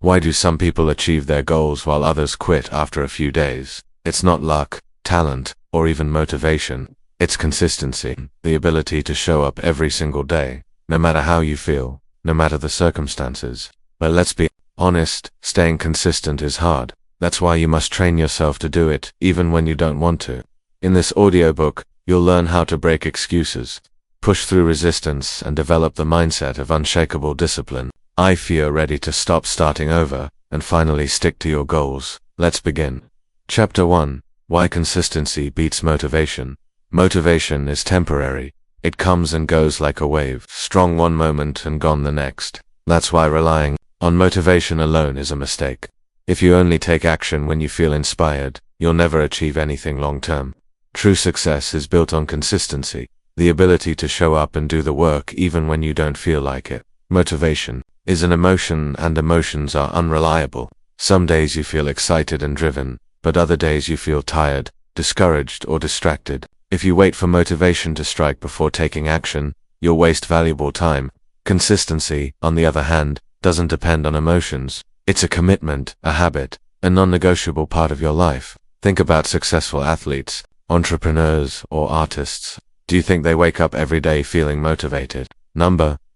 Why do some people achieve their goals while others quit after a few days? It's not luck, talent, or even motivation. It's consistency, the ability to show up every single day, no matter how you feel, no matter the circumstances. But let's be honest, staying consistent is hard. That's why you must train yourself to do it, even when you don't want to. In this audiobook, you'll learn how to break excuses, push through resistance, and develop the mindset of unshakable discipline. If you're ready to stop starting over, and finally stick to your goals, let's begin. Chapter 1. Why consistency beats motivation. Motivation is temporary. It comes and goes like a wave, strong one moment and gone the next. That's why relying on motivation alone is a mistake. If you only take action when you feel inspired, you'll never achieve anything long-term. True success is built on consistency, the ability to show up and do the work even when you don't feel like it. Motivation is an emotion, and emotions are unreliable. Some days you feel excited and driven, but other days you feel tired, discouraged, or distracted. If you wait for motivation to strike before taking action, you'll waste valuable time. Consistency, on the other hand, doesn't depend on emotions. It's a commitment, a habit, a non-negotiable part of your life. Think about successful athletes, entrepreneurs, or artists. Do you think they wake up every day feeling motivated?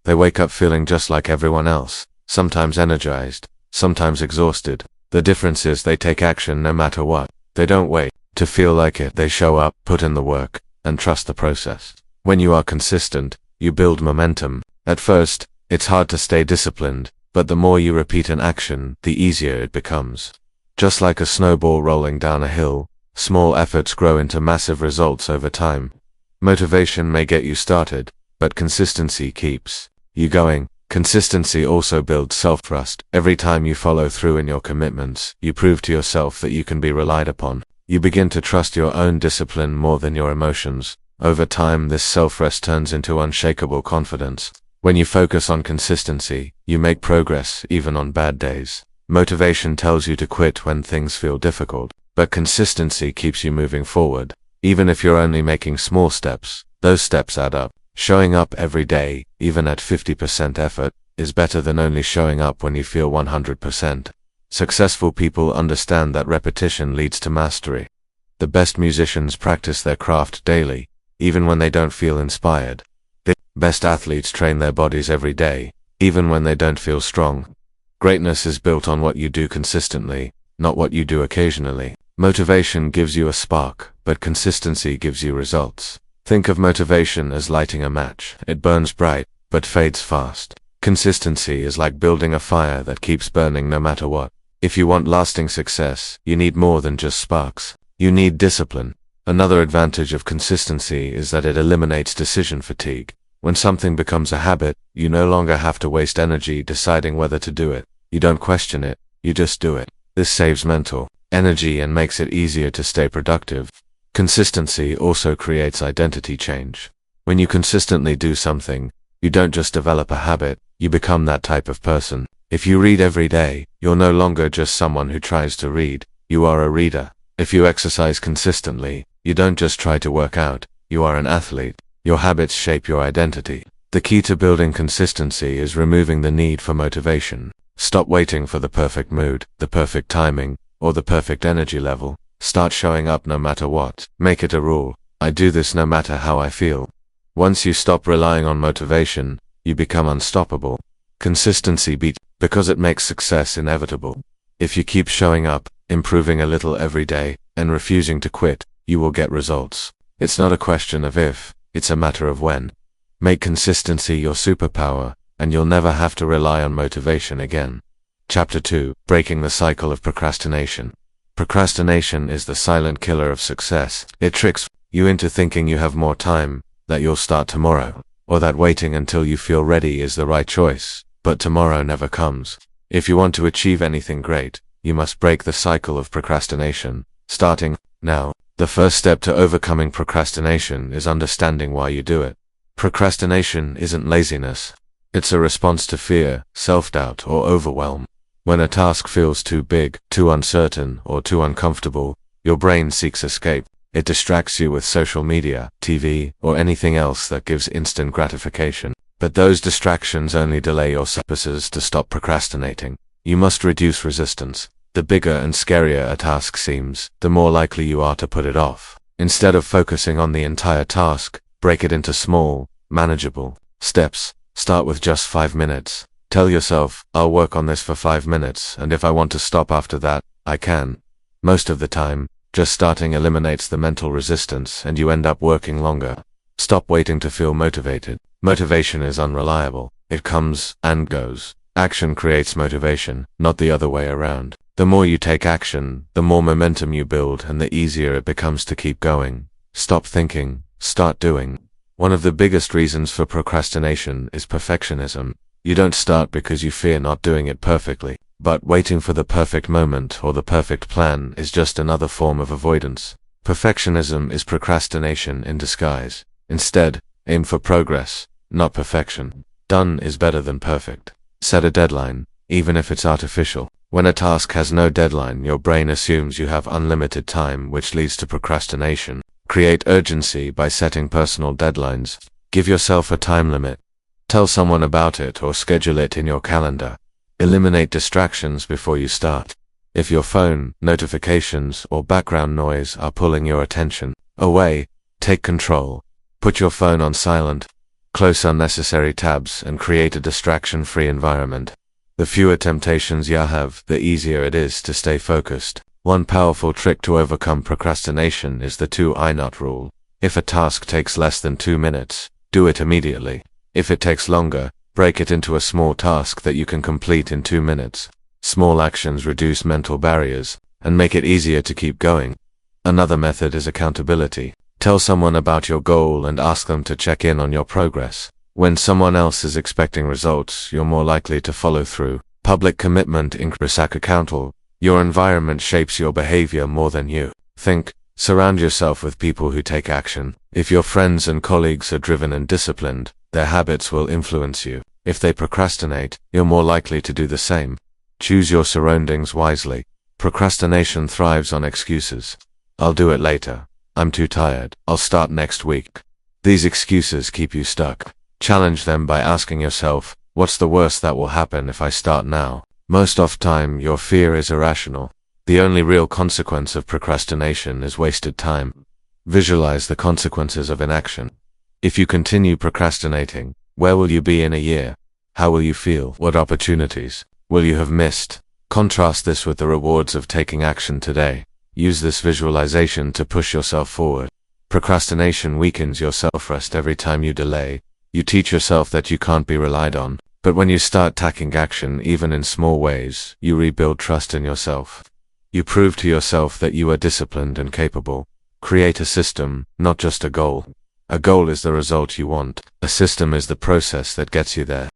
They wake up feeling just like everyone else, sometimes energized, sometimes exhausted. The difference is they take action no matter what. They don't wait to feel like it. They show up, put in the work, and trust the process. When you are consistent, you build momentum. At first, it's hard to stay disciplined, but the more you repeat an action, the easier it becomes. Just like a snowball rolling down a hill, small efforts grow into massive results over time. Motivation may get you started, but consistency keeps you going. Consistency also builds self-trust. Every time you follow through in your commitments, you prove to yourself that you can be relied upon. You begin to trust your own discipline more than your emotions. Over time, this self-trust turns into unshakable confidence. When you focus on consistency, you make progress even on bad days. Motivation tells you to quit when things feel difficult, but consistency keeps you moving forward. Even if you're only making small steps, those steps add up. Showing up every day, even at 50% effort, is better than only showing up when you feel 100%. Successful people understand that repetition leads to mastery. The best musicians practice their craft daily, even when they don't feel inspired. The best athletes train their bodies every day, even when they don't feel strong. Greatness is built on what you do consistently, not what you do occasionally. Motivation gives you a spark, but consistency gives you results. Think of motivation as lighting a match. It burns bright, but fades fast. Consistency is like building a fire that keeps burning no matter what. If you want lasting success, you need more than just sparks. You need discipline. Another advantage of consistency is that it eliminates decision fatigue. When something becomes a habit, you no longer have to waste energy deciding whether to do it. You don't question it, you just do it. This saves mental energy and makes it easier to stay productive. Consistency also creates identity change. When you consistently do something, you don't just develop a habit, you become that type of person. If you read every day, you're no longer just someone who tries to read, you are a reader. If you exercise consistently, you don't just try to work out, you are an athlete. Your habits shape your identity. The key to building consistency is removing the need for motivation. Stop waiting for the perfect mood, the perfect timing, or the perfect energy level. Start showing up no matter what. Make it a rule. I do this no matter how I feel. Once you stop relying on motivation, you become unstoppable. Consistency beats because it makes success inevitable. If you keep showing up, improving a little every day, and refusing to quit, you will get results. It's not a question of if, it's a matter of when. Make consistency your superpower, and you'll never have to rely on motivation again. Chapter 2. Breaking the Cycle of Procrastination. Procrastination is the silent killer of success. It tricks you into thinking you have more time, that you'll start tomorrow, or that waiting until you feel ready is the right choice. But tomorrow never comes. If you want to achieve anything great, you must break the cycle of procrastination, starting now. The first step to overcoming procrastination is understanding why you do it. Procrastination isn't laziness. It's a response to fear, self-doubt, or overwhelm. When a task feels too big, too uncertain, or too uncomfortable, your brain seeks escape. It distracts you with social media, TV, or anything else that gives instant gratification. But those distractions only delay your purposes to stop procrastinating. You must reduce resistance. The bigger and scarier a task seems, the more likely you are to put it off. Instead of focusing on the entire task, break it into small, manageable steps. Start with just 5 minutes. Tell yourself, I'll work on this for 5 minutes, and if I want to stop after that, I can. Most of the time, just starting eliminates the mental resistance and you end up working longer. Stop waiting to feel motivated. Motivation is unreliable. It comes and goes. Action creates motivation, not the other way around. The more you take action, the more momentum you build and the easier it becomes to keep going. Stop thinking, start doing. One of the biggest reasons for procrastination is perfectionism. You don't start because you fear not doing it perfectly, but waiting for the perfect moment or the perfect plan is just another form of avoidance. Perfectionism is procrastination in disguise. Instead, aim for progress, not perfection. Done is better than perfect. Set a deadline, even if it's artificial. When a task has no deadline, your brain assumes you have unlimited time, which leads to procrastination. Create urgency by setting personal deadlines. Give yourself a time limit. Tell someone about it or schedule it in your calendar. Eliminate distractions before you start. If your phone, notifications, or background noise are pulling your attention away, take control. Put your phone on silent. Close unnecessary tabs and create a distraction-free environment. The fewer temptations you have, the easier it is to stay focused. One powerful trick to overcome procrastination is the 2-I-NOT rule. If a task takes less than 2 minutes, do it immediately. If it takes longer, break it into a small task that you can complete in 2 minutes. Small actions reduce mental barriers and make it easier to keep going. Another method is accountability. Tell someone about your goal and ask them to check in on your progress. When someone else is expecting results, you're more likely to follow through. Public commitment increases accountability. Your environment shapes your behavior more than you think. Surround yourself with people who take action. If your friends and colleagues are driven and disciplined, their habits will influence you. If they procrastinate, you're more likely to do the same. Choose your surroundings wisely. Procrastination thrives on excuses. I'll do it later. I'm too tired. I'll start next week. These excuses keep you stuck. Challenge them by asking yourself, what's the worst that will happen if I start now? Most of the time, your fear is irrational. The only real consequence of procrastination is wasted time. Visualize the consequences of inaction. If you continue procrastinating, where will you be in a year? How will you feel? What opportunities will you have missed? Contrast this with the rewards of taking action today. Use this visualization to push yourself forward. Procrastination weakens your self-trust every time you delay. You teach yourself that you can't be relied on. But when you start taking action, even in small ways, you rebuild trust in yourself. You prove to yourself that you are disciplined and capable. Create a system, not just a goal. A goal is the result you want. A system is the process that gets you there.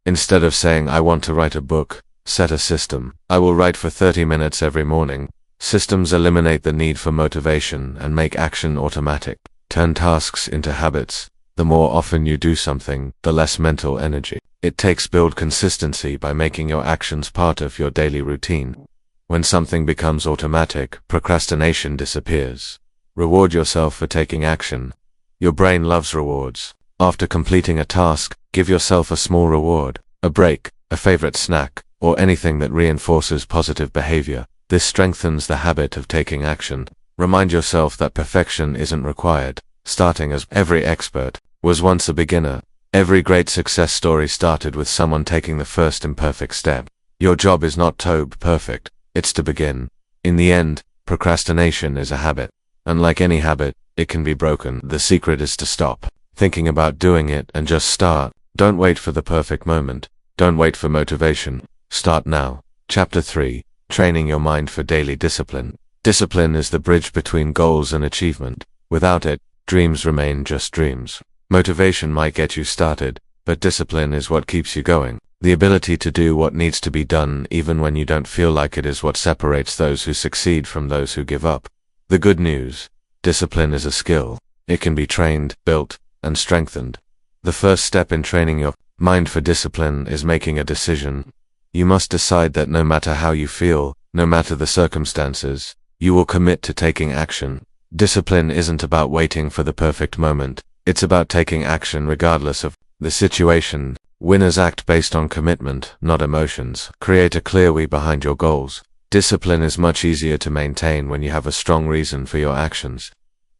Instead of saying, I want to write a book, set a system. I will write for 30 minutes every morning. Systems eliminate the need for motivation and make action automatic. Turn tasks into habits. The more often you do something, the less mental energy it takes. Build consistency by making your actions part of your daily routine. When something becomes automatic, procrastination disappears. Reward yourself for taking action. Your brain loves rewards. After completing a task, give yourself a small reward, a break, a favorite snack, or anything that reinforces positive behavior. This strengthens the habit of taking action. Remind yourself that perfection isn't required. Starting as every expert was once a beginner. Every great success story started with someone taking the first imperfect step. Your job is not to be perfect, it's to begin. In the end, procrastination is a habit. Unlike any habit, it can be broken. The secret is to stop thinking about doing it and just start. Don't wait for the perfect moment. Don't wait for motivation. Start now. Chapter 3. Training your mind for daily discipline. Discipline is the bridge between goals and achievement. Without it, dreams remain just dreams. Motivation might get you started, but discipline is what keeps you going. The ability to do what needs to be done even when you don't feel like it is what separates those who succeed from those who give up. The good news: discipline is a skill. It can be trained, built, and strengthened. The first step in training your mind for discipline is making a decision. You must decide that no matter how you feel, no matter the circumstances, you will commit to taking action. Discipline isn't about waiting for the perfect moment. It's about taking action regardless of the situation. Winners act based on commitment, not emotions. Create a clear why behind your goals. Discipline is much easier to maintain when you have a strong reason for your actions.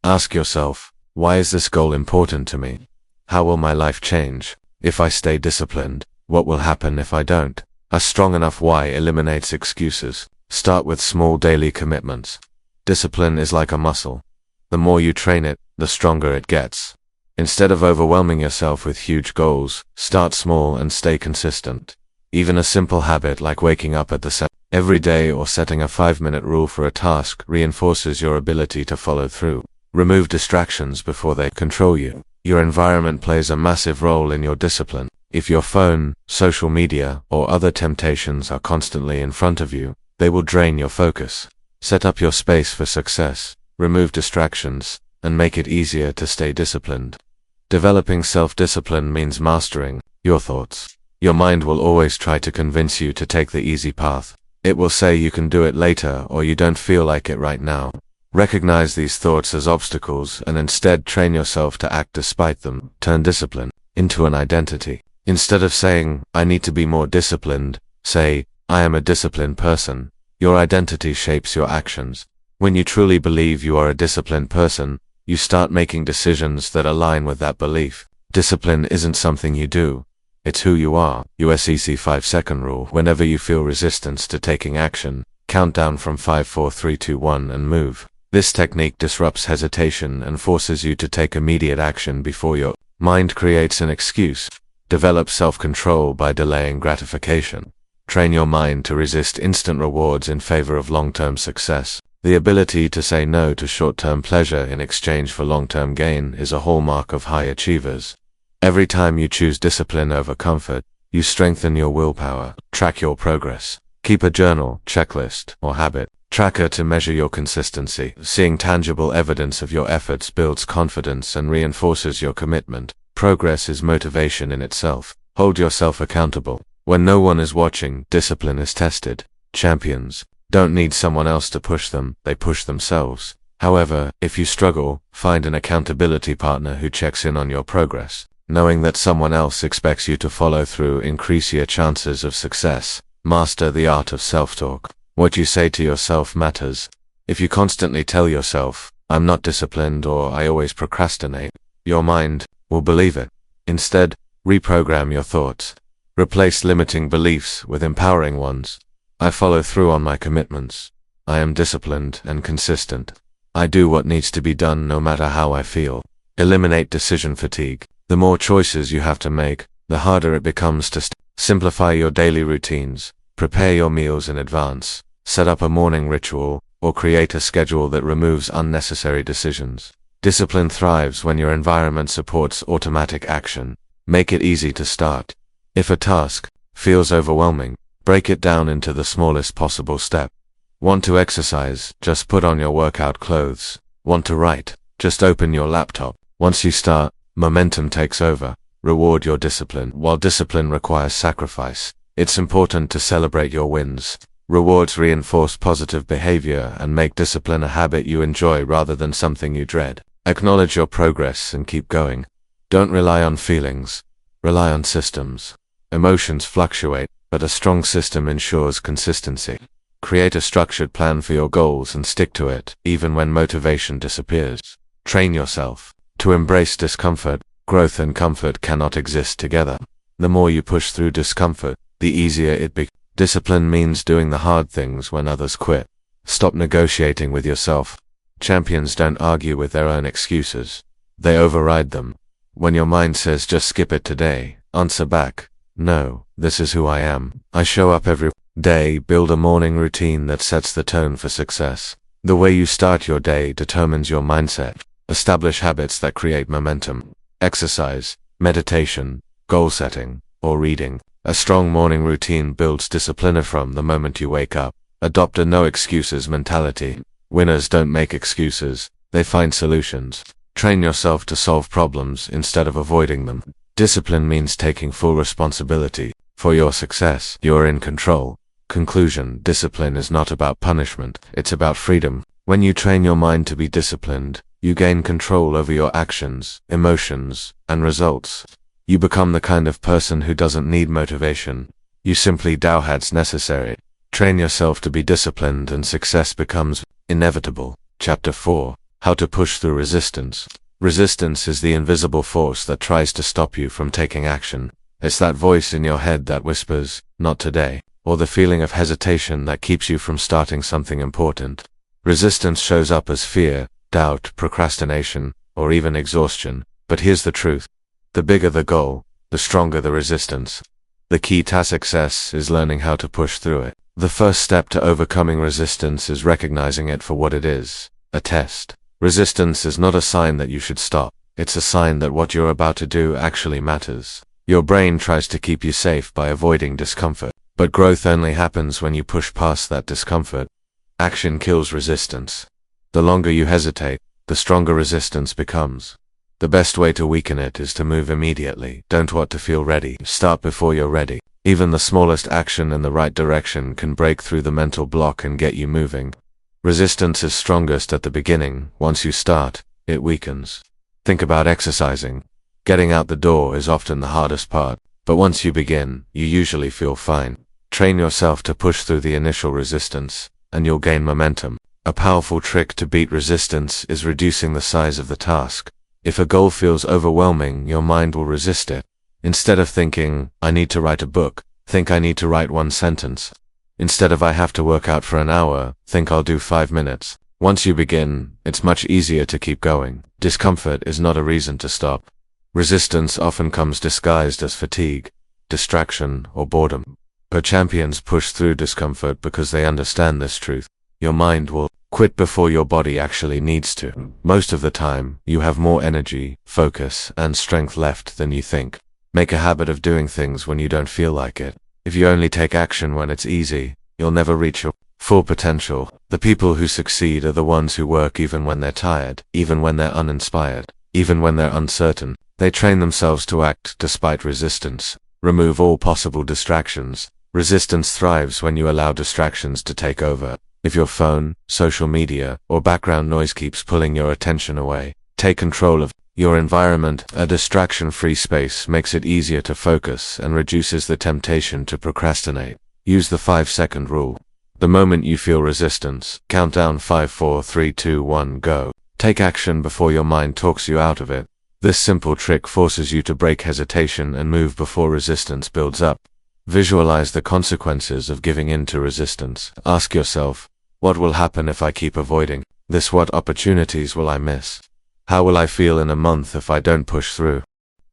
Ask yourself, why is this goal important to me? How will my life change if I stay disciplined? What will happen if I don't? A strong enough why eliminates excuses. Start with small daily commitments. Discipline is like a muscle. The more you train it, the stronger it gets. Instead of overwhelming yourself with huge goals, start small and stay consistent. Even a simple habit like waking up at the same every day or setting a 5-minute rule for a task reinforces your ability to follow through. Remove distractions before they control you. Your environment plays a massive role in your discipline. If your phone, social media, or other temptations are constantly in front of you, they will drain your focus. Set up your space for success, remove distractions, and make it easier to stay disciplined. Developing self-discipline means mastering your thoughts. Your mind will always try to convince you to take the easy path. It will say you can do it later or you don't feel like it right now. Recognize these thoughts as obstacles and instead train yourself to act despite them. Turn discipline into an identity. Instead of saying, I need to be more disciplined, say, I am a disciplined person. Your identity shapes your actions. When you truly believe you are a disciplined person, you start making decisions that align with that belief. Discipline isn't something you do. It's who you are. USEC 5-second rule. Whenever you feel resistance to taking action, count down from 5, 4, 3, 2, 1 and move. This technique disrupts hesitation and forces you to take immediate action before your mind creates an excuse. Develop self-control by delaying gratification. Train your mind to resist instant rewards in favor of long-term success. The ability to say no to short-term pleasure in exchange for long-term gain is a hallmark of high achievers. Every time you choose discipline over comfort, you strengthen your willpower. Track your progress. Keep a journal, checklist, or habit tracker to measure your consistency. Seeing tangible evidence of your efforts builds confidence and reinforces your commitment. Progress is motivation in itself. Hold yourself accountable. When no one is watching, discipline is tested. Champions don't need someone else to push them, they push themselves. However, if you struggle, find an accountability partner who checks in on your progress. Knowing that someone else expects you to follow through increase your chances of success. Master the art of self-talk. What you say to yourself matters. If you constantly tell yourself, I'm not disciplined or I always procrastinate, your mind will believe it. Instead, reprogram your thoughts. Replace limiting beliefs with empowering ones. I follow through on my commitments. I am disciplined and consistent. I do what needs to be done no matter how I feel. Eliminate decision fatigue. The more choices you have to make, the harder it becomes to simplify your daily routines. Prepare your meals in advance. Set up a morning ritual, or create a schedule that removes unnecessary decisions. Discipline thrives when your environment supports automatic action. Make it easy to start. If a task feels overwhelming, break it down into the smallest possible step. Want to exercise? Just put on your workout clothes. Want to write? Just open your laptop. Once you start, momentum takes over. Reward your discipline. While discipline requires sacrifice, it's important to celebrate your wins. Rewards reinforce positive behavior and make discipline a habit you enjoy rather than something you dread. Acknowledge your progress and keep going. Don't rely on feelings. Rely on systems. Emotions fluctuate, but a strong system ensures consistency. Create a structured plan for your goals and stick to it, even when motivation disappears. Train yourself to embrace discomfort. Growth and comfort cannot exist together. The more you push through discomfort, the easier it becomes. Discipline means doing the hard things when others quit. Stop negotiating with yourself. Champions don't argue with their own excuses. They override them. When your mind says just skip it today, answer back, no, this is who I am. I show up every day. Build a morning routine that sets the tone for success. The way you start your day determines your mindset. Establish habits that create momentum. Exercise, meditation, goal setting, or reading. A strong morning routine builds discipline from the moment you wake up. Adopt a no excuses mentality. Winners don't make excuses, they find solutions. Train yourself to solve problems instead of avoiding them. Discipline means taking full responsibility for your success. You're in control. Conclusion: discipline is not about punishment, it's about freedom. When you train your mind to be disciplined, you gain control over your actions, emotions, and results. You become the kind of person who doesn't need motivation. You simply do what's necessary. Train yourself to be disciplined and success becomes inevitable. Chapter 4. How to push through resistance. Resistance is the invisible force that tries to stop you from taking action. It's that voice in your head that whispers, "Not today," or the feeling of hesitation that keeps you from starting something important. Resistance shows up as fear, doubt, procrastination, or even exhaustion. But here's the truth. The bigger the goal, the stronger the resistance. The key to success is learning how to push through it. The first step to overcoming resistance is recognizing it for what it is, a test. Resistance is not a sign that you should stop. It's a sign that what you're about to do actually matters. Your brain tries to keep you safe by avoiding discomfort, but growth only happens when you push past that discomfort. Action kills resistance. The longer you hesitate, the stronger resistance becomes. The best way to weaken it is to move immediately. Don't wait to feel ready. Start before you're ready. Even the smallest action in the right direction can break through the mental block and get you moving. Resistance is strongest at the beginning. Once you start, it weakens. Think about exercising. Getting out the door is often the hardest part, but once you begin, you usually feel fine. Train yourself to push through the initial resistance, and you'll gain momentum. A powerful trick to beat resistance is reducing the size of the task. If a goal feels overwhelming, your mind will resist it. Instead of thinking, "I need to write a book," think, "I need to write one sentence." Instead of "I have to work out for an hour," think, "I'll do 5 minutes." Once you begin, it's much easier to keep going. Discomfort is not a reason to stop. Resistance often comes disguised as fatigue, distraction, or boredom. But champions push through discomfort because they understand this truth. Your mind will quit before your body actually needs to. Most of the time, you have more energy, focus, and strength left than you think. Make a habit of doing things when you don't feel like it. If you only take action when it's easy, you'll never reach your full potential. The people who succeed are the ones who work even when they're tired, even when they're uninspired, even when they're uncertain. They train themselves to act despite resistance. Remove all possible distractions. Resistance thrives when you allow distractions to take over. If your phone, social media, or background noise keeps pulling your attention away, take control of your environment. A distraction-free space makes it easier to focus and reduces the temptation to procrastinate. Use the 5-second rule. The moment you feel resistance, count down 5, 4, 3, 2, 1, go. Take action before your mind talks you out of it. This simple trick forces you to break hesitation and move before resistance builds up. Visualize the consequences of giving in to resistance. Ask yourself, what will happen if I keep avoiding this? What opportunities will I miss? How will I feel in a month if I don't push through?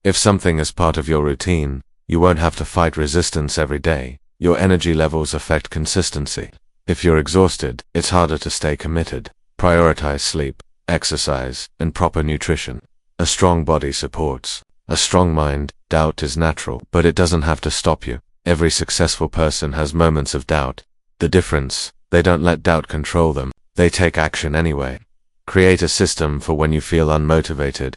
If something is part of your routine, you won't have to fight resistance every day. Your energy levels affect consistency. If you're exhausted, it's harder to stay committed. Prioritize sleep, exercise, and proper nutrition. A strong body supports a strong mind. Doubt is natural, but it doesn't have to stop you. Every successful person has moments of doubt. The difference, they don't let doubt control them. They take action anyway. Create a system for when you feel unmotivated.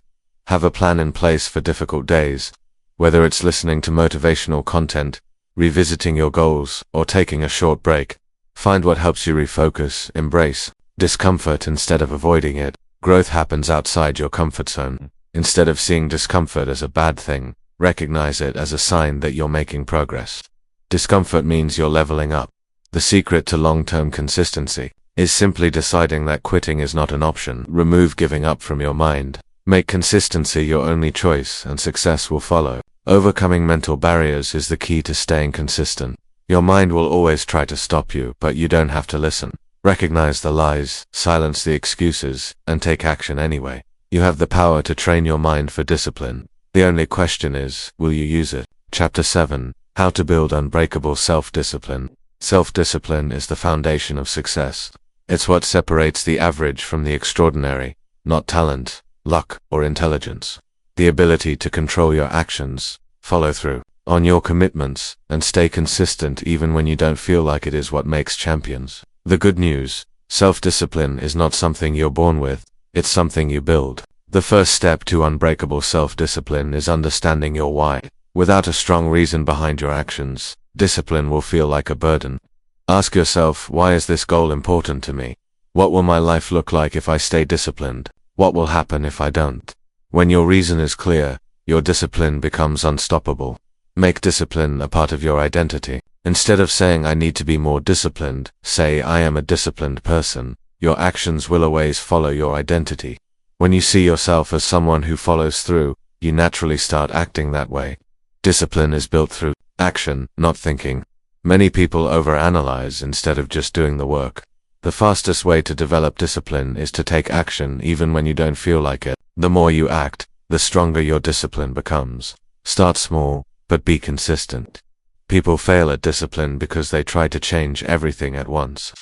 Have a plan in place for difficult days. Whether it's listening to motivational content, revisiting your goals, or taking a short break. Find what helps you refocus. Embrace discomfort instead of avoiding it. Growth happens outside your comfort zone. Instead of seeing discomfort as a bad thing, recognize it as a sign that you're making progress. Discomfort means you're leveling up. The secret to long-term consistency is simply deciding that quitting is not an option. Remove giving up from your mind. Make consistency your only choice and success will follow. Overcoming mental barriers is the key to staying consistent. Your mind will always try to stop you, but you don't have to listen. Recognize the lies, silence the excuses, and take action anyway. You have the power to train your mind for discipline. The only question is, will you use it? Chapter 7. How to build unbreakable self-discipline. Self-discipline is the foundation of success. It's what separates the average from the extraordinary, not talent, luck, or intelligence. The ability to control your actions, follow through on your commitments, and stay consistent even when you don't feel like it is what makes champions. The good news, self-discipline is not something you're born with, it's something you build. The first step to unbreakable self-discipline is understanding your why. Without a strong reason behind your actions, discipline will feel like a burden. Ask yourself, why is this goal important to me? What will my life look like if I stay disciplined? What will happen if I don't? When your reason is clear, your discipline becomes unstoppable. Make discipline a part of your identity. Instead of saying I need to be more disciplined, say I am a disciplined person. Your actions will always follow your identity. When you see yourself as someone who follows through, you naturally start acting that way. Discipline is built through action, not thinking. Many people overanalyze instead of just doing the work. The fastest way to develop discipline is to take action even when you don't feel like it. The more you act, the stronger your discipline becomes. Start small, but be consistent. People fail at discipline because they try to change everything at once.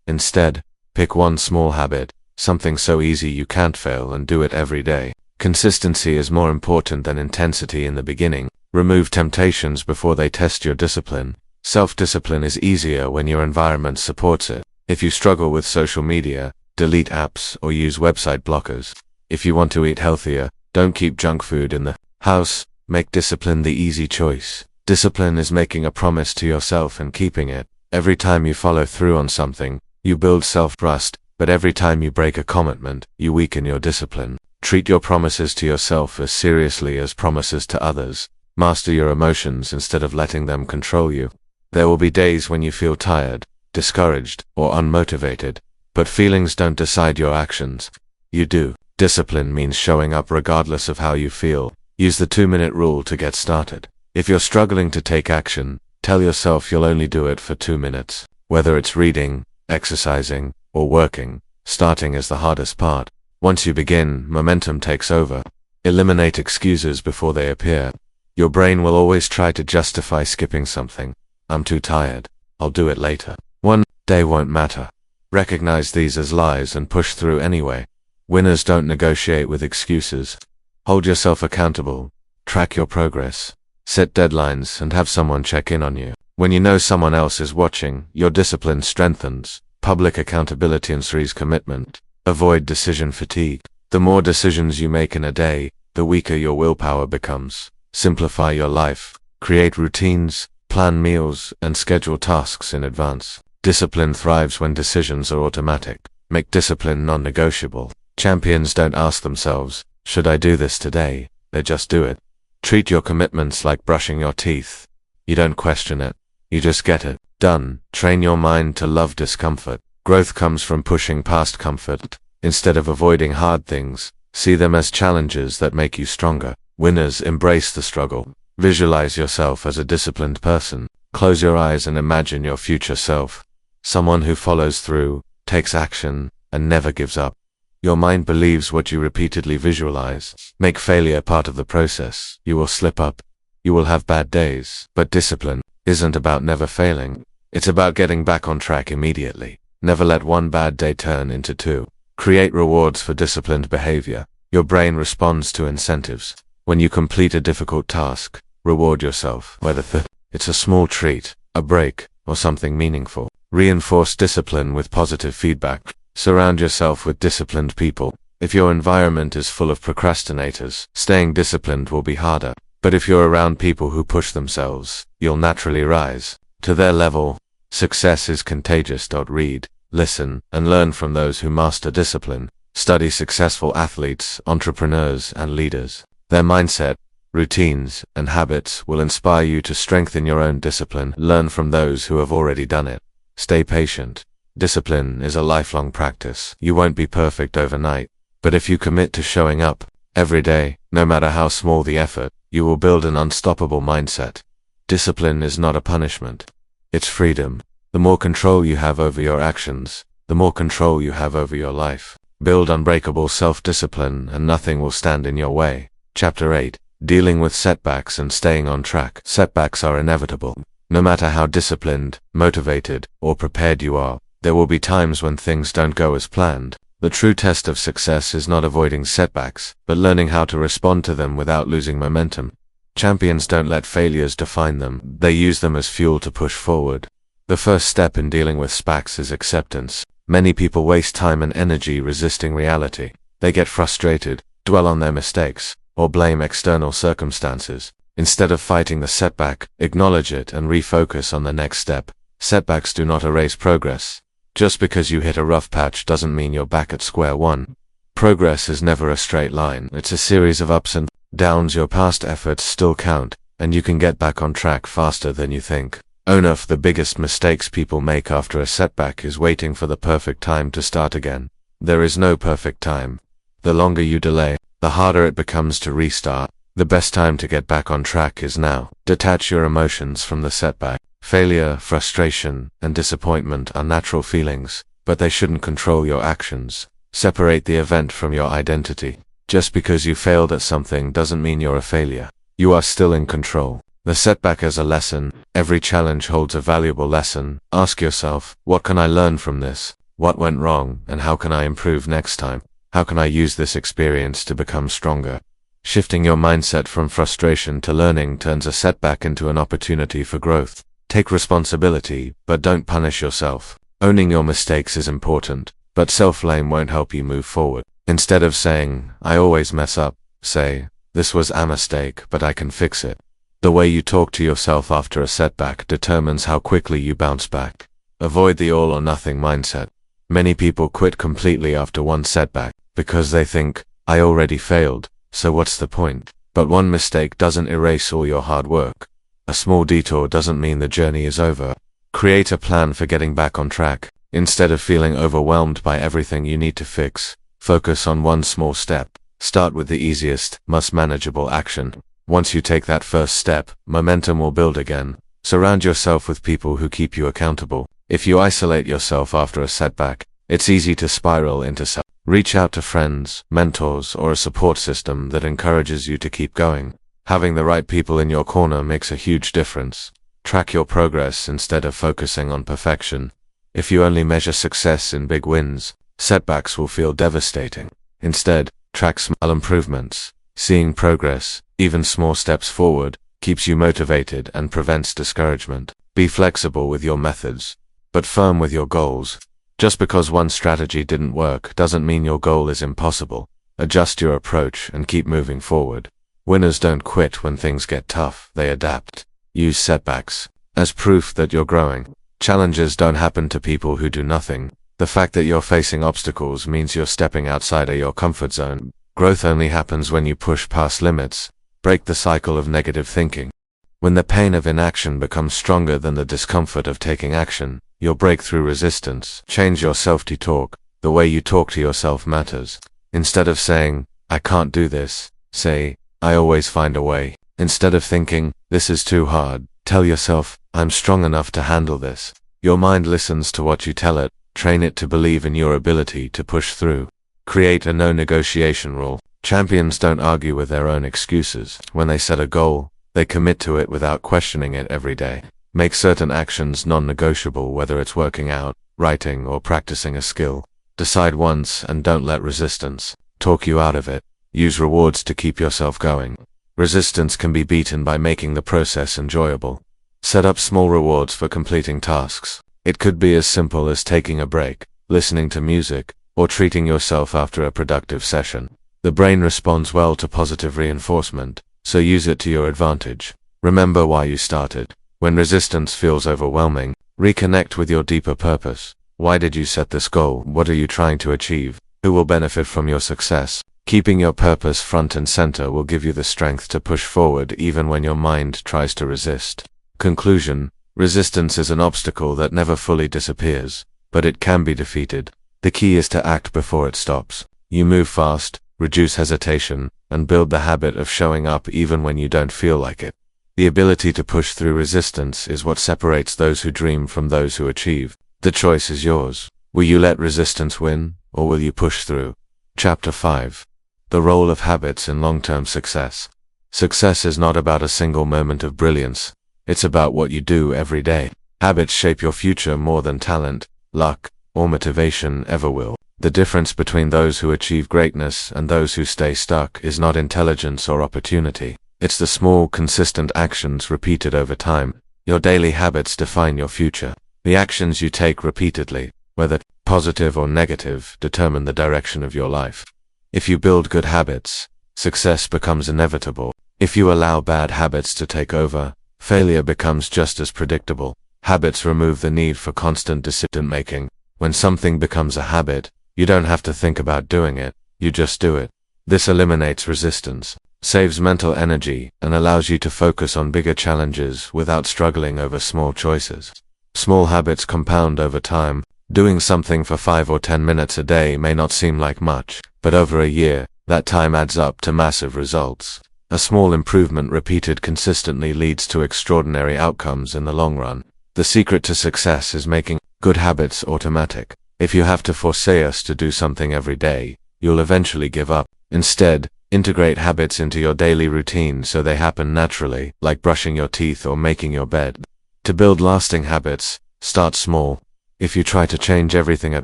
Instead, pick one small habit, something so easy you can't fail, and do it every day. Consistency is more important than intensity in the beginning. Remove temptations before they test your discipline. Self-discipline is easier when your environment supports it. If you struggle with social media, delete apps or use website blockers. If you want to eat healthier, don't keep junk food in the house. Make discipline the easy choice. Discipline is making a promise to yourself and keeping it. Every time you follow through on something, you build self-trust, but every time you break a commitment, you weaken your discipline. Treat your promises to yourself as seriously as promises to others. Master your emotions instead of letting them control you. There will be days when you feel tired, discouraged, or unmotivated, but feelings don't decide your actions. You do. Discipline means showing up regardless of how you feel. Use the 2-minute rule to get started. If you're struggling to take action, tell yourself you'll only do it for 2 minutes. Whether it's reading, exercising, or working, starting is the hardest part. Once you begin, momentum takes over. Eliminate excuses before they appear. Your brain will always try to justify skipping something. I'm too tired. I'll do it later. One day won't matter. Recognize these as lies and push through anyway. Winners don't negotiate with excuses. Hold yourself accountable. Track your progress. Set deadlines and have someone check in on you. When you know someone else is watching, your discipline strengthens. Public accountability ensures commitment. Avoid decision fatigue. The more decisions you make in a day, the weaker your willpower becomes. Simplify your life. Create routines, plan meals, and schedule tasks in advance. Discipline thrives when decisions are automatic. Make discipline non-negotiable. Champions don't ask themselves, should I do this today? They just do it. Treat your commitments like brushing your teeth. You don't question it. You just get it done. Train your mind to love discomfort. Growth comes from pushing past comfort. Instead of avoiding hard things, see them as challenges that make you stronger. Winners embrace the struggle. Visualize yourself as a disciplined person. Close your eyes and imagine your future self. Someone who follows through, takes action, and never gives up. Your mind believes what you repeatedly visualize. Make failure part of the process. You will slip up. You will have bad days. But discipline isn't about never failing. It's about getting back on track immediately. Never let one bad day turn into 2. Create rewards for disciplined behavior. Your brain responds to incentives. When you complete a difficult task, reward yourself, whether it's a small treat, a break, or something meaningful. Reinforce discipline with positive feedback. Surround yourself with disciplined people. If your environment is full of procrastinators, staying disciplined will be harder. But if you're around people who push themselves, you'll naturally rise to their level. Success is contagious. Read, listen, and learn from those who master discipline. Study successful athletes, entrepreneurs, and leaders. Their mindset, routines, and habits will inspire you to strengthen your own discipline. Learn from those who have already done it. Stay patient. Discipline is a lifelong practice. You won't be perfect overnight, but if you commit to showing up every day, no matter how small the effort, you will build an unstoppable mindset. Discipline is not a punishment. It's freedom. The more control you have over your actions, the more control you have over your life. Build unbreakable self-discipline and nothing will stand in your way. Chapter 8. Dealing with setbacks and staying on track. Setbacks are inevitable. No matter how disciplined, motivated, or prepared you are, there will be times when things don't go as planned. The true test of success is not avoiding setbacks, but learning how to respond to them without losing momentum. Champions don't let failures define them, they use them as fuel to push forward. The first step in dealing with setbacks is acceptance. Many people waste time and energy resisting reality. They get frustrated, dwell on their mistakes, or blame external circumstances. Instead of fighting the setback, acknowledge it and refocus on the next step. Setbacks do not erase progress. Just because you hit a rough patch doesn't mean you're back at square one. Progress is never a straight line. It's a series of ups and Downs, your past efforts still count, and you can get back on track faster than you think. Own up. The biggest mistakes people make after a setback is waiting for the perfect time to start again. There is no perfect time. The longer you delay, the harder it becomes to restart. The best time to get back on track is now. Detach your emotions from the setback. Failure, frustration, and disappointment are natural feelings, but they shouldn't control your actions. Separate the event from your identity. Just because you failed at something doesn't mean you're a failure. You are still in control. The setback as a lesson. Every challenge holds a valuable lesson. Ask yourself, what can I learn from this? What went wrong, and how can I improve next time? How can I use this experience to become stronger? Shifting your mindset from frustration to learning turns a setback into an opportunity for growth. Take responsibility, but don't punish yourself. Owning your mistakes is important, but self-blame won't help you move forward. Instead of saying, I always mess up, say, this was a mistake, but I can fix it. The way you talk to yourself after a setback determines how quickly you bounce back. Avoid the all or nothing mindset. Many people quit completely after one setback, because they think, I already failed, so what's the point? But one mistake doesn't erase all your hard work. A small detour doesn't mean the journey is over. Create a plan for getting back on track. Instead of feeling overwhelmed by everything you need to fix, focus on one small step. Start with the easiest, most manageable action. Once you take that first step, momentum will build again. Surround yourself with people who keep you accountable. If you isolate yourself after a setback, it's easy to spiral into self. Reach out to friends, mentors, or a support system that encourages you to keep going. Having the right people in your corner makes a huge difference. Track your progress instead of focusing on perfection. If you only measure success in big wins, setbacks will feel devastating. Instead, track small improvements. Seeing progress, even small steps forward, keeps you motivated and prevents discouragement. Be flexible with your methods, but firm with your goals. Just because one strategy didn't work doesn't mean your goal is impossible. Adjust your approach and keep moving forward. Winners don't quit when things get tough, they adapt. Use setbacks as proof that you're growing. Challenges don't happen to people who do nothing. The fact that you're facing obstacles means you're stepping outside of your comfort zone. Growth only happens when you push past limits. Break the cycle of negative thinking. When the pain of inaction becomes stronger than the discomfort of taking action, you'll break through resistance. Change your self-talk. The way you talk to yourself matters. Instead of saying, I can't do this, say, I always find a way. Instead of thinking, this is too hard, tell yourself, I'm strong enough to handle this. Your mind listens to what you tell it. Train it to believe in your ability to push through. Create a no-negotiation rule. Champions don't argue with their own excuses. When they set a goal, they commit to it without questioning it every day. Make certain actions non-negotiable, whether it's working out, writing, or practicing a skill. Decide once and don't let resistance talk you out of it. Use rewards to keep yourself going. Resistance can be beaten by making the process enjoyable. Set up small rewards for completing tasks. It could be as simple as taking a break, listening to music, or treating yourself after a productive session. The brain responds well to positive reinforcement, so use it to your advantage. Remember why you started. When resistance feels overwhelming, reconnect with your deeper purpose. Why did you set this goal? What are you trying to achieve? Who will benefit from your success? Keeping your purpose front and center will give you the strength to push forward even when your mind tries to resist. Conclusion: resistance is an obstacle that never fully disappears, but it can be defeated. The key is to act before it stops. You move fast, reduce hesitation, and build the habit of showing up even when you don't feel like it. The ability to push through resistance is what separates those who dream from those who achieve. The choice is yours. Will you let resistance win, or will you push through? Chapter 5. The role of habits in long-term success. Success is not about a single moment of brilliance. It's about what you do every day. Habits shape your future more than talent, luck, or motivation ever will. The difference between those who achieve greatness and those who stay stuck is not intelligence or opportunity. It's the small, consistent actions repeated over time. Your daily habits define your future. The actions you take repeatedly, whether positive or negative, determine the direction of your life. If you build good habits, success becomes inevitable. If you allow bad habits to take over, failure becomes just as predictable. Habits remove the need for constant decision-making. When something becomes a habit, you don't have to think about doing it, you just do it. This eliminates resistance. saves mental energy, and allows you to focus on bigger challenges without struggling over small choices. Small habits compound over time. Doing something for 5 or 10 minutes a day may not seem like much, but over a year, that time adds up to massive results. A small improvement repeated consistently leads to extraordinary outcomes in the long run. The secret to success is making good habits automatic. If you have to force us to do something every day, you'll eventually give up. Instead, integrate habits into your daily routine so they happen naturally, like brushing your teeth or making your bed. To build lasting habits, start small. If you try to change everything at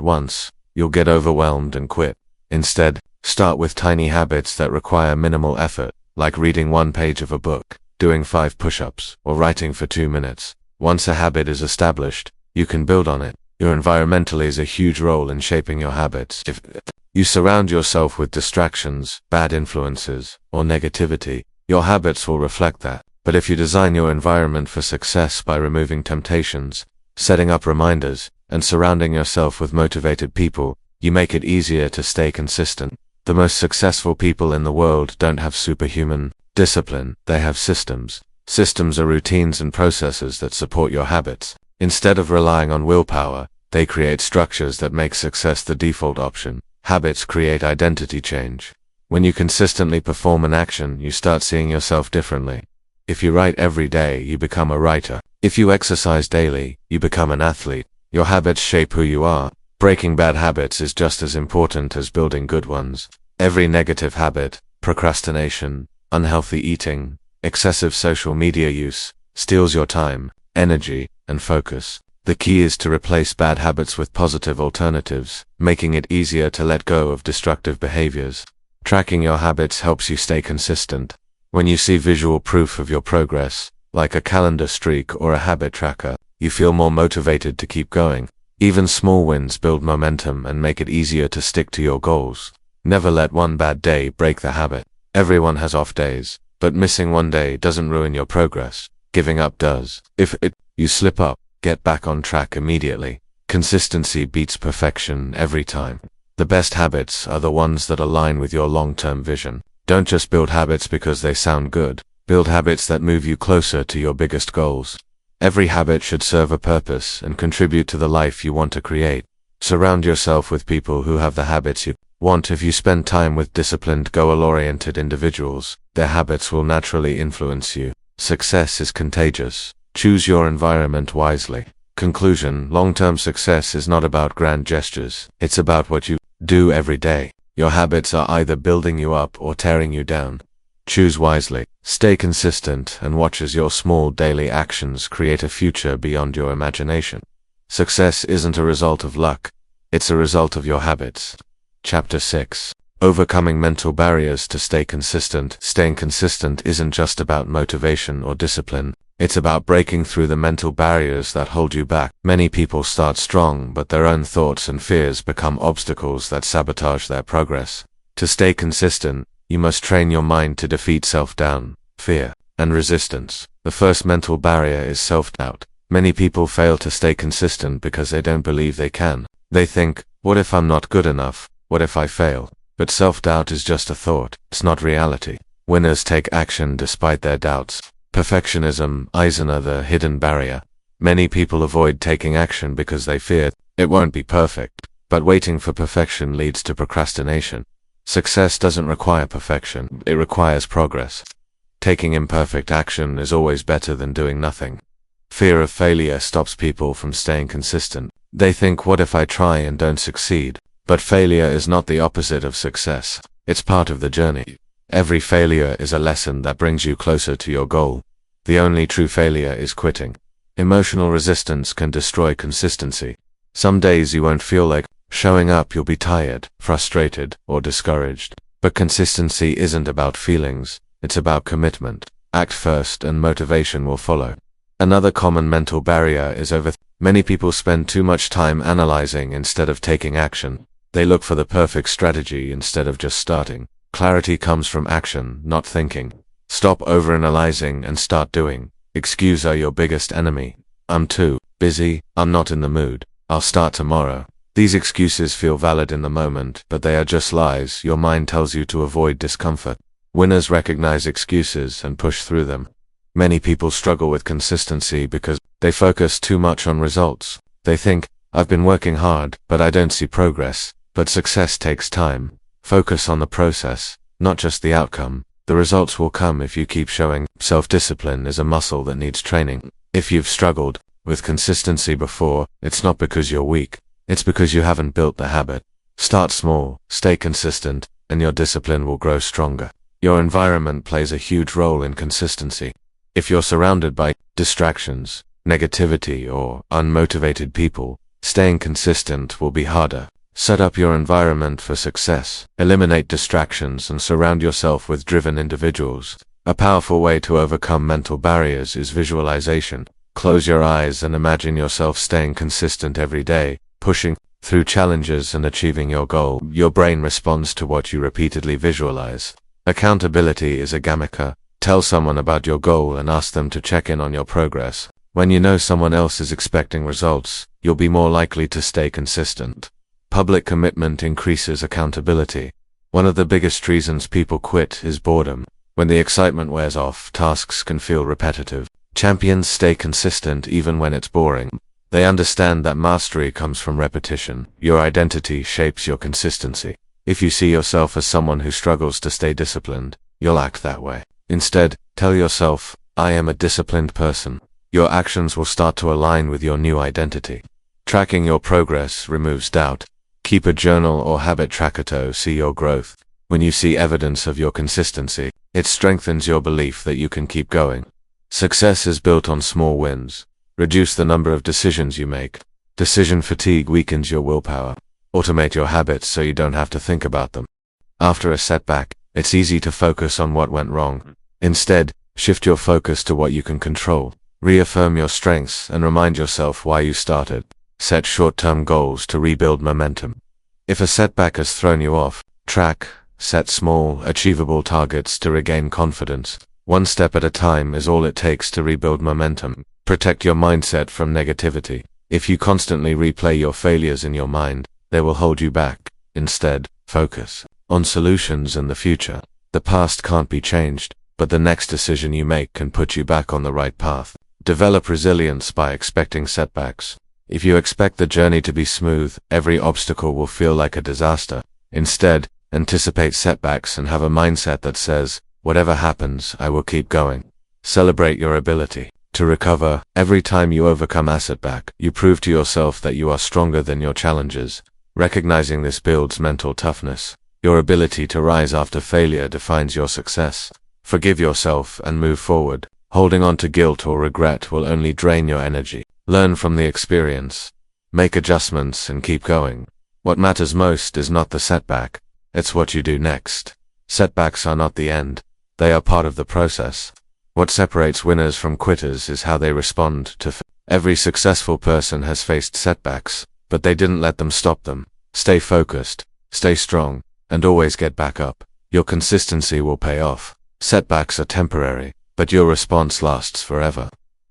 once, you'll get overwhelmed and quit. Instead, start with tiny habits that require minimal effort, like reading 1 page of a book, doing 5 push-ups, or writing for 2 minutes. Once a habit is established, you can build on it. Your environment plays a huge role in shaping your habits. If you surround yourself with distractions, bad influences, or negativity, your habits will reflect that. But if you design your environment for success by removing temptations, setting up reminders, and surrounding yourself with motivated people, you make it easier to stay consistent. The most successful people in the world don't have superhuman discipline, they have systems. Systems are routines and processes that support your habits. Instead of relying on willpower, they create structures that make success the default option. Habits create identity change. When you consistently perform an action, you start seeing yourself differently. If you write every day, you become a writer. If you exercise daily, you become an athlete. Your habits shape who you are. Breaking bad habits is just as important as building good ones. Every negative habit, procrastination, unhealthy eating, excessive social media use, steals your time, energy, and focus. The key is to replace bad habits with positive alternatives, making it easier to let go of destructive behaviors. Tracking your habits helps you stay consistent. When you see visual proof of your progress, like a calendar streak or a habit tracker, you feel more motivated to keep going. Even small wins build momentum and make it easier to stick to your goals. Never let one bad day break the habit. Everyone has off days, but missing one day doesn't ruin your progress. Giving up does. If you slip up, get back on track immediately. Consistency beats perfection every time. The best habits are the ones that align with your long-term vision. Don't just build habits because they sound good. Build habits that move you closer to your biggest goals. Every habit should serve a purpose and contribute to the life you want to create. Surround yourself with people who have the habits you want. If you spend time with disciplined, goal-oriented individuals, their habits will naturally influence you. Success is contagious. Choose your environment wisely. Conclusion: long-term success is not about grand gestures. It's about what you do every day. Your habits are either building you up or tearing you down. Choose wisely, stay consistent, and watch as your small daily actions create a future beyond your imagination. Success isn't a result of luck, it's a result of your habits. Chapter 6. Overcoming mental barriers to stay consistent. Staying consistent isn't just about motivation or discipline, it's about breaking through the mental barriers that hold you back. Many people start strong, but their own thoughts and fears become obstacles that sabotage their progress. To stay consistent, you must train your mind to defeat self-doubt, fear, and resistance. The first mental barrier is self-doubt. Many people fail to stay consistent because they don't believe they can. They think, what if I'm not good enough? What if I fail? But self-doubt is just a thought, it's not reality. Winners take action despite their doubts. Perfectionism, Eisner, the hidden barrier. Many people avoid taking action because they fear it won't be perfect, but waiting for perfection leads to procrastination. Success doesn't require perfection, it requires progress. Taking imperfect action is always better than doing nothing. Fear of failure stops people from staying consistent. They think, what if I try and don't succeed? But failure is not the opposite of success. It's part of the journey. Every failure is a lesson that brings you closer to your goal. The only true failure is quitting. Emotional resistance can destroy consistency. Some days you won't feel like showing up. You'll be tired, frustrated, or discouraged. But consistency isn't about feelings, it's about commitment. Act first and motivation will follow. Another common mental barrier is overthinking. Many people spend too much time analyzing instead of taking action. They look for the perfect strategy instead of just starting. Clarity comes from action, not thinking. Stop overanalyzing and start doing. Excuses are your biggest enemy. I'm too busy, I'm not in the mood, I'll start tomorrow. These excuses feel valid in the moment, but they are just lies. Your mind tells you to avoid discomfort. Winners recognize excuses and push through them. Many people struggle with consistency because they focus too much on results. They think, I've been working hard, but I don't see progress. But success takes time. Focus on the process, not just the outcome. The results will come if you keep showing. Self-discipline is a muscle that needs training. If you've struggled with consistency before, it's not because you're weak. It's because you haven't built the habit. Start small, stay consistent, and your discipline will grow stronger. Your environment plays a huge role in consistency. If you're surrounded by distractions, negativity, or unmotivated people, staying consistent will be harder. Set up your environment for success. Eliminate distractions and surround yourself with driven individuals. A powerful way to overcome mental barriers is visualization. Close your eyes and imagine yourself staying consistent every day, pushing through challenges and achieving your goal. Your brain responds to what you repeatedly visualize. Accountability is a gamaka. Tell someone about your goal and ask them to check in on your progress. When you know someone else is expecting results, you'll be more likely to stay consistent. Public commitment increases accountability. One of the biggest reasons people quit is boredom. When the excitement wears off, tasks can feel repetitive. Champions stay consistent even when it's boring. They understand that mastery comes from repetition. Your identity shapes your consistency. If you see yourself as someone who struggles to stay disciplined, you'll act that way. Instead, tell yourself, I am a disciplined person. Your actions will start to align with your new identity. Tracking your progress removes doubt. Keep a journal or habit tracker to see your growth. When you see evidence of your consistency, it strengthens your belief that you can keep going. Success is built on small wins. Reduce the number of decisions you make. Decision fatigue weakens your willpower. Automate your habits so you don't have to think about them. After a setback, it's easy to focus on what went wrong. Instead, shift your focus to what you can control. Reaffirm your strengths and remind yourself why you started. Set short-term goals to rebuild momentum. If a setback has thrown you off, set small, achievable targets to regain confidence. One step at a time is all it takes to rebuild momentum. Protect your mindset from negativity. If you constantly replay your failures in your mind, they will hold you back. Instead, focus on solutions in the future. The past can't be changed, but the next decision you make can put you back on the right path. Develop resilience by expecting setbacks. If you expect the journey to be smooth, every obstacle will feel like a disaster. Instead, anticipate setbacks and have a mindset that says, whatever happens, I will keep going. Celebrate your ability to recover. Every time you overcome a setback, you prove to yourself that you are stronger than your challenges. Recognizing this builds mental toughness. Your ability to rise after failure defines your success. Forgive yourself and move forward. Holding on to guilt or regret will only drain your energy. Learn from the experience. Make adjustments and keep going. What matters most is not the setback, it's what you do next. Setbacks are not the end. They are part of the process. What separates winners from quitters is how they respond to Every successful person has faced setbacks, but they didn't let them stop them. Stay focused, stay strong, and always get back up. Your consistency will pay off. Setbacks are temporary, but your response lasts forever.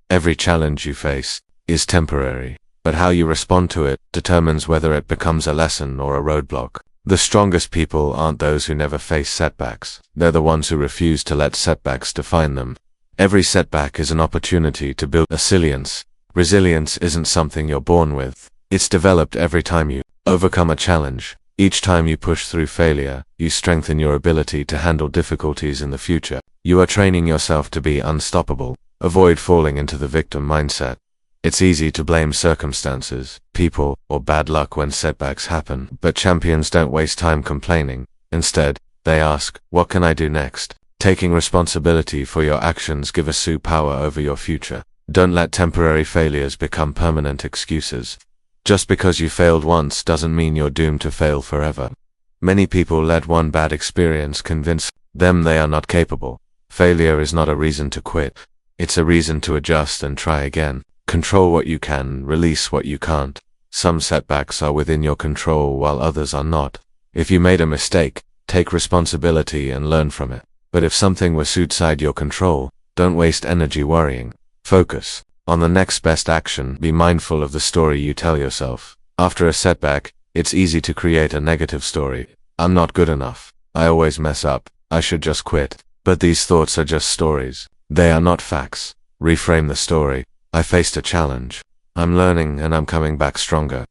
Every challenge you face is temporary, but how you respond to it determines whether it becomes a lesson or a roadblock. The strongest people aren't those who never face setbacks. They're the ones who refuse to let setbacks define them. Every setback is an opportunity to build resilience. Resilience isn't something you're born with. It's developed every time you overcome a challenge. Each time you push through failure, you strengthen your ability to handle difficulties in the future. You are training yourself to be unstoppable. Avoid falling into the victim mindset. It's easy to blame circumstances, people, or bad luck when setbacks happen, but champions don't waste time complaining. Instead, they ask, what can I do next? Taking responsibility for your actions gives you power over your future. Don't let temporary failures become permanent excuses. Just because you failed once doesn't mean you're doomed to fail forever. Many people let one bad experience convince them they are not capable. Failure is not a reason to quit. It's a reason to adjust and try again. Control what you can, release what you can't. Some setbacks are within your control while others are not. If you made a mistake, take responsibility and learn from it. But if something was outside your control, don't waste energy worrying. Focus on the next best action. Be mindful of the story you tell yourself. After a setback, it's easy to create a negative story. I'm not good enough. I always mess up. I should just quit. But these thoughts are just stories. They are not facts. Reframe the story. I faced a challenge. I'm learning and I'm coming back stronger.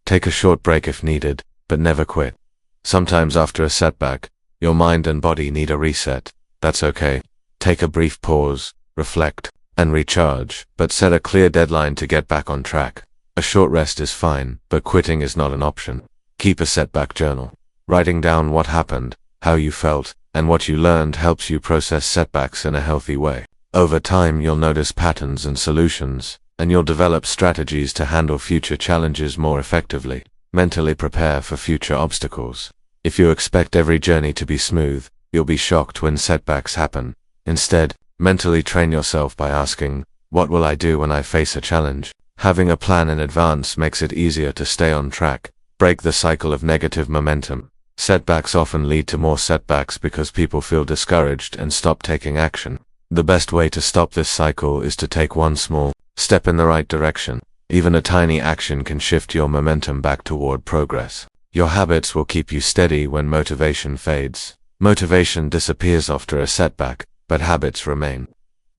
Take a short break if needed, but never quit. Sometimes after a setback, your mind and body need a reset. That's okay. Take a brief pause, reflect, and recharge, but set a clear deadline to get back on track. A short rest is fine, but quitting is not an option. Keep a setback journal. Writing down what happened, how you felt, and what you learned helps you process setbacks in a healthy way. Over time, you'll notice patterns and solutions, and you'll develop strategies to handle future challenges more effectively. Mentally prepare for future obstacles. If you expect every journey to be smooth, you'll be shocked when setbacks happen. Instead, mentally train yourself by asking, what will I do when I face a challenge? Having a plan in advance makes it easier to stay on track. Break the cycle of negative momentum. Setbacks often lead to more setbacks because people feel discouraged and stop taking action. The best way to stop this cycle is to take one small step in the right direction. Even a tiny action can shift your momentum back toward progress. Your habits will keep you steady when motivation fades. Motivation disappears after a setback, but habits remain.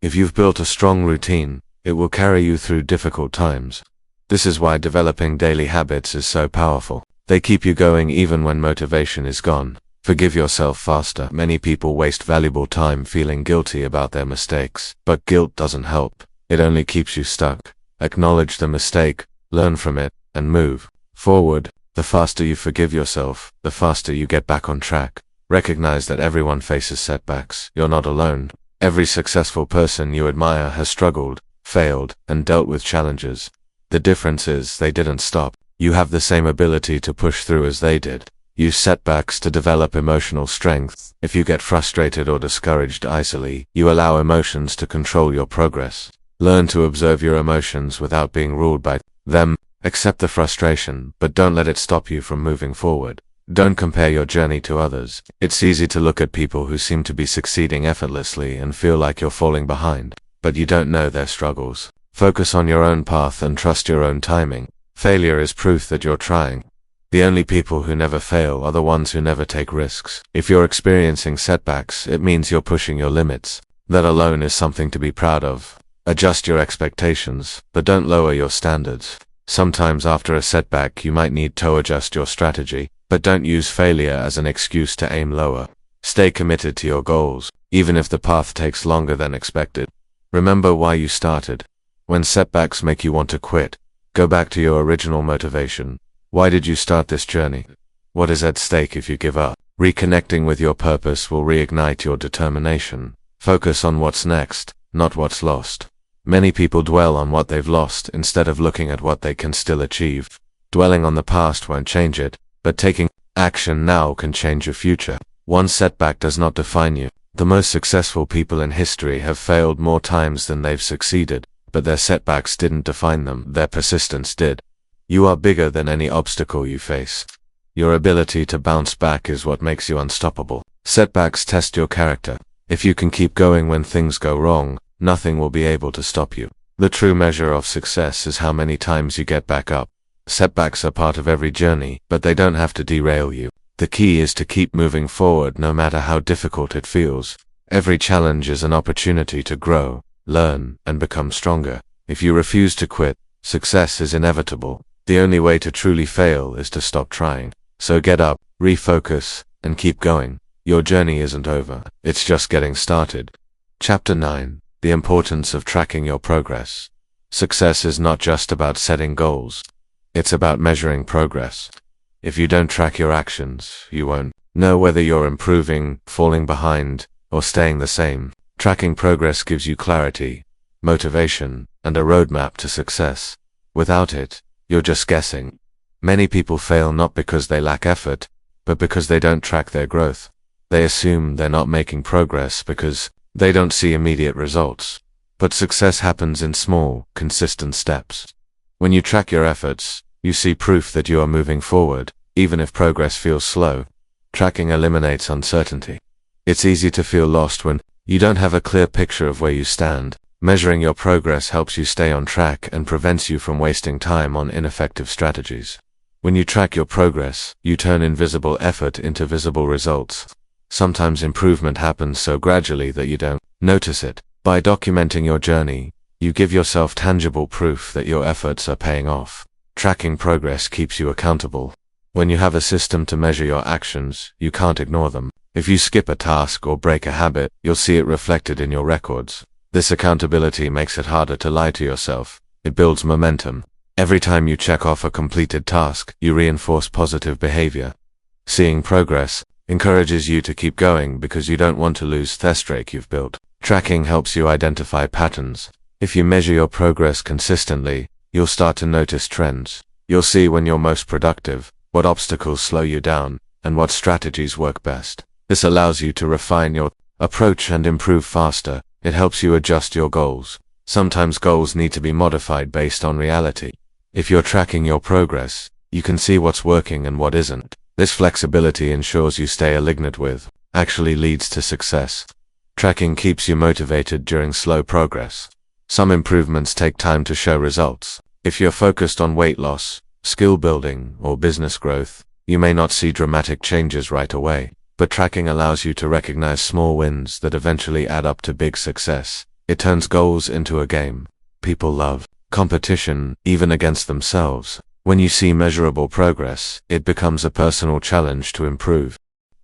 If you've built a strong routine, it will carry you through difficult times. This is why developing daily habits is so powerful. They keep you going even when motivation is gone. Forgive yourself faster. Many people waste valuable time feeling guilty about their mistakes, but guilt doesn't help. It only keeps you stuck. Acknowledge the mistake, learn from it, and move forward. The faster you forgive yourself, the faster you get back on track. Recognize that everyone faces setbacks. You're not alone. Every successful person you admire has struggled, failed, and dealt with challenges. The difference is they didn't stop. You have the same ability to push through as they did. Use setbacks to develop emotional strength. If you get frustrated or discouraged easily, you allow emotions to control your progress. Learn to observe your emotions without being ruled by them. Accept the frustration, but don't let it stop you from moving forward. Don't compare your journey to others. It's easy to look at people who seem to be succeeding effortlessly and feel like you're falling behind, but you don't know their struggles. Focus on your own path and trust your own timing. Failure is proof that you're trying. The only people who never fail are the ones who never take risks. If you're experiencing setbacks, it means you're pushing your limits. That alone is something to be proud of. Adjust your expectations, but don't lower your standards. Sometimes after a setback you might need to adjust your strategy, but don't use failure as an excuse to aim lower. Stay committed to your goals, even if the path takes longer than expected. Remember why you started. When setbacks make you want to quit, go back to your original motivation. Why did you start this journey? What is at stake if you give up? Reconnecting with your purpose will reignite your determination. Focus on what's next, not what's lost. Many people dwell on what they've lost instead of looking at what they can still achieve. Dwelling on the past won't change it, but taking action now can change your future. One setback does not define you. The most successful people in history have failed more times than they've succeeded, but their setbacks didn't define them, their persistence did. You are bigger than any obstacle you face. Your ability to bounce back is what makes you unstoppable. Setbacks test your character. If you can keep going when things go wrong, nothing will be able to stop you. The true measure of success is how many times you get back up. Setbacks are part of every journey, but they don't have to derail you. The key is to keep moving forward no matter how difficult it feels. Every challenge is an opportunity to grow, learn, and become stronger. If you refuse to quit, success is inevitable. The only way to truly fail is to stop trying. So get up, refocus, and keep going. Your journey isn't over, it's just getting started. Chapter 9. The importance of tracking your progress. Success is not just about setting goals. It's about measuring progress. If you don't track your actions, you won't know whether you're improving, falling behind, or staying the same. Tracking progress gives you clarity, motivation, and a roadmap to success. Without it, you're just guessing. Many people fail not because they lack effort, but because they don't track their growth. They assume they're not making progress because they don't see immediate results. But success happens in small, consistent steps. When you track your efforts, you see proof that you are moving forward, even if progress feels slow. Tracking eliminates uncertainty. It's easy to feel lost when you don't have a clear picture of where you stand. Measuring your progress helps you stay on track and prevents you from wasting time on ineffective strategies. When you track your progress, you turn invisible effort into visible results. Sometimes improvement happens so gradually that you don't notice it. By documenting your journey, you give yourself tangible proof that your efforts are paying off. Tracking progress keeps you accountable. When you have a system to measure your actions, you can't ignore them. If you skip a task or break a habit, you'll see it reflected in your records. This accountability makes it harder to lie to yourself. It builds momentum. Every time you check off a completed task, you reinforce positive behavior. Seeing progress encourages you to keep going because you don't want to lose the streak you've built. Tracking helps you identify patterns. If you measure your progress consistently, you'll start to notice trends. You'll see when you're most productive, what obstacles slow you down, and what strategies work best. This allows you to refine your approach and improve faster. It helps you adjust your goals. Sometimes goals need to be modified based on reality. If you're tracking your progress, you can see what's working and what isn't. This flexibility ensures you stay aligned with, actually leads to success. Tracking keeps you motivated during slow progress. Some improvements take time to show results. If you're focused on weight loss, skill building, or business growth, you may not see dramatic changes right away. But tracking allows you to recognize small wins that eventually add up to big success. It turns goals into a game. People love competition, even against themselves. When you see measurable progress, it becomes a personal challenge to improve.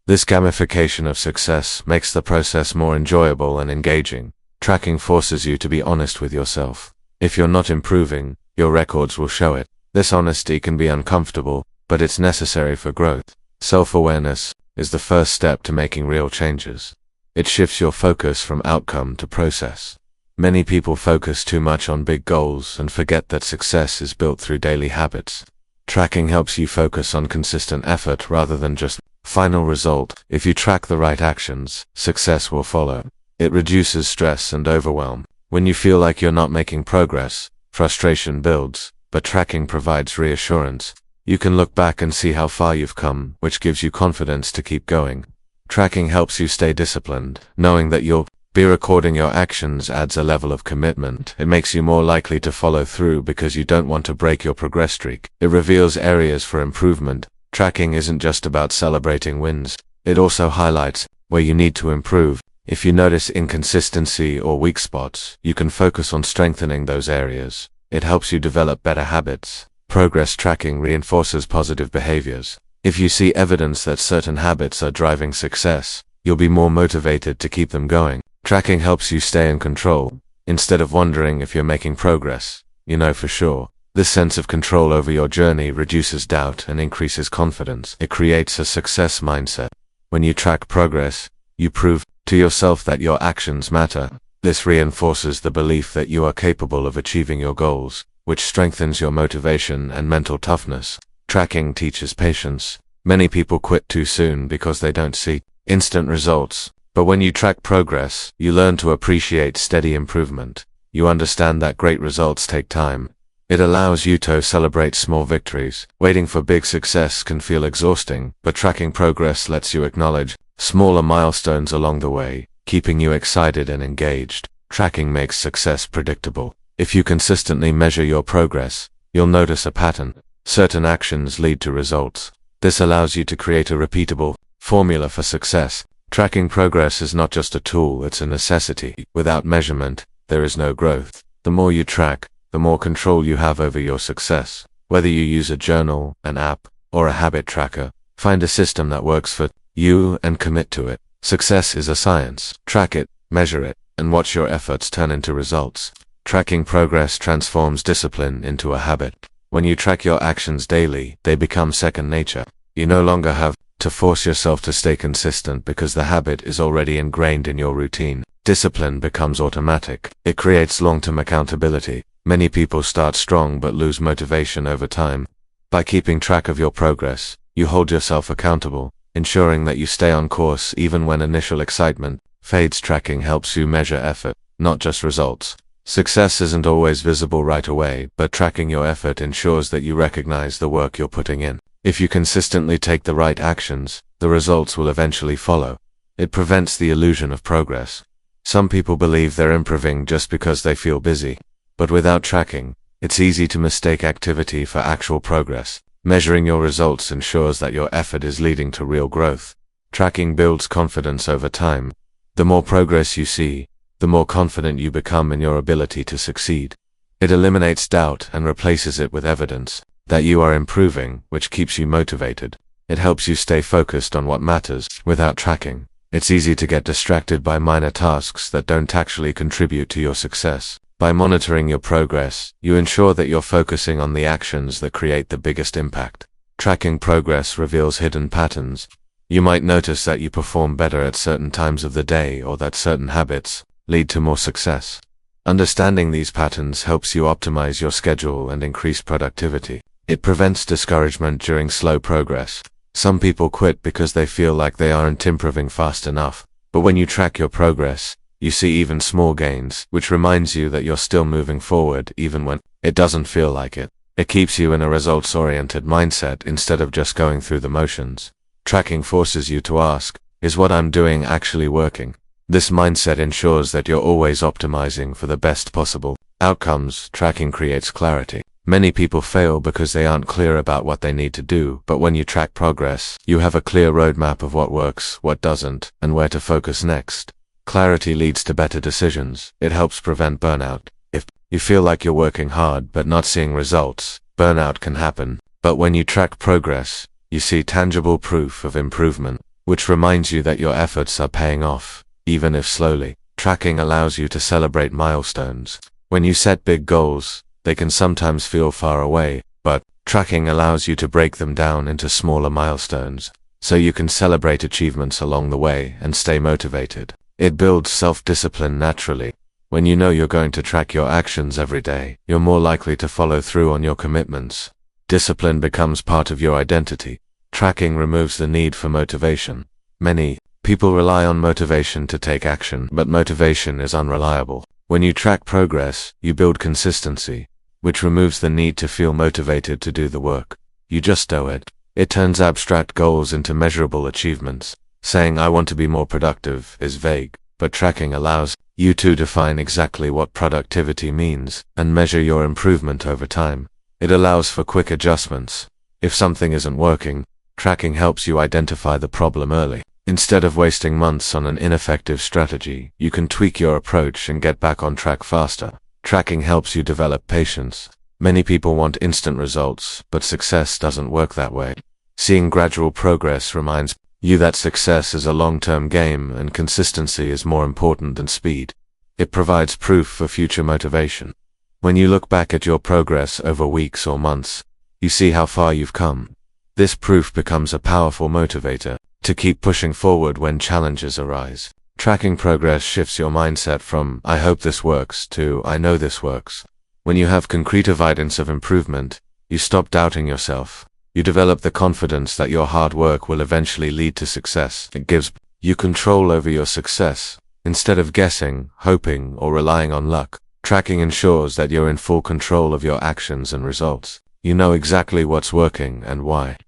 This gamification of success makes the process more enjoyable and engaging. Tracking forces you to be honest with yourself. If you're not improving, your records will show it. This honesty can be uncomfortable, but it's necessary for growth. Self-awareness is the first step to making real changes. It shifts your focus from outcome to process. Many people focus too much on big goals and forget that success is built through daily habits. Tracking helps you focus on consistent effort rather than just final result. If you track the right actions, success will follow. It reduces stress and overwhelm. When you feel like you're not making progress, frustration builds, but tracking provides reassurance. You can look back and see how far you've come, which gives you confidence to keep going. Tracking helps you stay disciplined. Knowing that you'll be recording your actions adds a level of commitment. It makes you more likely to follow through because you don't want to break your progress streak. It reveals areas for improvement. Tracking isn't just about celebrating wins. It also highlights where you need to improve. If you notice inconsistency or weak spots, you can focus on strengthening those areas. It helps you develop better habits. Progress tracking reinforces positive behaviors. If you see evidence that certain habits are driving success, you'll be more motivated to keep them going. Tracking helps you stay in control. Instead of wondering if you're making progress, you know for sure. This sense of control over your journey reduces doubt and increases confidence. It creates a success mindset. When you track progress, you prove to yourself that your actions matter. This reinforces the belief that you are capable of achieving your goals, which strengthens your motivation and mental toughness. Tracking teaches patience. Many people quit too soon because they don't see instant results. But when you track progress, you learn to appreciate steady improvement. You understand that great results take time. It allows you to celebrate small victories. Waiting for big success can feel exhausting, but tracking progress lets you acknowledge smaller milestones along the way, keeping you excited and engaged. Tracking makes success predictable. If you consistently measure your progress, you'll notice a pattern. Certain actions lead to results. This allows you to create a repeatable formula for success. Tracking progress is not just a tool, it's a necessity. Without measurement, there is no growth. The more you track, the more control you have over your success. Whether you use a journal, an app, or a habit tracker, find a system that works for you and commit to it. Success is a science. Track it, measure it, and watch your efforts turn into results. Tracking progress transforms discipline into a habit. When you track your actions daily, they become second nature. You no longer have to force yourself to stay consistent because the habit is already ingrained in your routine. Discipline becomes automatic. It creates long-term accountability. Many people start strong but lose motivation over time. By keeping track of your progress, you hold yourself accountable, ensuring that you stay on course even when initial excitement fades. Tracking helps you measure effort, not just results. Success isn't always visible right away, but tracking your effort ensures that you recognize the work you're putting in. If you consistently take the right actions, the results will eventually follow. It prevents the illusion of progress. Some people believe they're improving just because they feel busy. But without tracking, it's easy to mistake activity for actual progress. Measuring your results ensures that your effort is leading to real growth. Tracking builds confidence over time. The more progress you see, the more confident you become in your ability to succeed. It eliminates doubt and replaces it with evidence that you are improving, which keeps you motivated. It helps you stay focused on what matters. Without tracking, it's easy to get distracted by minor tasks that don't actually contribute to your success. By monitoring your progress, you ensure that you're focusing on the actions that create the biggest impact. Tracking progress reveals hidden patterns. You might notice that you perform better at certain times of the day, or that certain habits lead to more success. Understanding these patterns helps you optimize your schedule and increase productivity. It prevents discouragement during slow progress. Some people quit because they feel like they aren't improving fast enough. But when you track your progress, you see even small gains, which reminds you that you're still moving forward even when it doesn't feel like it. It keeps you in a results-oriented mindset instead of just going through the motions. Tracking forces you to ask, is what I'm doing actually working? This mindset ensures that you're always optimizing for the best possible outcomes. Tracking creates clarity. Many people fail because they aren't clear about what they need to do, but when you track progress, you have a clear roadmap of what works, what doesn't, and where to focus next. Clarity leads to better decisions. It helps prevent burnout. If you feel like you're working hard but not seeing results, burnout can happen. But when you track progress, you see tangible proof of improvement, which reminds you that your efforts are paying off, even if slowly. Tracking allows you to celebrate milestones. When you set big goals, they can sometimes feel far away, but tracking allows you to break them down into smaller milestones, so you can celebrate achievements along the way and stay motivated. It builds self-discipline naturally. When you know you're going to track your actions every day, you're more likely to follow through on your commitments. Discipline becomes part of your identity. Tracking removes the need for motivation. Many people rely on motivation to take action, but motivation is unreliable. When you track progress, you build consistency, which removes the need to feel motivated to do the work. You just do it. It turns abstract goals into measurable achievements. Saying I want to be more productive is vague, but tracking allows you to define exactly what productivity means and measure your improvement over time. It allows for quick adjustments. If something isn't working, tracking helps you identify the problem early. Instead of wasting months on an ineffective strategy, you can tweak your approach and get back on track faster. Tracking helps you develop patience. Many people want instant results, but success doesn't work that way. Seeing gradual progress reminds you that success is a long-term game and consistency is more important than speed. It provides proof for future motivation. When you look back at your progress over weeks or months, you see how far you've come. This proof becomes a powerful motivator to keep pushing forward when challenges arise. Tracking progress shifts your mindset from "I hope this works" to "I know this works." When you have concrete evidence of improvement, you stop doubting yourself. You develop the confidence that your hard work will eventually lead to success. It gives you control over your success. Instead of guessing, hoping, or relying on luck, tracking ensures that you're in full control of your actions and results. You know exactly what's working and why.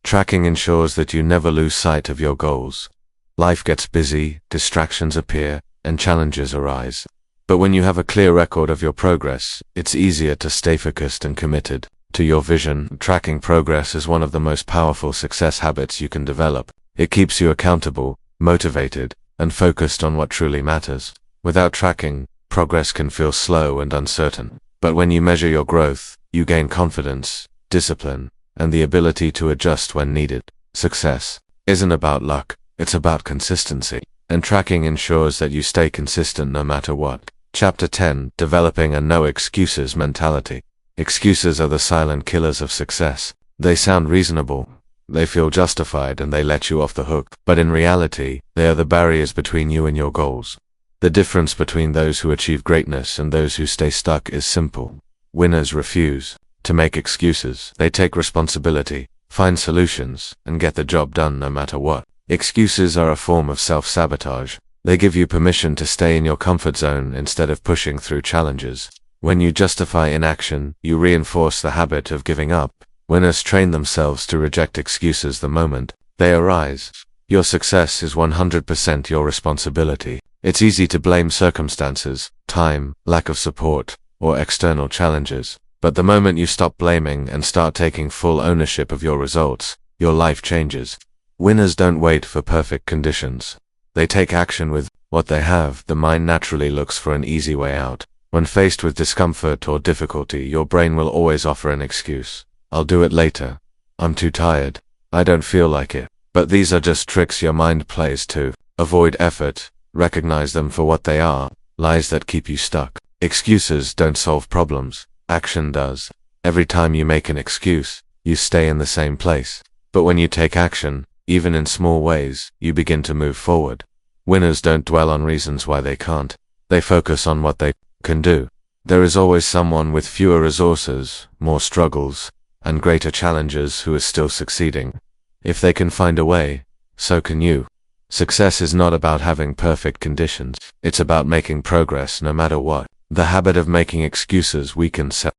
Tracking ensures that you never lose sight of your goals. Life gets busy, distractions appear, and challenges arise. But when you have a clear record of your progress, it's easier to stay focused and committed to your vision. Tracking progress is one of the most powerful success habits you can develop. It keeps you accountable, motivated, and focused on what truly matters. Without tracking, progress can feel slow and uncertain. But when you measure your growth, you gain confidence, discipline, and the ability to adjust when needed. Success isn't about luck, it's about consistency. And tracking ensures that you stay consistent no matter what. Chapter 10: Developing a No Excuses Mentality. Excuses are the silent killers of success. They sound reasonable, they feel justified, and they let you off the hook. But in reality, they are the barriers between you and your goals. The difference between those who achieve greatness and those who stay stuck is simple. Winners refuse to make excuses. They take responsibility, find solutions, and get the job done no matter what. Excuses are a form of self-sabotage. They give you permission to stay in your comfort zone instead of pushing through challenges. When you justify inaction, you reinforce the habit of giving up. Winners train themselves to reject excuses the moment they arise. Your success is 100% your responsibility. It's easy to blame circumstances, time, lack of support, or external challenges. But the moment you stop blaming and start taking full ownership of your results, your life changes. Winners don't wait for perfect conditions. They take action with what they have. The mind naturally looks for an easy way out. When faced with discomfort or difficulty, your brain will always offer an excuse. I'll do it later. I'm too tired. I don't feel like it. But these are just tricks your mind plays to avoid effort. Recognize them for what they are, lies that keep you stuck. Excuses don't solve problems. Action does. Every time you make an excuse, you stay in the same place. But when you take action, even in small ways, you begin to move forward. Winners don't dwell on reasons why they can't. They focus on what they can do. There is always someone with fewer resources, more struggles, and greater challenges who is still succeeding. If they can find a way, so can you. Success is not about having perfect conditions. It's about making progress no matter what. The habit of making excuses weakens self.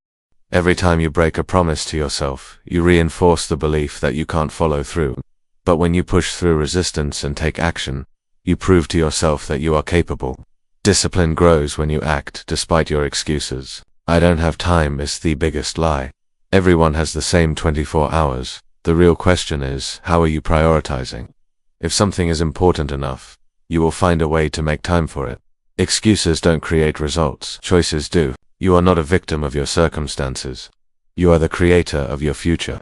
Every time you break a promise to yourself, you reinforce the belief that you can't follow through. But when you push through resistance and take action, you prove to yourself that you are capable. Discipline grows when you act despite your excuses. I don't have time is the biggest lie. Everyone has the same 24 hours. The real question is, how are you prioritizing? If something is important enough, you will find a way to make time for it. Excuses don't create results. Choices do. You are not a victim of your circumstances. You are the creator of your future.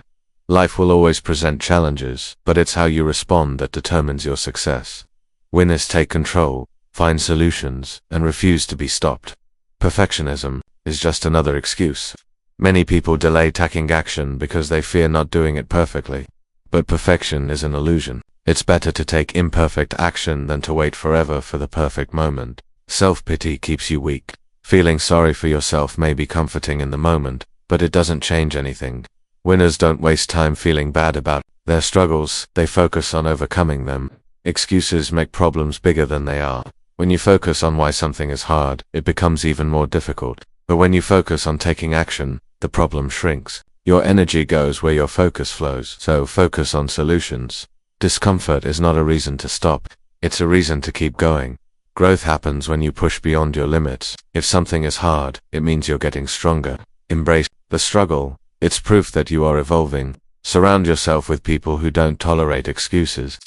Life will always present challenges, but it's how you respond that determines your success. Winners take control, find solutions, and refuse to be stopped. Perfectionism is just another excuse. Many people delay taking action because they fear not doing it perfectly. But perfection is an illusion. It's better to take imperfect action than to wait forever for the perfect moment. Self-pity keeps you weak. Feeling sorry for yourself may be comforting in the moment, but it doesn't change anything. Winners don't waste time feeling bad about their struggles. They focus on overcoming them. Excuses make problems bigger than they are. When you focus on why something is hard, it becomes even more difficult. But when you focus on taking action, the problem shrinks. Your energy goes where your focus flows, so focus on solutions. Discomfort is not a reason to stop. It's a reason to keep going. Growth happens when you push beyond your limits. If something is hard, it means you're getting stronger. Embrace the struggle. It's proof that you are evolving. Surround yourself with people who don't tolerate excuses.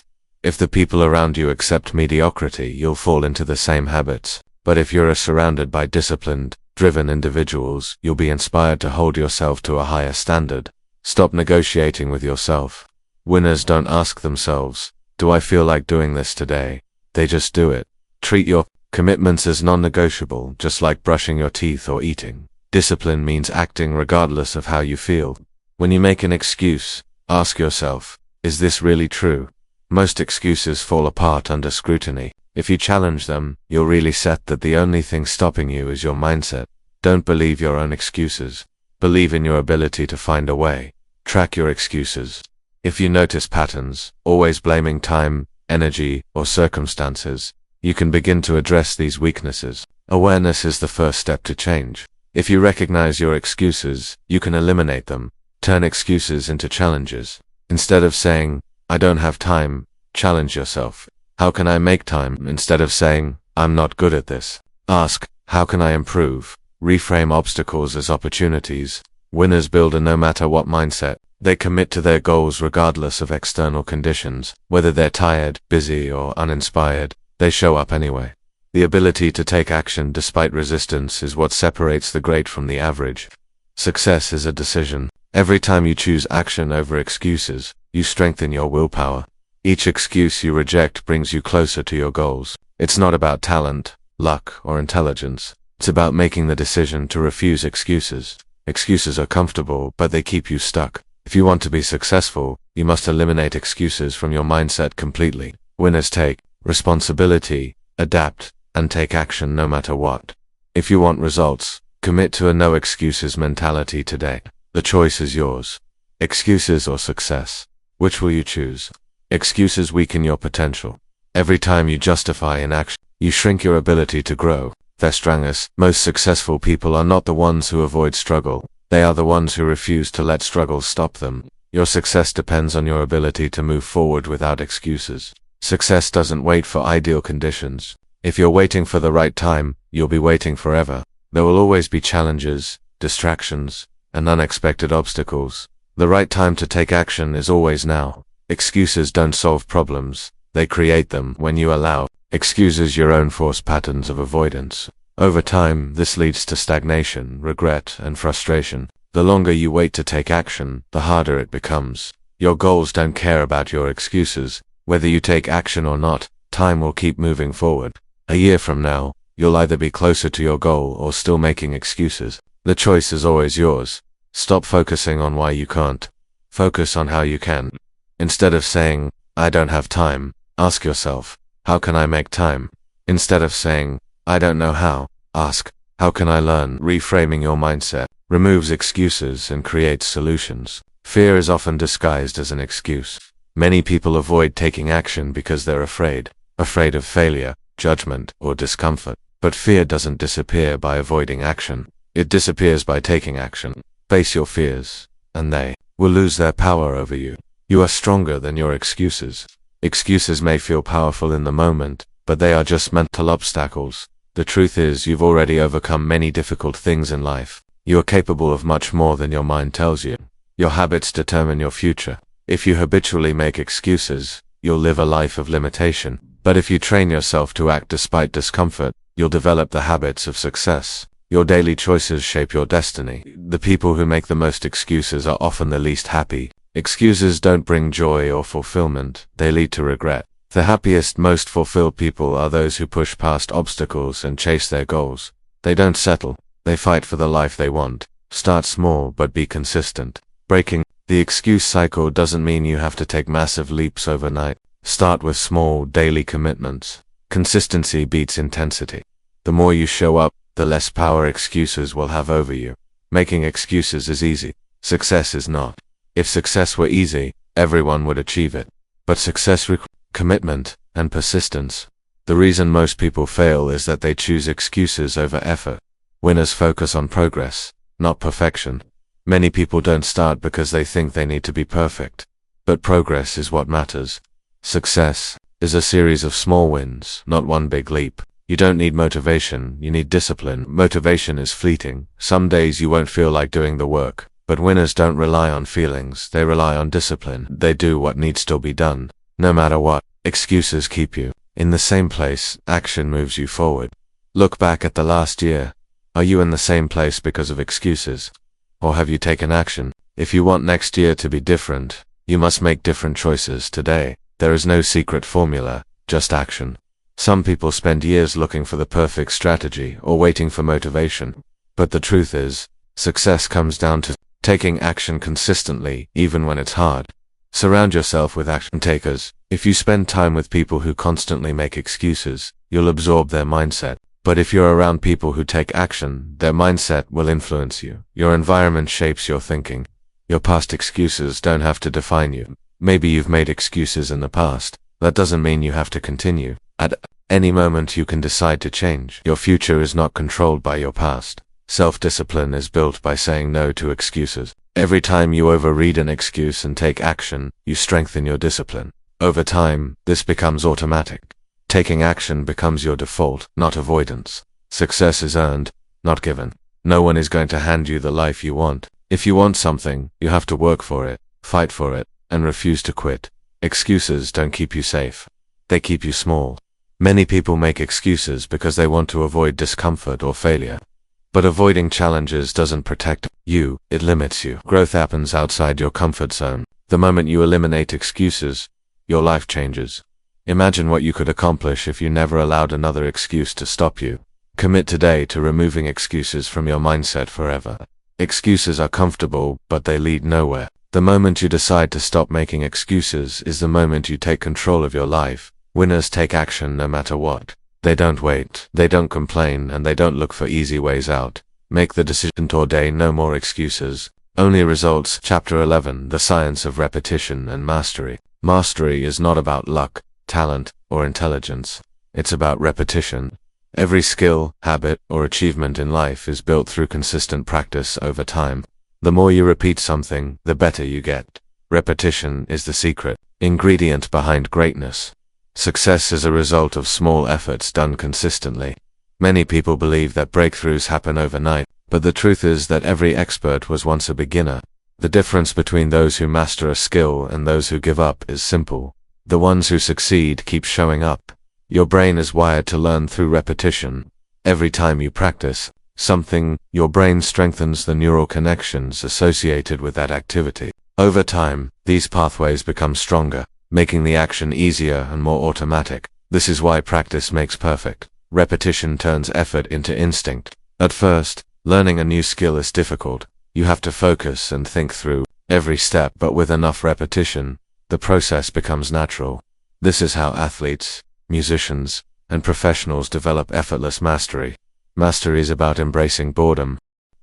If the people around you accept mediocrity, you'll fall into the same habits. But if you're surrounded by disciplined, driven individuals, you'll be inspired to hold yourself to a higher standard. Stop negotiating with yourself. Winners don't ask themselves, do I feel like doing this today? They just do it. Treat your commitments as non-negotiable, just like brushing your teeth or eating. Discipline means acting regardless of how you feel. When you make an excuse, ask yourself, is this really true? Most excuses fall apart under scrutiny. If you challenge them, you'll really see that the only thing stopping you is your mindset. Don't believe your own excuses. Believe in your ability to find a way. Track your excuses. If you notice patterns, always blaming time, energy, or circumstances, you can begin to address these weaknesses. Awareness is the first step to change. If you recognize your excuses, you can eliminate them. Turn excuses into challenges. Instead of saying, I don't have time, challenge yourself. How can I make time? Instead of saying, I'm not good at this. Ask, how can I improve? Reframe obstacles as opportunities. Winners build a no matter what mindset. They commit to their goals regardless of external conditions. Whether they're tired, busy, or uninspired, they show up anyway. The ability to take action despite resistance is what separates the great from the average. Success is a decision. Every time you choose action over excuses, you strengthen your willpower. Each excuse you reject brings you closer to your goals. It's not about talent, luck, or intelligence. It's about making the decision to refuse excuses. Excuses are comfortable, but they keep you stuck. If you want to be successful, you must eliminate excuses from your mindset completely. Winners take responsibility, adapt, and take action no matter what. If you want results, commit to a no excuses mentality today. The choice is yours. Excuses or success. Which will you choose? Excuses weaken your potential. Every time you justify inaction, you shrink your ability to grow. The strongest, most successful people are not the ones who avoid struggle. They are the ones who refuse to let struggle stop them. Your success depends on your ability to move forward without excuses. Success doesn't wait for ideal conditions. If you're waiting for the right time, you'll be waiting forever. There will always be challenges, distractions, and unexpected obstacles. The right time to take action is always now. Excuses don't solve problems, they create them when you allow excuses your own forced patterns of avoidance. Over time, this leads to stagnation, regret, and frustration. The longer you wait to take action, the harder it becomes. Your goals don't care about your excuses. Whether you take action or not, time will keep moving forward. A year from now, you'll either be closer to your goal or still making excuses. The choice is always yours. Stop focusing on why you can't. Focus on how you can. Instead of saying, I don't have time, ask yourself, how can I make time? Instead of saying, I don't know how, ask, how can I learn? Reframing your mindset removes excuses and creates solutions. Fear is often disguised as an excuse. Many people avoid taking action because they're afraid of failure, judgment, or discomfort. But fear doesn't disappear by avoiding action. It disappears by taking action. Face your fears, and they will lose their power over you. You are stronger than your excuses. Excuses may feel powerful in the moment, but they are just mental obstacles. The truth is, you've already overcome many difficult things in life. You are capable of much more than your mind tells you. Your habits determine your future. If you habitually make excuses, you'll live a life of limitation. But if you train yourself to act despite discomfort, you'll develop the habits of success. Your daily choices shape your destiny. The people who make the most excuses are often the least happy. Excuses don't bring joy or fulfillment, they lead to regret. The happiest, most fulfilled people are those who push past obstacles and chase their goals. They don't settle, they fight for the life they want. Start small but be consistent. Breaking the excuse cycle doesn't mean you have to take massive leaps overnight. Start with small, daily commitments. Consistency beats intensity. The more you show up, the less power excuses will have over you. Making excuses is easy. Success is not. If success were easy, everyone would achieve it. But success requires commitment and persistence. The reason most people fail is that they choose excuses over effort. Winners focus on progress, not perfection. Many people don't start because they think they need to be perfect. But progress is what matters. Success is a series of small wins, not one big leap. You don't need motivation, you need discipline. Motivation is fleeting. Some days you won't feel like doing the work. But winners don't rely on feelings, they rely on discipline. They do what needs to be done. No matter what, excuses keep you in the same place. Action moves you forward. Look back at the last year. Are you in the same place because of excuses? Or have you taken action? If you want next year to be different, you must make different choices today. There is no secret formula, just action. Some people spend years looking for the perfect strategy or waiting for motivation. But the truth is, success comes down to taking action consistently, even when it's hard. Surround yourself with action takers. If you spend time with people who constantly make excuses, you'll absorb their mindset. But if you're around people who take action, their mindset will influence you. Your environment shapes your thinking. Your past excuses don't have to define you. Maybe you've made excuses in the past. That doesn't mean you have to continue. At any moment you can decide to change. Your future is not controlled by your past. Self-discipline is built by saying no to excuses. Every time you overread an excuse and take action, you strengthen your discipline. Over time, this becomes automatic. Taking action becomes your default, not avoidance. Success is earned, not given. No one is going to hand you the life you want. If you want something, you have to work for it, fight for it, and refuse to quit. Excuses don't keep you safe. They keep you small. Many people make excuses because they want to avoid discomfort or failure. But avoiding challenges doesn't protect you, it limits you. Growth happens outside your comfort zone. The moment you eliminate excuses, your life changes. Imagine what you could accomplish if you never allowed another excuse to stop you. Commit today to removing excuses from your mindset forever. Excuses are comfortable, but they lead nowhere. The moment you decide to stop making excuses is the moment you take control of your life. Winners take action no matter what. They don't wait, they don't complain, and they don't look for easy ways out. Make the decision today, no more excuses. Only results. Chapter 11, The Science of Repetition and Mastery. Mastery is not about luck, talent, or intelligence. It's about repetition. Every skill, habit, or achievement in life is built through consistent practice over time. The more you repeat something, the better you get. Repetition is the secret ingredient behind greatness. Success is a result of small efforts done consistently. Many people believe that breakthroughs happen overnight, but the truth is that every expert was once a beginner. The difference between those who master a skill and those who give up is simple. The ones who succeed keep showing up. Your brain is wired to learn through repetition. Every time you practice something, your brain strengthens the neural connections associated with that activity. Over time, these pathways become stronger, making the action easier and more automatic. This is why practice makes perfect. Repetition turns effort into instinct. At first, learning a new skill is difficult. You have to focus and think through every step, but with enough repetition, the process becomes natural. This is how athletes, musicians, and professionals develop effortless mastery. Mastery is about embracing boredom.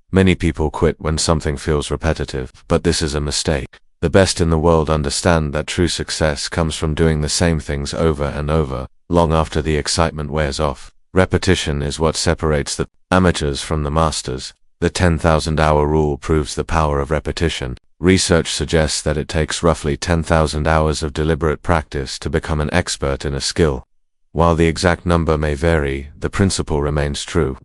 Many people quit when something feels repetitive, but this is a mistake. The best in the world understand that true success comes from doing the same things over and over, long after the excitement wears off. Repetition is what separates the amateurs from the masters. The 10,000-hour rule proves the power of repetition. Research suggests that it takes roughly 10,000 hours of deliberate practice to become an expert in a skill. While the exact number may vary, the principle remains true.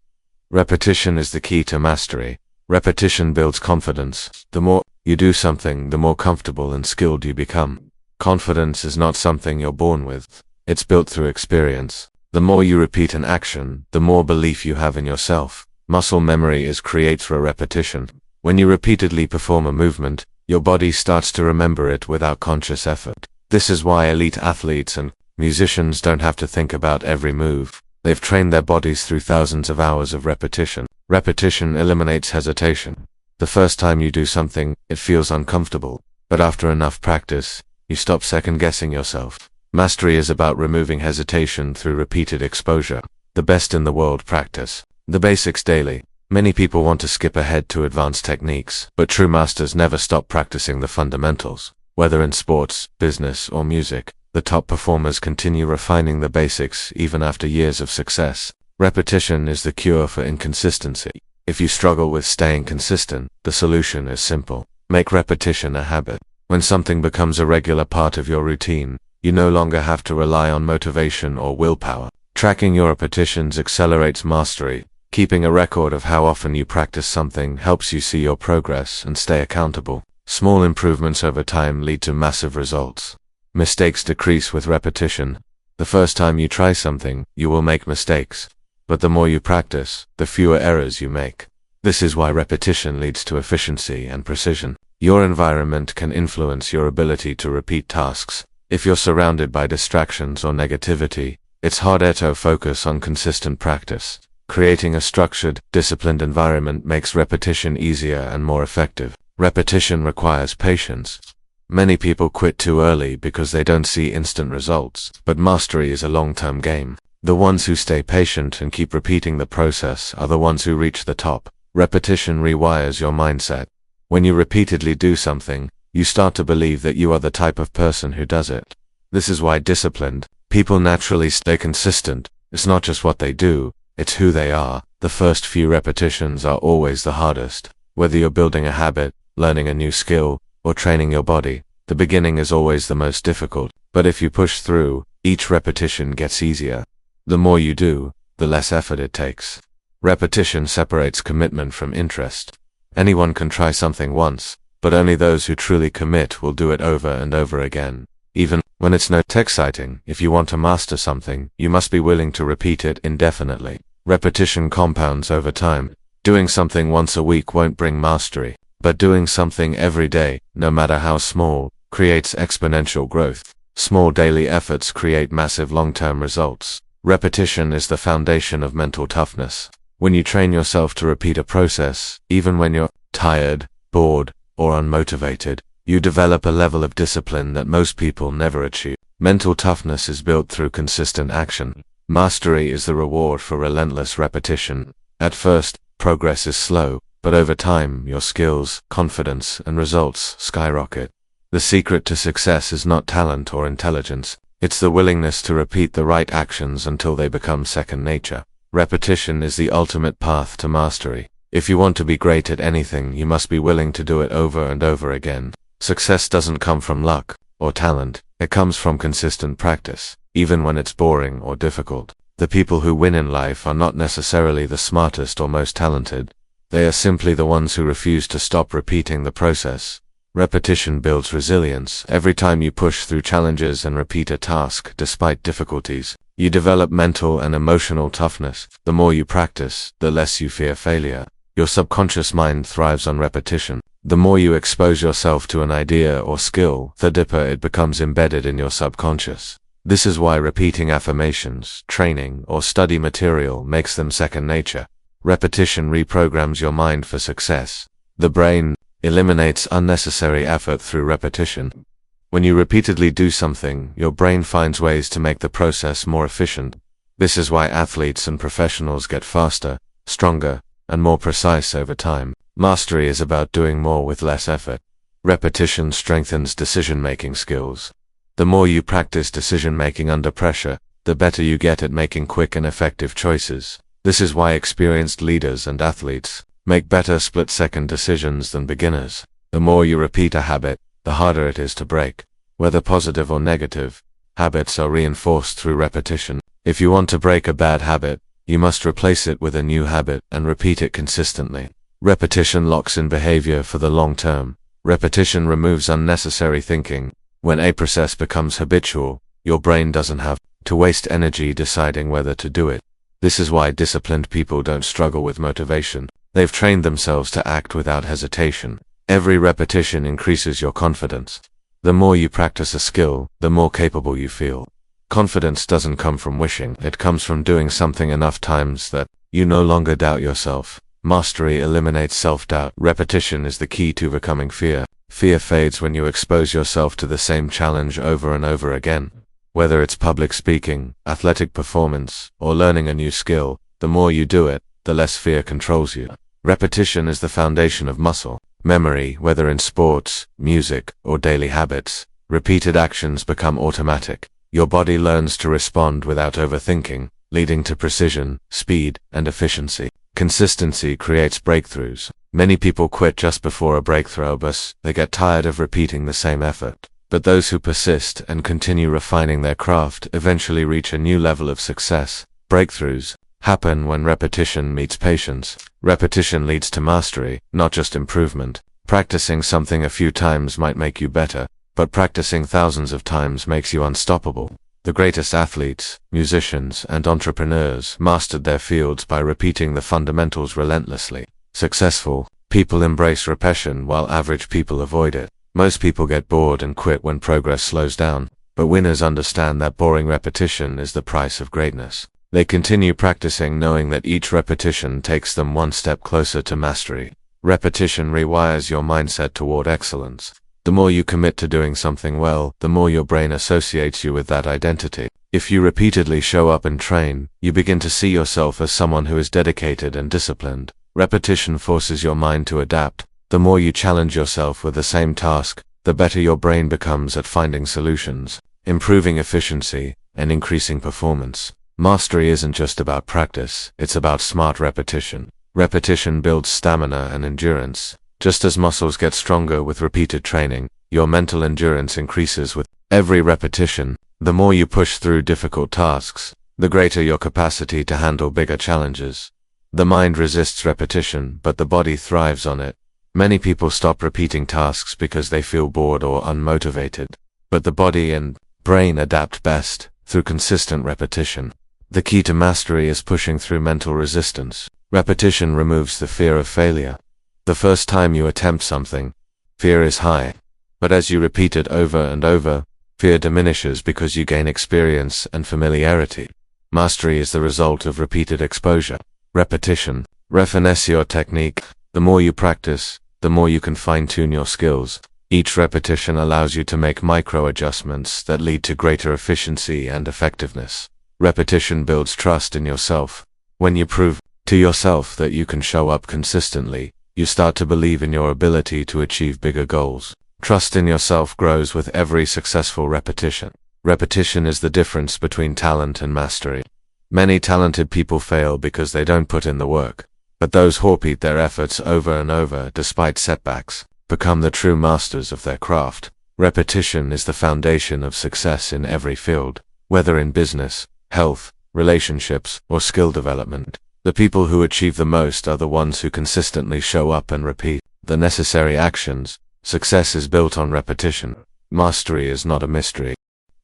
Repetition is the key to mastery. Repetition builds confidence. The more you do something, the more comfortable and skilled you become. Confidence is not something you're born with. It's built through experience. The more you repeat an action, the more belief you have in yourself. Muscle memory is created through repetition. When you repeatedly perform a movement, your body starts to remember it without conscious effort. This is why elite athletes and musicians don't have to think about every move. They've trained their bodies through thousands of hours of repetition. Repetition eliminates hesitation. The first time you do something, it feels uncomfortable. But after enough practice, you stop second-guessing yourself. Mastery is about removing hesitation through repeated exposure. The best in the world practice the basics daily. Many people want to skip ahead to advanced techniques, but true masters never stop practicing the fundamentals. Whether in sports, business, or music, the top performers continue refining the basics even after years of success. Repetition is the cure for inconsistency. If you struggle with staying consistent, the solution is simple. Make repetition a habit. When something becomes a regular part of your routine, you no longer have to rely on motivation or willpower. Tracking your repetitions accelerates mastery. Keeping a record of how often you practice something helps you see your progress and stay accountable. Small improvements over time lead to massive results. Mistakes decrease with repetition. The first time you try something, you will make mistakes. But the more you practice, the fewer errors you make. This is why repetition leads to efficiency and precision. Your environment can influence your ability to repeat tasks. If you're surrounded by distractions or negativity, it's harder to focus on consistent practice. Creating a structured, disciplined environment makes repetition easier and more effective. Repetition requires patience. Many people quit too early because they don't see instant results, but mastery is a long-term game. The ones who stay patient and keep repeating the process are the ones who reach the top. Repetition rewires your mindset. When you repeatedly do something, you start to believe that you are the type of person who does it. This is why disciplined people naturally stay consistent. It's not just what they do, it's who they are. The first few repetitions are always the hardest. Whether you're building a habit, learning a new skill, or training your body, the beginning is always the most difficult. But if you push through, each repetition gets easier. The more you do, the less effort it takes. Repetition separates commitment from interest. Anyone can try something once, but only those who truly commit will do it over and over again. Even when it's not exciting, if you want to master something, you must be willing to repeat it indefinitely. Repetition compounds over time. Doing something once a week won't bring mastery, but doing something every day, no matter how small, creates exponential growth. Small daily efforts create massive long-term results. Repetition is the foundation of mental toughness. When you train yourself to repeat a process, even when you're tired, bored, or unmotivated, you develop a level of discipline that most people never achieve. Mental toughness is built through consistent action. Mastery is the reward for relentless repetition. At first, progress is slow, but over time, your skills, confidence, and results skyrocket. The secret to success is not talent or intelligence. It's the willingness to repeat the right actions until they become second nature. Repetition is the ultimate path to mastery. If you want to be great at anything, you must be willing to do it over and over again. Success doesn't come from luck or talent. It comes from consistent practice, even when it's boring or difficult. The people who win in life are not necessarily the smartest or most talented. They are simply the ones who refuse to stop repeating the process. Repetition builds resilience. Every time you push through challenges and repeat a task despite difficulties, you develop mental and emotional toughness. The more you practice, the less you fear failure. Your subconscious mind thrives on repetition. The more you expose yourself to an idea or skill, the deeper it becomes embedded in your subconscious. This is why repeating affirmations, training, or study material makes them second nature. Repetition reprograms your mind for success. The brain eliminates unnecessary effort through repetition. When you repeatedly do something, your brain finds ways to make the process more efficient. This is why athletes and professionals get faster, stronger, and more precise over time. Mastery is about doing more with less effort. Repetition strengthens decision-making skills. The more you practice decision-making under pressure, the better you get at making quick and effective choices. This is why experienced leaders and athletes make better split-second decisions than beginners. The more you repeat a habit, the harder it is to break. Whether positive or negative, habits are reinforced through repetition. If you want to break a bad habit, you must replace it with a new habit and repeat it consistently. Repetition locks in behavior for the long term. Repetition removes unnecessary thinking. When a process becomes habitual, your brain doesn't have to waste energy deciding whether to do it. This is why disciplined people don't struggle with motivation. They've trained themselves to act without hesitation. Every repetition increases your confidence. The more you practice a skill, the more capable you feel. Confidence doesn't come from wishing, it comes from doing something enough times that you no longer doubt yourself. Mastery eliminates self-doubt. Repetition is the key to overcoming fear. Fear fades when you expose yourself to the same challenge over and over again. Whether it's public speaking, athletic performance, or learning a new skill, the more you do it, the less fear controls you. Repetition is the foundation of muscle memory, whether in sports, music, or daily habits. Repeated actions become automatic. Your body learns to respond without overthinking, leading to precision, speed, and efficiency. Consistency creates breakthroughs. Many people quit just before a breakthrough because they get tired of repeating the same effort. But those who persist and continue refining their craft eventually reach a new level of success. Breakthroughs happen when repetition meets patience. Repetition leads to mastery, not just improvement. Practicing something a few times might make you better, but practicing thousands of times makes you unstoppable. The greatest athletes, musicians, and entrepreneurs mastered their fields by repeating the fundamentals relentlessly. Successful people embrace repetition while average people avoid it. Most people get bored and quit when progress slows down, but winners understand that boring repetition is the price of greatness. They continue practicing knowing that each repetition takes them one step closer to mastery. Repetition rewires your mindset toward excellence. The more you commit to doing something well, the more your brain associates you with that identity. If you repeatedly show up and train, you begin to see yourself as someone who is dedicated and disciplined. Repetition forces your mind to adapt. The more you challenge yourself with the same task, the better your brain becomes at finding solutions, improving efficiency, and increasing performance. Mastery isn't just about practice, it's about smart repetition. Repetition builds stamina and endurance. Just as muscles get stronger with repeated training, your mental endurance increases with every repetition. The more you push through difficult tasks, the greater your capacity to handle bigger challenges. The mind resists repetition, but the body thrives on it. Many people stop repeating tasks because they feel bored or unmotivated, but the body and brain adapt best through consistent repetition. The key to mastery is pushing through mental resistance. Repetition removes the fear of failure. The first time you attempt something, fear is high, but as you repeat it over and over, fear diminishes because you gain experience and familiarity. Mastery is the result of repeated exposure. Repetition. Refine your technique. The more you practice, the more you can fine-tune your skills. Each repetition allows you to make micro-adjustments that lead to greater efficiency and effectiveness. Repetition builds trust in yourself. When you prove to yourself that you can show up consistently, you start to believe in your ability to achieve bigger goals. Trust in yourself grows with every successful repetition. Repetition is the difference between talent and mastery. Many talented people fail because they don't put in the work. But those who repeat their efforts over and over despite setbacks become the true masters of their craft. Repetition is the foundation of success in every field, whether in business, health, relationships, or skill development. The people who achieve the most are the ones who consistently show up and repeat the necessary actions. Success is built on repetition. Mastery is not a mystery.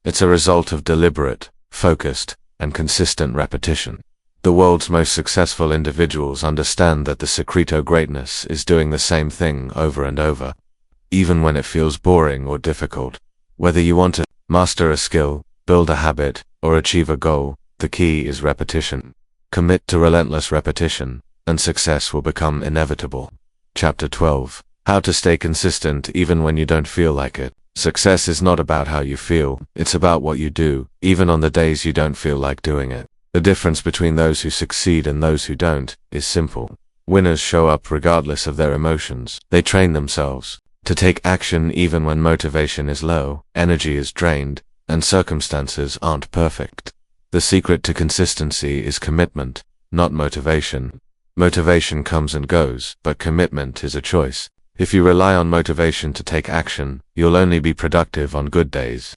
It's a result of deliberate, focused, and consistent repetition. The world's most successful individuals understand that the secret to greatness is doing the same thing over and over, even when it feels boring or difficult. Whether you want to master a skill, build a habit, or achieve a goal, the key is repetition. Commit to relentless repetition, and success will become inevitable. Chapter 12. How to stay consistent even when you don't feel like it. Success is not about how you feel, it's about what you do, even on the days you don't feel like doing it. The difference between those who succeed and those who don't is simple. Winners show up regardless of their emotions. They train themselves to take action even when motivation is low, energy is drained, and circumstances aren't perfect. The secret to consistency is commitment, not motivation. Motivation comes and goes, but commitment is a choice. If you rely on motivation to take action, you'll only be productive on good days.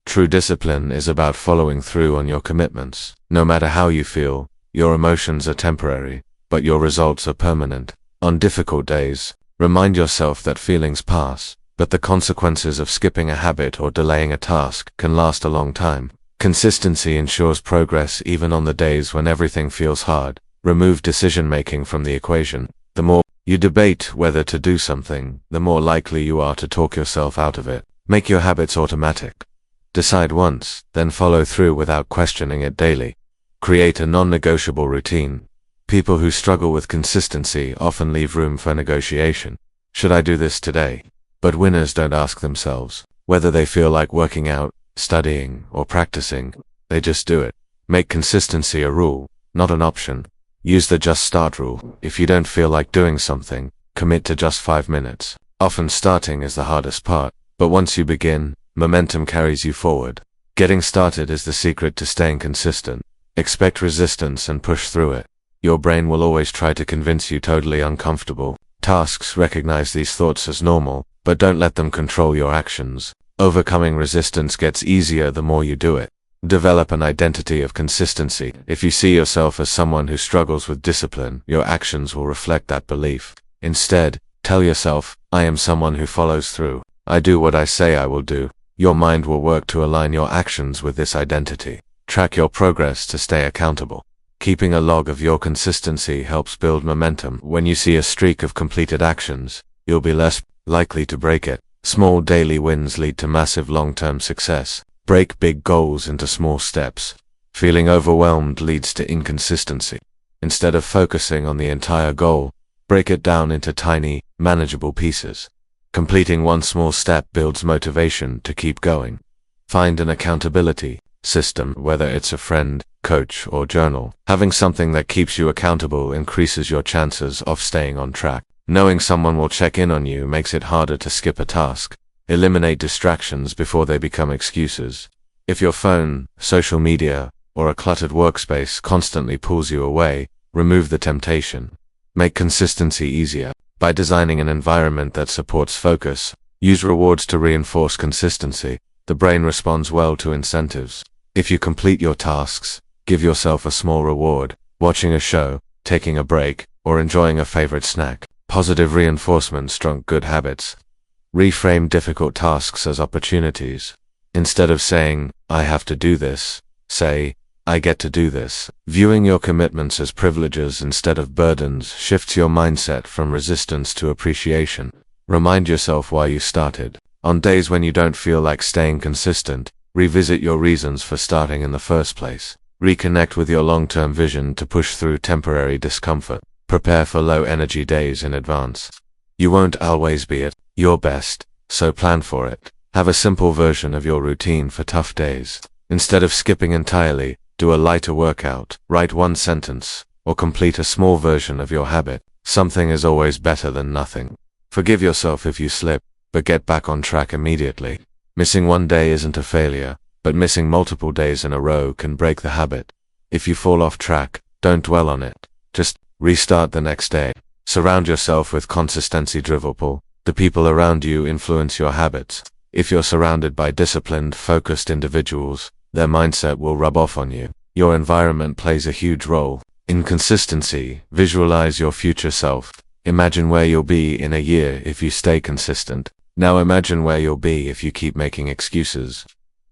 True discipline is about following through on your commitments. No matter how you feel, your emotions are temporary, but your results are permanent. On difficult days, remind yourself that feelings pass, but the consequences of skipping a habit or delaying a task can last a long time. Consistency ensures progress even on the days when everything feels hard. Remove decision-making from the equation. The more you debate whether to do something, the more likely you are to talk yourself out of it. Make your habits automatic. Decide once, then follow through without questioning it daily. Create a non-negotiable routine. People who struggle with consistency often leave room for negotiation. Should I do this today? But winners don't ask themselves whether they feel like working out, studying, or practicing. They just do it. Make consistency a rule, not an option. Use the just start rule. If you don't feel like doing something, commit to just 5 minutes. Often starting is the hardest part, but once you begin, momentum carries you forward. Getting started is the secret to staying consistent. Expect resistance and push through it. Your brain will always try to convince you totally uncomfortable tasks. Recognize these thoughts as normal, but don't let them control your actions. Overcoming resistance gets easier the more you do it. Develop an identity of consistency. If you see yourself as someone who struggles with discipline, your actions will reflect that belief. Instead, tell yourself, I am someone who follows through. I do what I say I will do. Your mind will work to align your actions with this identity. Track your progress to stay accountable. Keeping a log of your consistency helps build momentum. When you see a streak of completed actions, you'll be less likely to break it. Small daily wins lead to massive long-term success. Break big goals into small steps. Feeling overwhelmed leads to inconsistency. Instead of focusing on the entire goal, break it down into tiny, manageable pieces. Completing one small step builds motivation to keep going. Find an accountability system, whether it's a friend, coach, or journal. Having something that keeps you accountable increases your chances of staying on track. Knowing someone will check in on you makes it harder to skip a task. Eliminate distractions before they become excuses. If your phone, social media, or a cluttered workspace constantly pulls you away, remove the temptation. Make consistency easier by designing an environment that supports focus. Use rewards to reinforce consistency. The brain responds well to incentives. If you complete your tasks, give yourself a small reward, watching a show, taking a break, or enjoying a favorite snack. Positive reinforcement strengthens good habits. Reframe difficult tasks as opportunities. Instead of saying, I have to do this, say, I get to do this. Viewing your commitments as privileges instead of burdens shifts your mindset from resistance to appreciation. Remind yourself why you started. On days when you don't feel like staying consistent, revisit your reasons for starting in the first place. Reconnect with your long-term vision to push through temporary discomfort. Prepare for low-energy days in advance. You won't always be at your best, so plan for it. Have a simple version of your routine for tough days. Instead of skipping entirely, do a lighter workout, write one sentence, or complete a small version of your habit. Something is always better than nothing. Forgive yourself if you slip, but get back on track immediately. Missing one day isn't a failure, but missing multiple days in a row can break the habit. If you fall off track, don't dwell on it. Just restart the next day. Surround yourself with consistency-driven people. The people around you influence your habits. If you're surrounded by disciplined, focused individuals, their mindset will rub off on you. Your environment plays a huge role. Inconsistency. Visualize your future self. Imagine where you'll be in a year if you stay consistent. Now imagine where you'll be if you keep making excuses.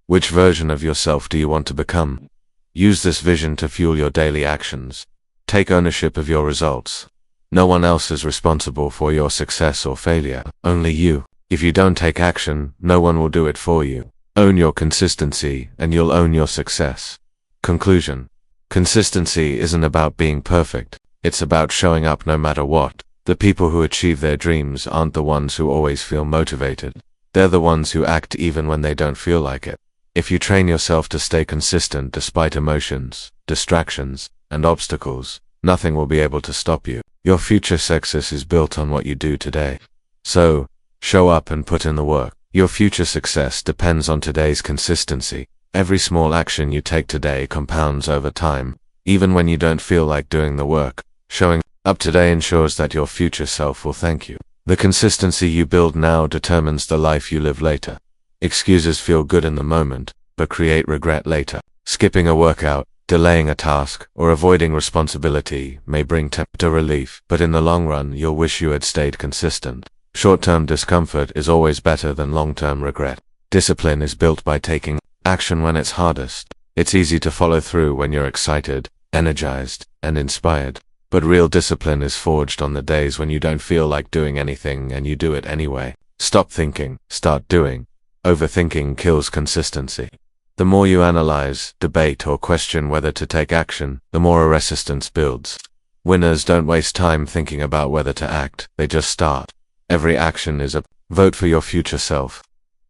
Which version of yourself do you want to become? Use this vision to fuel your daily actions. Take ownership of your results. No one else is responsible for your success or failure, only you. If you don't take action, no one will do it for you. Own your consistency, and you'll own your success. Conclusion. Consistency isn't about being perfect. It's about showing up no matter what. The people who achieve their dreams aren't the ones who always feel motivated. They're the ones who act even when they don't feel like it. If you train yourself to stay consistent despite emotions, distractions, and obstacles, nothing will be able to stop you. Your future success is built on what you do today. So, show up and put in the work. Your future success depends on today's consistency. Every small action you take today compounds over time. Even when you don't feel like doing the work, showing up today ensures that your future self will thank you. The consistency you build now determines the life you live later. Excuses feel good in the moment, but create regret later. Skipping a workout, delaying a task, or avoiding responsibility may bring temporary relief, but in the long run you'll wish you had stayed consistent. Short-term discomfort is always better than long-term regret. Discipline is built by taking action when it's hardest. It's easy to follow through when you're excited, energized, and inspired. But real discipline is forged on the days when you don't feel like doing anything and you do it anyway. Stop thinking, start doing. Overthinking kills consistency. The more you analyze, debate, or question whether to take action, the more a resistance builds. Winners don't waste time thinking about whether to act, they just start. Every action is a vote for your future self.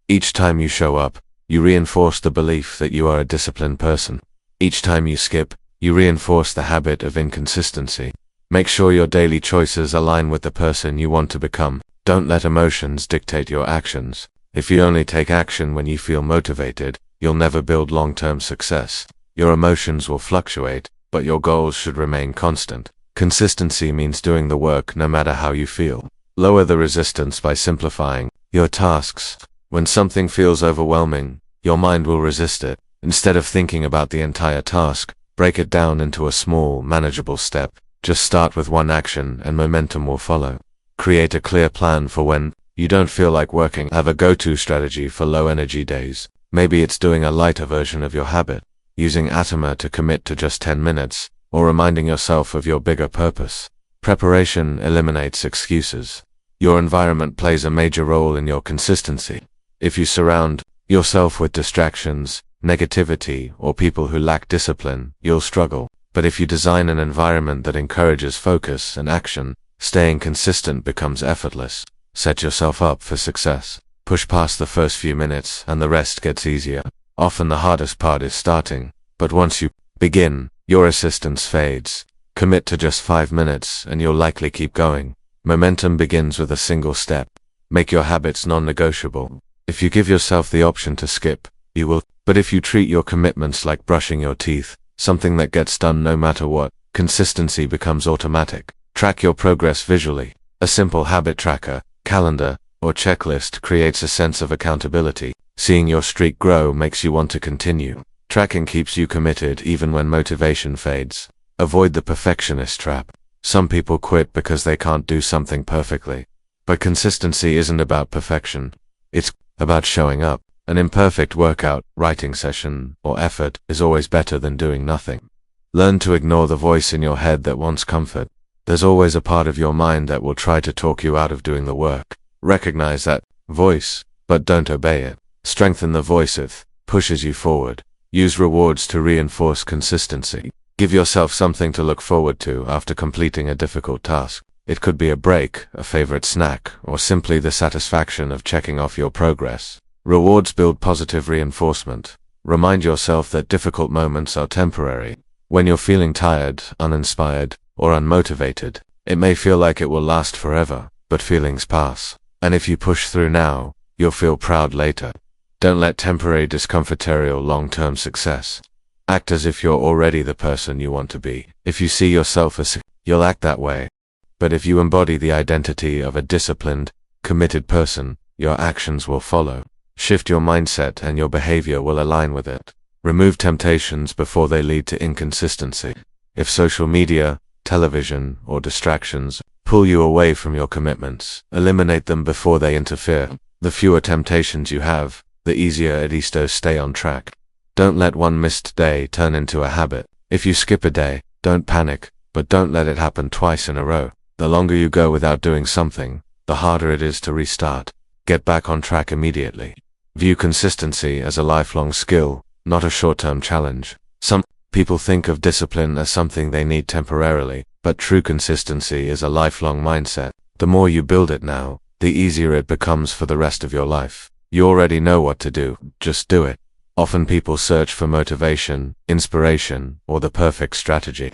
Each time you show up, you reinforce the belief that you are a disciplined person. Each time you skip, you reinforce the habit of inconsistency. Make sure your daily choices align with the person you want to become. Don't let emotions dictate your actions. If you only take action when you feel motivated, you'll never build long-term success. Your emotions will fluctuate, but your goals should remain constant. Consistency means doing the work no matter how you feel. Lower the resistance by simplifying your tasks. When something feels overwhelming, your mind will resist it. Instead of thinking about the entire task, break it down into a small, manageable step. Just start with one action and momentum will follow. Create a clear plan for when you don't feel like working. Have a go-to strategy for low-energy days. Maybe it's doing a lighter version of your habit, using Atama to commit to just 10 minutes, or reminding yourself of your bigger purpose. Preparation eliminates excuses. Your environment plays a major role in your consistency. If you surround yourself with distractions, negativity, or people who lack discipline, you'll struggle. But if you design an environment that encourages focus and action, staying consistent becomes effortless. Set yourself up for success. Push past the first few minutes and the rest gets easier. Often the hardest part is starting, but once you begin, your resistance fades. Commit to just 5 minutes and you'll likely keep going. Momentum begins with a single step. Make your habits non-negotiable. If you give yourself the option to skip, you will. But if you treat your commitments like brushing your teeth, something that gets done no matter what, consistency becomes automatic. Track your progress visually. A simple habit tracker, calendar, or checklist creates a sense of accountability. Seeing your streak grow makes you want to continue. Tracking keeps you committed even when motivation fades. Avoid the perfectionist trap. Some people quit because they can't do something perfectly. But consistency isn't about perfection. It's about showing up. An imperfect workout, writing session, or effort is always better than doing nothing. Learn to ignore the voice in your head that wants comfort. There's always a part of your mind that will try to talk you out of doing the work. Recognize that voice, but don't obey it. Strengthen the voice it pushes you forward. Use rewards to reinforce consistency. Give yourself something to look forward to after completing a difficult task. It could be a break, a favorite snack, or simply the satisfaction of checking off your progress. Rewards build positive reinforcement. Remind yourself that difficult moments are temporary. When you're feeling tired, uninspired, or unmotivated, it may feel like it will last forever, but feelings pass. And if you push through now, you'll feel proud later. Don't let temporary discomfort derail long-term success. Act as if you're already the person you want to be. If you see yourself as, you'll act that way. But if you embody the identity of a disciplined, committed person, your actions will follow. Shift your mindset and your behavior will align with it. Remove temptations before they lead to inconsistency. If social media, television, or distractions pull you away from your commitments, eliminate them before they interfere. The fewer temptations you have, the easier it is to stay on track. Don't let one missed day turn into a habit. If you skip a day, don't panic, but don't let it happen twice in a row. The longer you go without doing something, the harder it is to restart. Get back on track immediately. View consistency as a lifelong skill, not a short-term challenge. Some people think of discipline as something they need temporarily, but true consistency is a lifelong mindset. The more you build it now, the easier it becomes for the rest of your life. You already know what to do, just do it. Often people search for motivation, inspiration, or the perfect strategy.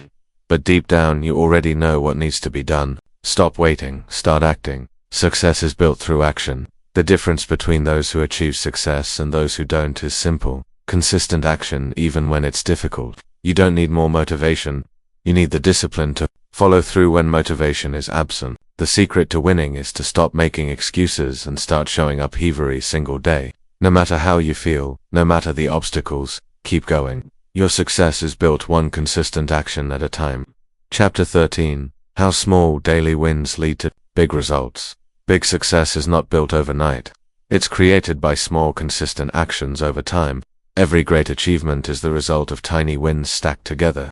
But deep down you already know what needs to be done. Stop waiting, start acting. Success is built through action. The difference between those who achieve success and those who don't is simple. Consistent action even when it's difficult. You don't need more motivation. You need the discipline to follow through when motivation is absent. The secret to winning is to stop making excuses and start showing up every single day. No matter how you feel, no matter the obstacles, keep going. Your success is built one consistent action at a time. Chapter 13. How small daily wins lead to big results. Big success is not built overnight. It's created by small consistent actions over time. Every great achievement is the result of tiny wins stacked together.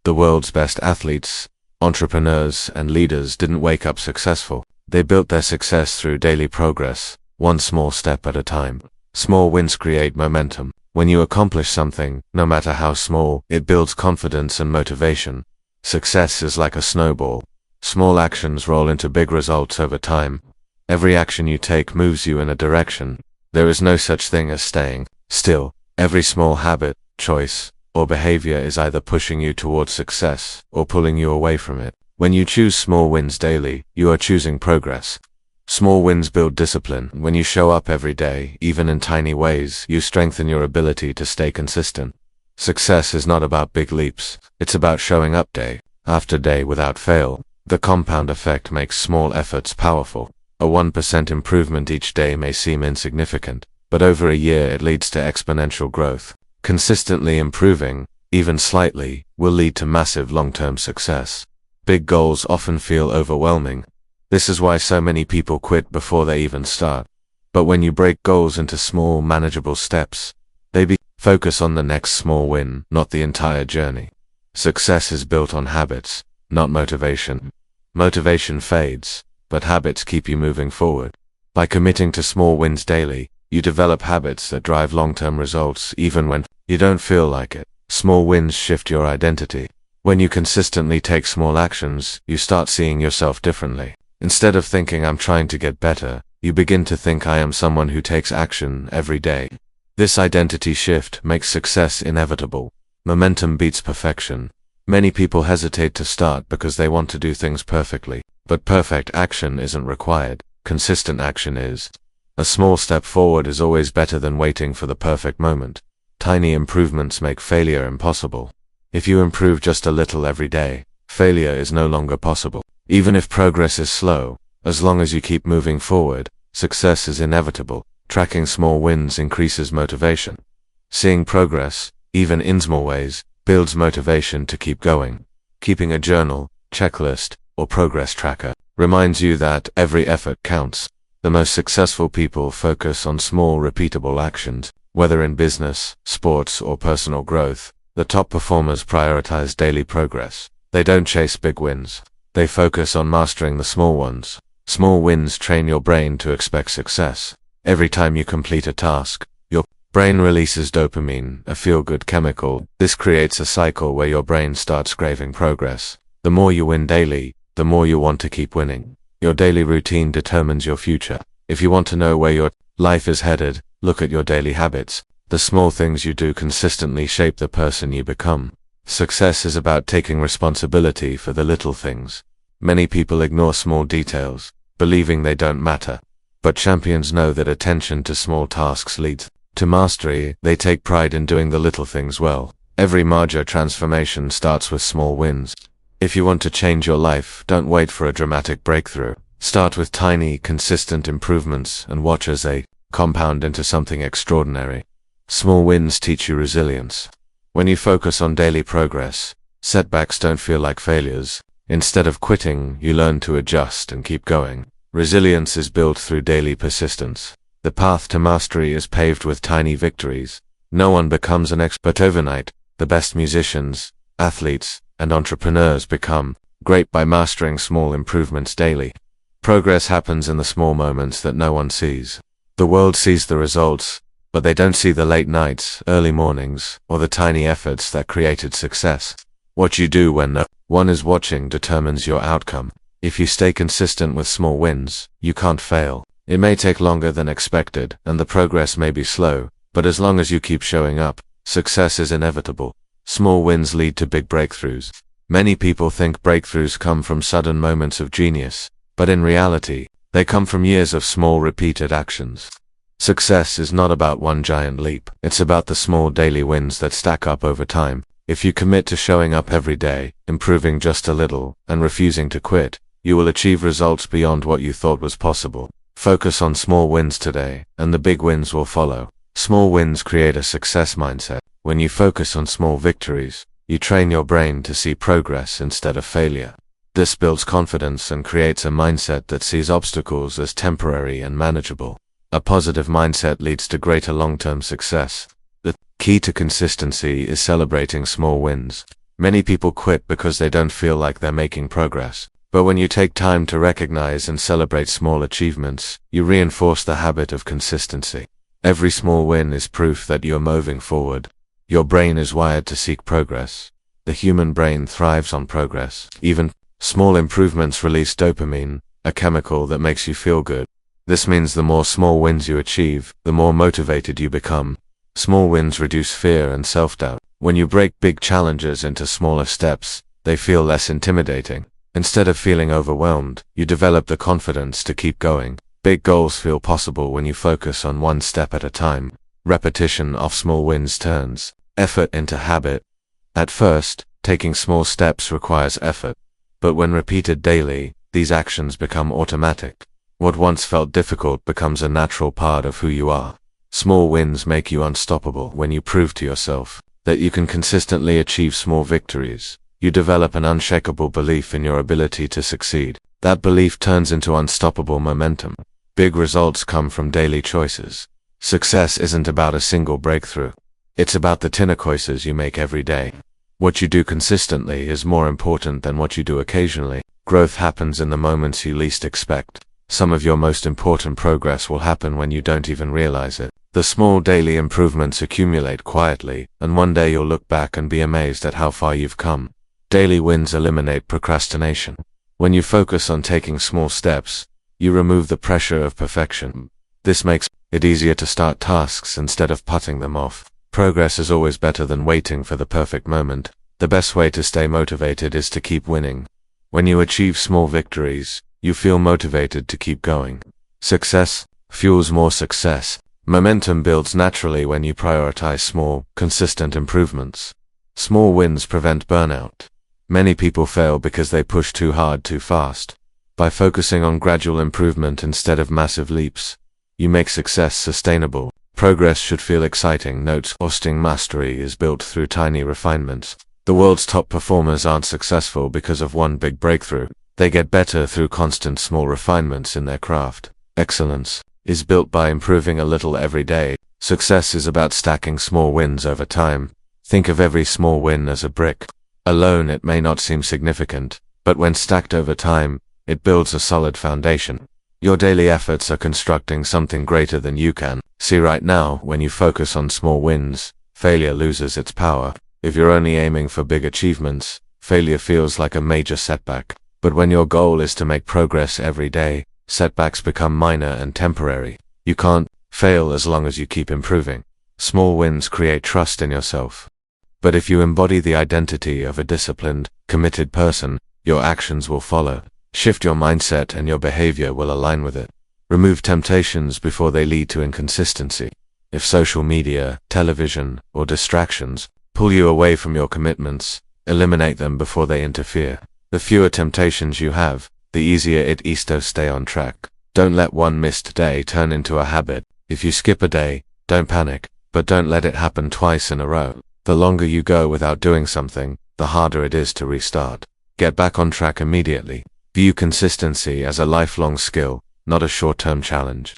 The world's best athletes, entrepreneurs, and leaders didn't wake up successful. They built their success through daily progress, one small step at a time. Small wins create momentum. When you accomplish something, no matter how small, it builds confidence and motivation. Success is like a snowball. Small actions roll into big results over time. Every action you take moves you in a direction. There is no such thing as staying still. Every small habit, choice, or behavior is either pushing you towards success or pulling you away from it. When you choose small wins daily, you are choosing progress. Small wins build discipline. When you show up every day, even in tiny ways, you strengthen your ability to stay consistent. Success is not about big leaps. It's about showing up day after day without fail. The compound effect makes small efforts powerful. A 1% improvement each day may seem insignificant, but over a year it leads to exponential growth. Consistently improving, even slightly, will lead to massive long-term success. Big goals often feel overwhelming. This is why so many people quit before they even start. But when you break goals into small, manageable steps, they focus on the next small win, not the entire journey. Success is built on habits, not motivation. Motivation fades, but habits keep you moving forward. By committing to small wins daily, you develop habits that drive long-term results even when you don't feel like it. Small wins shift your identity. When you consistently take small actions, you start seeing yourself differently. Instead of thinking I'm trying to get better, you begin to think I am someone who takes action every day. This identity shift makes success inevitable. Momentum beats perfection. Many people hesitate to start because they want to do things perfectly. But perfect action isn't required. Consistent action is. A small step forward is always better than waiting for the perfect moment. Tiny improvements make failure impossible. If you improve just a little every day, failure is no longer possible. Even if progress is slow, as long as you keep moving forward, success is inevitable. Tracking small wins increases motivation. Seeing progress, even in small ways, builds motivation to keep going. Keeping a journal, checklist, or progress tracker reminds you that every effort counts. The most successful people focus on small, repeatable actions. Whether in business, sports, or personal growth, the top performers prioritize daily progress. They don't chase big wins. They focus on mastering the small ones. Small wins train your brain to expect success. Every time you complete a task, your brain releases dopamine, a feel-good chemical. This creates a cycle where your brain starts craving progress. The more you win daily, the more you want to keep winning. Your daily routine determines your future. If you want to know where your life is headed, look at your daily habits. The small things you do consistently shape the person you become. Success is about taking responsibility for the little things. Many people ignore small details, believing they don't matter. But champions know that attention to small tasks leads to mastery. They take pride in doing the little things well. Every major transformation starts with small wins. If you want to change your life, don't wait for a dramatic breakthrough. Start with tiny, consistent improvements and watch as they compound into something extraordinary. Small wins teach you resilience. When you focus on daily progress, Setbacks don't feel like failures. Instead of quitting, you learn to adjust and keep going. Resilience is built through daily persistence. The path to mastery is paved with tiny victories. No one becomes an expert overnight. The best musicians, athletes, and entrepreneurs become great by mastering small improvements daily. Progress happens in the small moments that no one sees. The world sees the results, but they don't see the late nights, early mornings, or the tiny efforts that created success. What you do when no one is watching determines your outcome. If you stay consistent with small wins, you can't fail. It may take longer than expected, and the progress may be slow, but as long as you keep showing up, success is inevitable. Small wins lead to big breakthroughs. Many people think breakthroughs come from sudden moments of genius, but in reality, they come from years of small repeated actions. Success is not about one giant leap. It's about the small daily wins that stack up over time. If you commit to showing up every day, improving just a little, and refusing to quit, you will achieve results beyond what you thought was possible. Focus on small wins today, and the big wins will follow. Small wins create a success mindset. When you focus on small victories, you train your brain to see progress instead of failure. This builds confidence and creates a mindset that sees obstacles as temporary and manageable. A positive mindset leads to greater long-term success. The key to consistency is celebrating small wins. Many people quit because they don't feel like they're making progress. But when you take time to recognize and celebrate small achievements, you reinforce the habit of consistency. Every small win is proof that you're moving forward. Your brain is wired to seek progress. The human brain thrives on progress. Even small improvements release dopamine, a chemical that makes you feel good. This means the more small wins you achieve, the more motivated you become. Small wins reduce fear and self-doubt. When you break big challenges into smaller steps, they feel less intimidating. Instead of feeling overwhelmed, you develop the confidence to keep going. Big goals feel possible when you focus on one step at a time. Repetition of small wins turns effort into habit. At first, taking small steps requires effort. But when repeated daily, these actions become automatic. What once felt difficult becomes a natural part of who you are. Small wins make you unstoppable. When you prove to yourself that you can consistently achieve small victories, you develop an unshakable belief in your ability to succeed. That belief turns into unstoppable momentum. Big results come from daily choices. Success isn't about a single breakthrough. It's about the tiny choices you make every day. What you do consistently is more important than what you do occasionally. Growth happens in the moments you least expect. Some of your most important progress will happen when you don't even realize it. The small daily improvements accumulate quietly, and one day you'll look back and be amazed at how far you've come. Daily wins eliminate procrastination. When you focus on taking small steps, you remove the pressure of perfection. This makes it easier to start tasks instead of putting them off. Progress is always better than waiting for the perfect moment. The best way to stay motivated is to keep winning. When you achieve small victories, you feel motivated to keep going. Success fuels more success. Momentum builds naturally when you prioritize small, consistent improvements. Small wins prevent burnout. Many people fail because they push too hard too fast. By focusing on gradual improvement instead of massive leaps, you make success sustainable. Progress should feel exciting. Note: lasting mastery is built through tiny refinements. The world's top performers aren't successful because of one big breakthrough. They get better through constant small refinements in their craft. Excellence is built by improving a little every day. Success is about stacking small wins over time. Think of every small win as a brick. Alone it may not seem significant, but when stacked over time, it builds a solid foundation. Your daily efforts are constructing something greater than you can see right now. When you focus on small wins, failure loses its power. If you're only aiming for big achievements, failure feels like a major setback. But when your goal is to make progress every day, setbacks become minor and temporary. You can't fail as long as you keep improving. Small wins create trust in yourself. But if you embody the identity of a disciplined, committed person, your actions will follow. Shift your mindset and your behavior will align with it. Remove temptations before they lead to inconsistency. If social media, television, or distractions pull you away from your commitments, eliminate them before they interfere. The fewer temptations you have, the easier it is to stay on track. Don't let one missed day turn into a habit. If you skip a day, don't panic, but don't let it happen twice in a row. The longer you go without doing something, the harder it is to restart. Get back on track immediately. View consistency as a lifelong skill, not a short-term challenge.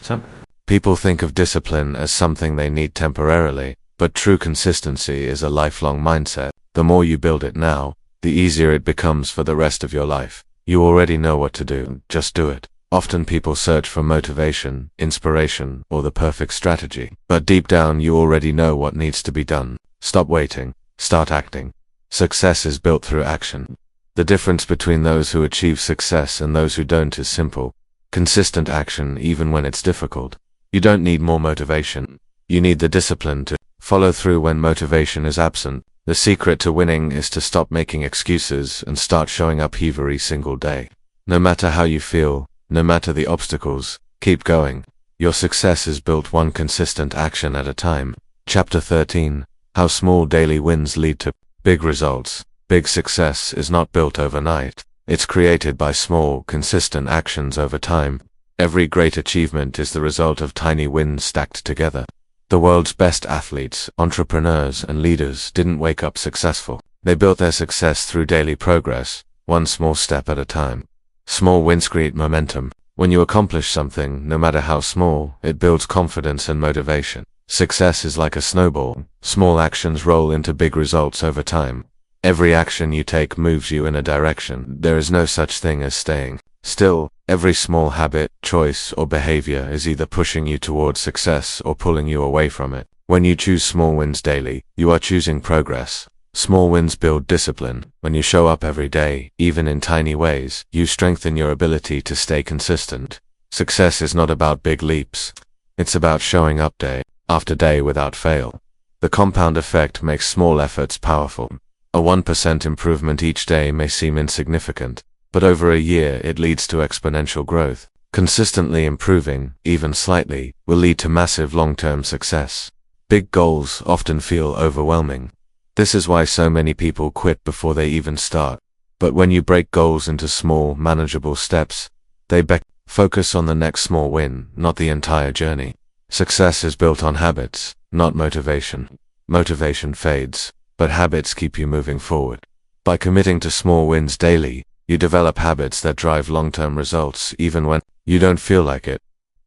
People think of discipline as something they need temporarily, but true consistency is a lifelong mindset. The more you build it now, the easier it becomes for the rest of your life. You already know what to do, just do it. Often people search for motivation, inspiration, or the perfect strategy. But deep down you already know what needs to be done. Stop waiting, start acting. Success is built through action. The difference between those who achieve success and those who don't is simple. Consistent action even when it's difficult. You don't need more motivation. You need the discipline to follow through when motivation is absent. The secret to winning is to stop making excuses and start showing up every single day. No matter how you feel, no matter the obstacles, keep going. Your success is built one consistent action at a time. Chapter 13. How small daily wins lead to big results. Big success is not built overnight. It's created by small, consistent actions over time. Every great achievement is the result of tiny wins stacked together. The world's best athletes, entrepreneurs, and leaders didn't wake up successful. They built their success through daily progress, one small step at a time. Small wins create momentum. When you accomplish something, no matter how small, it builds confidence and motivation. Success is like a snowball. Small actions roll into big results over time. Every action you take moves you in a direction. There is no such thing as staying still. Every small habit, choice, or behavior is either pushing you towards success or pulling you away from it. When you choose small wins daily, you are choosing progress. Small wins build discipline. When you show up every day, even in tiny ways, you strengthen your ability to stay consistent. Success is not about big leaps. It's about showing up day after day without fail. The compound effect makes small efforts powerful. A 1% improvement each day may seem insignificant, but over a year it leads to exponential growth. Consistently improving, even slightly, will lead to massive long-term success. Big goals often feel overwhelming. This is why so many people quit before they even start. But when you break goals into small, manageable steps, they focus on the next small win, not the entire journey. Success is built on habits, not motivation. Motivation fades, but habits keep you moving forward. By committing to small wins daily, you develop habits that drive long-term results even when you don't feel like it.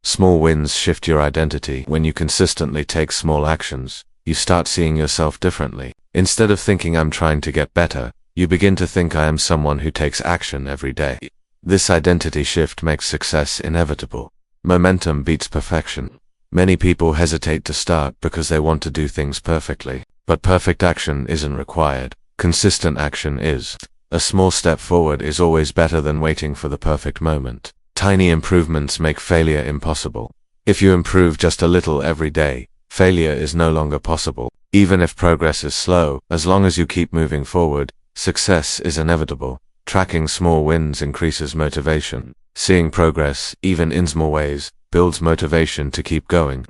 Small wins shift your identity. When you consistently take small actions, you start seeing yourself differently. Instead of thinking I'm trying to get better, you begin to think I am someone who takes action every day. This identity shift makes success inevitable. Momentum beats perfection. Many people hesitate to start because they want to do things perfectly. But perfect action isn't required. Consistent action is. A small step forward is always better than waiting for the perfect moment. Tiny improvements make failure impossible. If you improve just a little every day, failure is no longer possible. Even if progress is slow, as long as you keep moving forward, success is inevitable. Tracking small wins increases motivation. Seeing progress, even in small ways, builds motivation to keep going.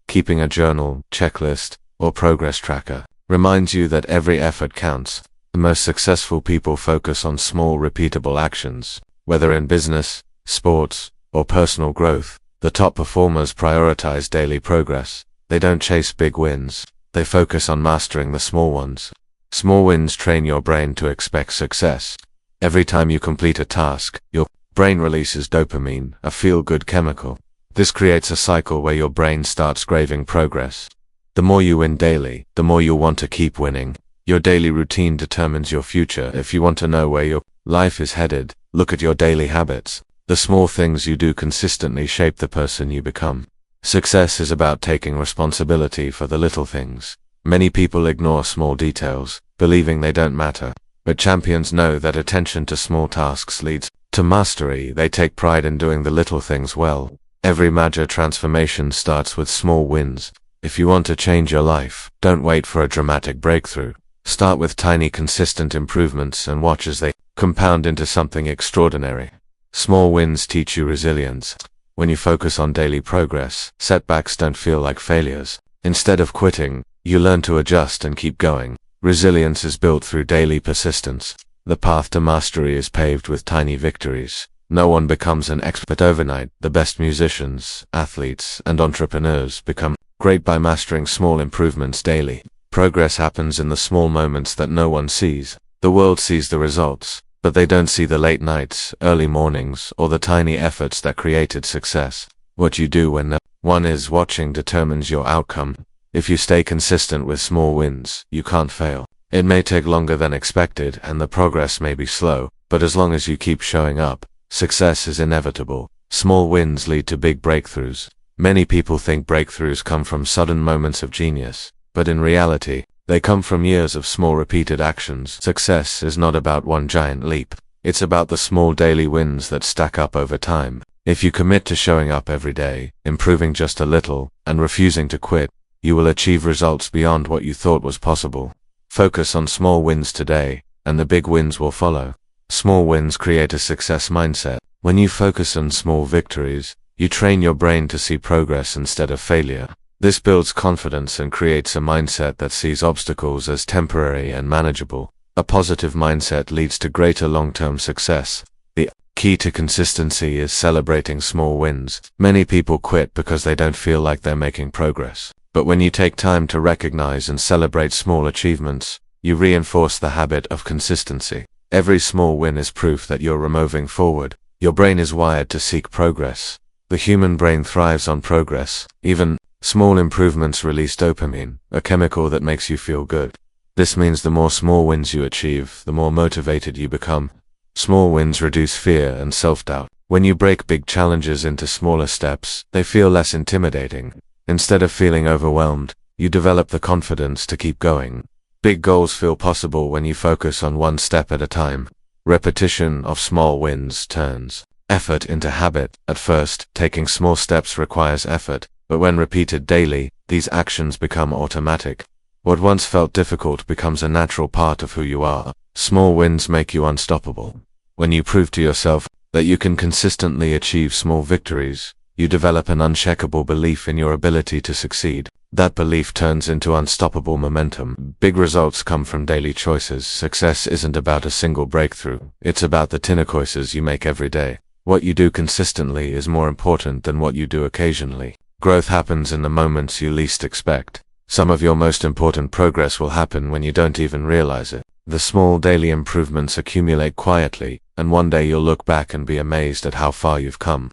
Keeping a journal, checklist, or progress tracker reminds you that every effort counts. The most successful people focus on small, repeatable actions. Whether in business, sports, or personal growth, the top performers prioritize daily progress. They don't chase big wins. They focus on mastering the small ones. Small wins train your brain to expect success. Every time you complete a task, your brain releases dopamine, a feel-good chemical. This creates a cycle where your brain starts craving progress. The more you win daily, the more you'll want to keep winning. Your daily routine determines your future. If you want to know where your life is headed, look at your daily habits. The small things you do consistently shape the person you become. Success is about taking responsibility for the little things. Many people ignore small details, believing they don't matter. But champions know that attention to small tasks leads to mastery. They take pride in doing the little things well. Every major transformation starts with small wins. If you want to change your life, don't wait for a dramatic breakthrough. Start with tiny, consistent improvements and watch as they compound into something extraordinary. Small wins teach you resilience. When you focus on daily progress, setbacks don't feel like failures. Instead of quitting, you learn to adjust and keep going. Resilience is built through daily persistence. The path to mastery is paved with tiny victories. No one becomes an expert overnight. The best musicians, athletes, and entrepreneurs become great by mastering small improvements daily. Progress happens in the small moments that no one sees. The world sees the results, but they don't see the late nights, early mornings, or the tiny efforts that created success. What you do when no one is watching determines your outcome. If you stay consistent with small wins, you can't fail. It may take longer than expected, and the progress may be slow, but as long as you keep showing up, success is inevitable. Small wins lead to big breakthroughs. Many people think breakthroughs come from sudden moments of genius, but in reality, they come from years of small repeated actions. Success is not about one giant leap. It's about the small daily wins that stack up over time. If you commit to showing up every day, improving just a little, and refusing to quit, you will achieve results beyond what you thought was possible. Focus on small wins today, and the big wins will follow. Small wins create a success mindset. When you focus on small victories, you train your brain to see progress instead of failure. This builds confidence and creates a mindset that sees obstacles as temporary and manageable. A positive mindset leads to greater long-term success. The key to consistency is celebrating small wins. Many people quit because they don't feel like they're making progress. But when you take time to recognize and celebrate small achievements, you reinforce the habit of consistency. Every small win is proof that you're moving forward. Your brain is wired to seek progress. The human brain thrives on progress. Even small improvements release dopamine, a chemical that makes you feel good. This means the more small wins you achieve, the more motivated you become. Small wins reduce fear and self-doubt. When you break big challenges into smaller steps, they feel less intimidating. Instead of feeling overwhelmed, you develop the confidence to keep going. Big goals feel possible when you focus on one step at a time. Repetition of small wins turns effort into habit. At first, taking small steps requires effort, but when repeated daily, these actions become automatic. What once felt difficult becomes a natural part of who you are. Small wins make you unstoppable. When you prove to yourself that you can consistently achieve small victories, you develop an unshakable belief in your ability to succeed. That belief turns into unstoppable momentum. Big results come from daily choices. Success isn't about a single breakthrough. It's about the tiny choices you make every day. What you do consistently is more important than what you do occasionally. Growth happens in the moments you least expect. Some of your most important progress will happen when you don't even realize it. The small daily improvements accumulate quietly, and one day you'll look back and be amazed at how far you've come.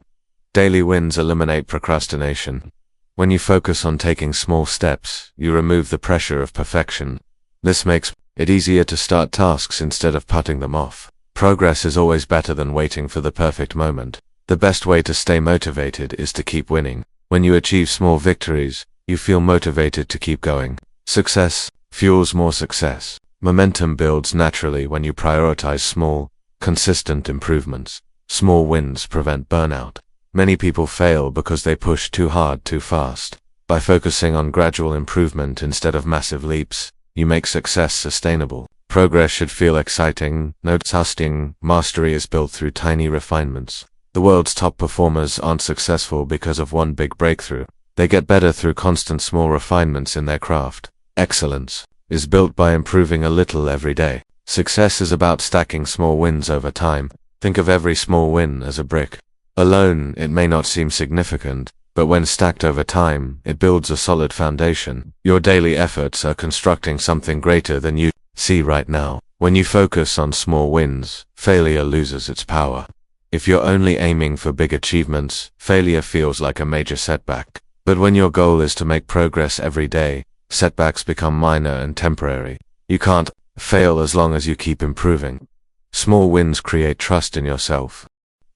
Daily wins eliminate procrastination. When you focus on taking small steps, you remove the pressure of perfection. This makes it easier to start tasks instead of putting them off. Progress is always better than waiting for the perfect moment. The best way to stay motivated is to keep winning. When you achieve small victories, you feel motivated to keep going. Success fuels more success. Momentum builds naturally when you prioritize small, consistent improvements. Small wins prevent burnout. Many people fail because they push too hard too fast. By focusing on gradual improvement instead of massive leaps, you make success sustainable. Progress should feel exciting, not exhausting. Mastery is built through tiny refinements. The world's top performers aren't successful because of one big breakthrough. They get better through constant small refinements in their craft. Excellence is built by improving a little every day. Success is about stacking small wins over time. Think of every small win as a brick. Alone, it may not seem significant, but when stacked over time, it builds a solid foundation. Your daily efforts are constructing something greater than you see right now. When you focus on small wins, failure loses its power. If you're only aiming for big achievements, failure feels like a major setback. But when your goal is to make progress every day, setbacks become minor and temporary. You can't fail as long as you keep improving. Small wins create trust in yourself.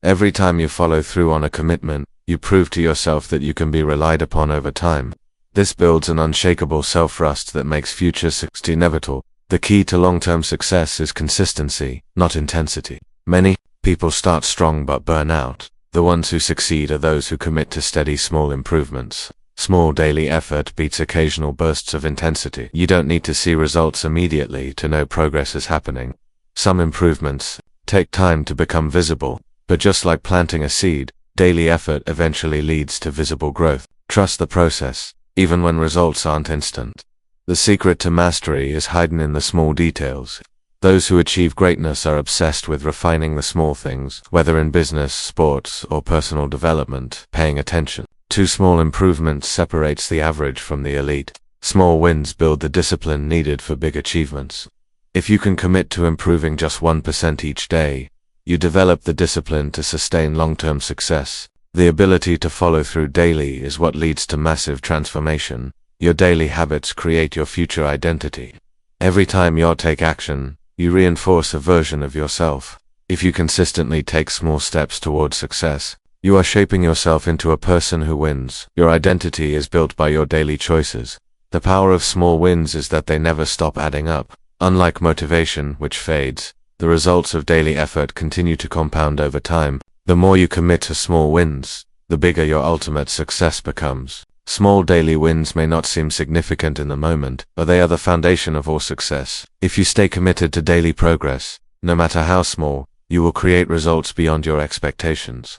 Every time you follow through on a commitment, you prove to yourself that you can be relied upon over time. This builds an unshakable self-trust that makes future success inevitable. The key to long-term success is consistency, not intensity. Many people start strong but burn out. The ones who succeed are those who commit to steady small improvements. Small daily effort beats occasional bursts of intensity. You don't need to see results immediately to know progress is happening. Some improvements take time to become visible, but just like planting a seed, daily effort eventually leads to visible growth. Trust the process, even when results aren't instant. The secret to mastery is hidden in the small details. Those who achieve greatness are obsessed with refining the small things, whether in business, sports, or personal development, paying attention. Two small improvements separates the average from the elite. Small wins build the discipline needed for big achievements. If you can commit to improving just 1% each day, you develop the discipline to sustain long-term success. The ability to follow through daily is what leads to massive transformation. Your daily habits create your future identity. Every time you take action, you reinforce a version of yourself. If you consistently take small steps towards success, you are shaping yourself into a person who wins. Your identity is built by your daily choices. The power of small wins is that they never stop adding up. Unlike motivation, which fades, the results of daily effort continue to compound over time. The more you commit to small wins, the bigger your ultimate success becomes. Small daily wins may not seem significant in the moment, but they are the foundation of all success. If you stay committed to daily progress, no matter how small, you will create results beyond your expectations.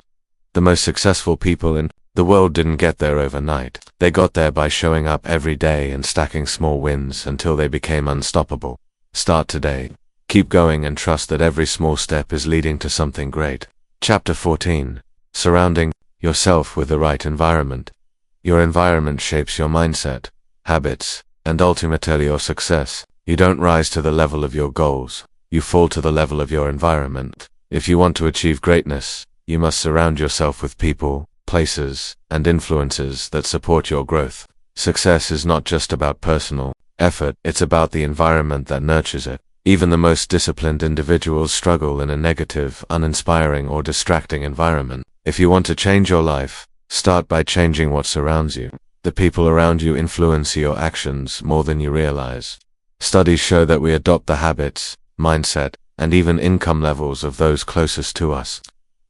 The most successful people in the world didn't get there overnight. They got there by showing up every day and stacking small wins until they became unstoppable. Start today. Keep going and trust that every small step is leading to something great. Chapter 14. Surrounding yourself with the right environment. Your environment shapes your mindset, habits, and ultimately your success. You don't rise to the level of your goals. You fall to the level of your environment. If you want to achieve greatness, you must surround yourself with people, places, and influences that support your growth. Success is not just about personal effort, it's about the environment that nurtures it. Even the most disciplined individuals struggle in a negative, uninspiring, or distracting environment. If you want to change your life, start by changing what surrounds you. The people around you influence your actions more than you realize. Studies show that we adopt the habits, mindset, and even income levels of those closest to us.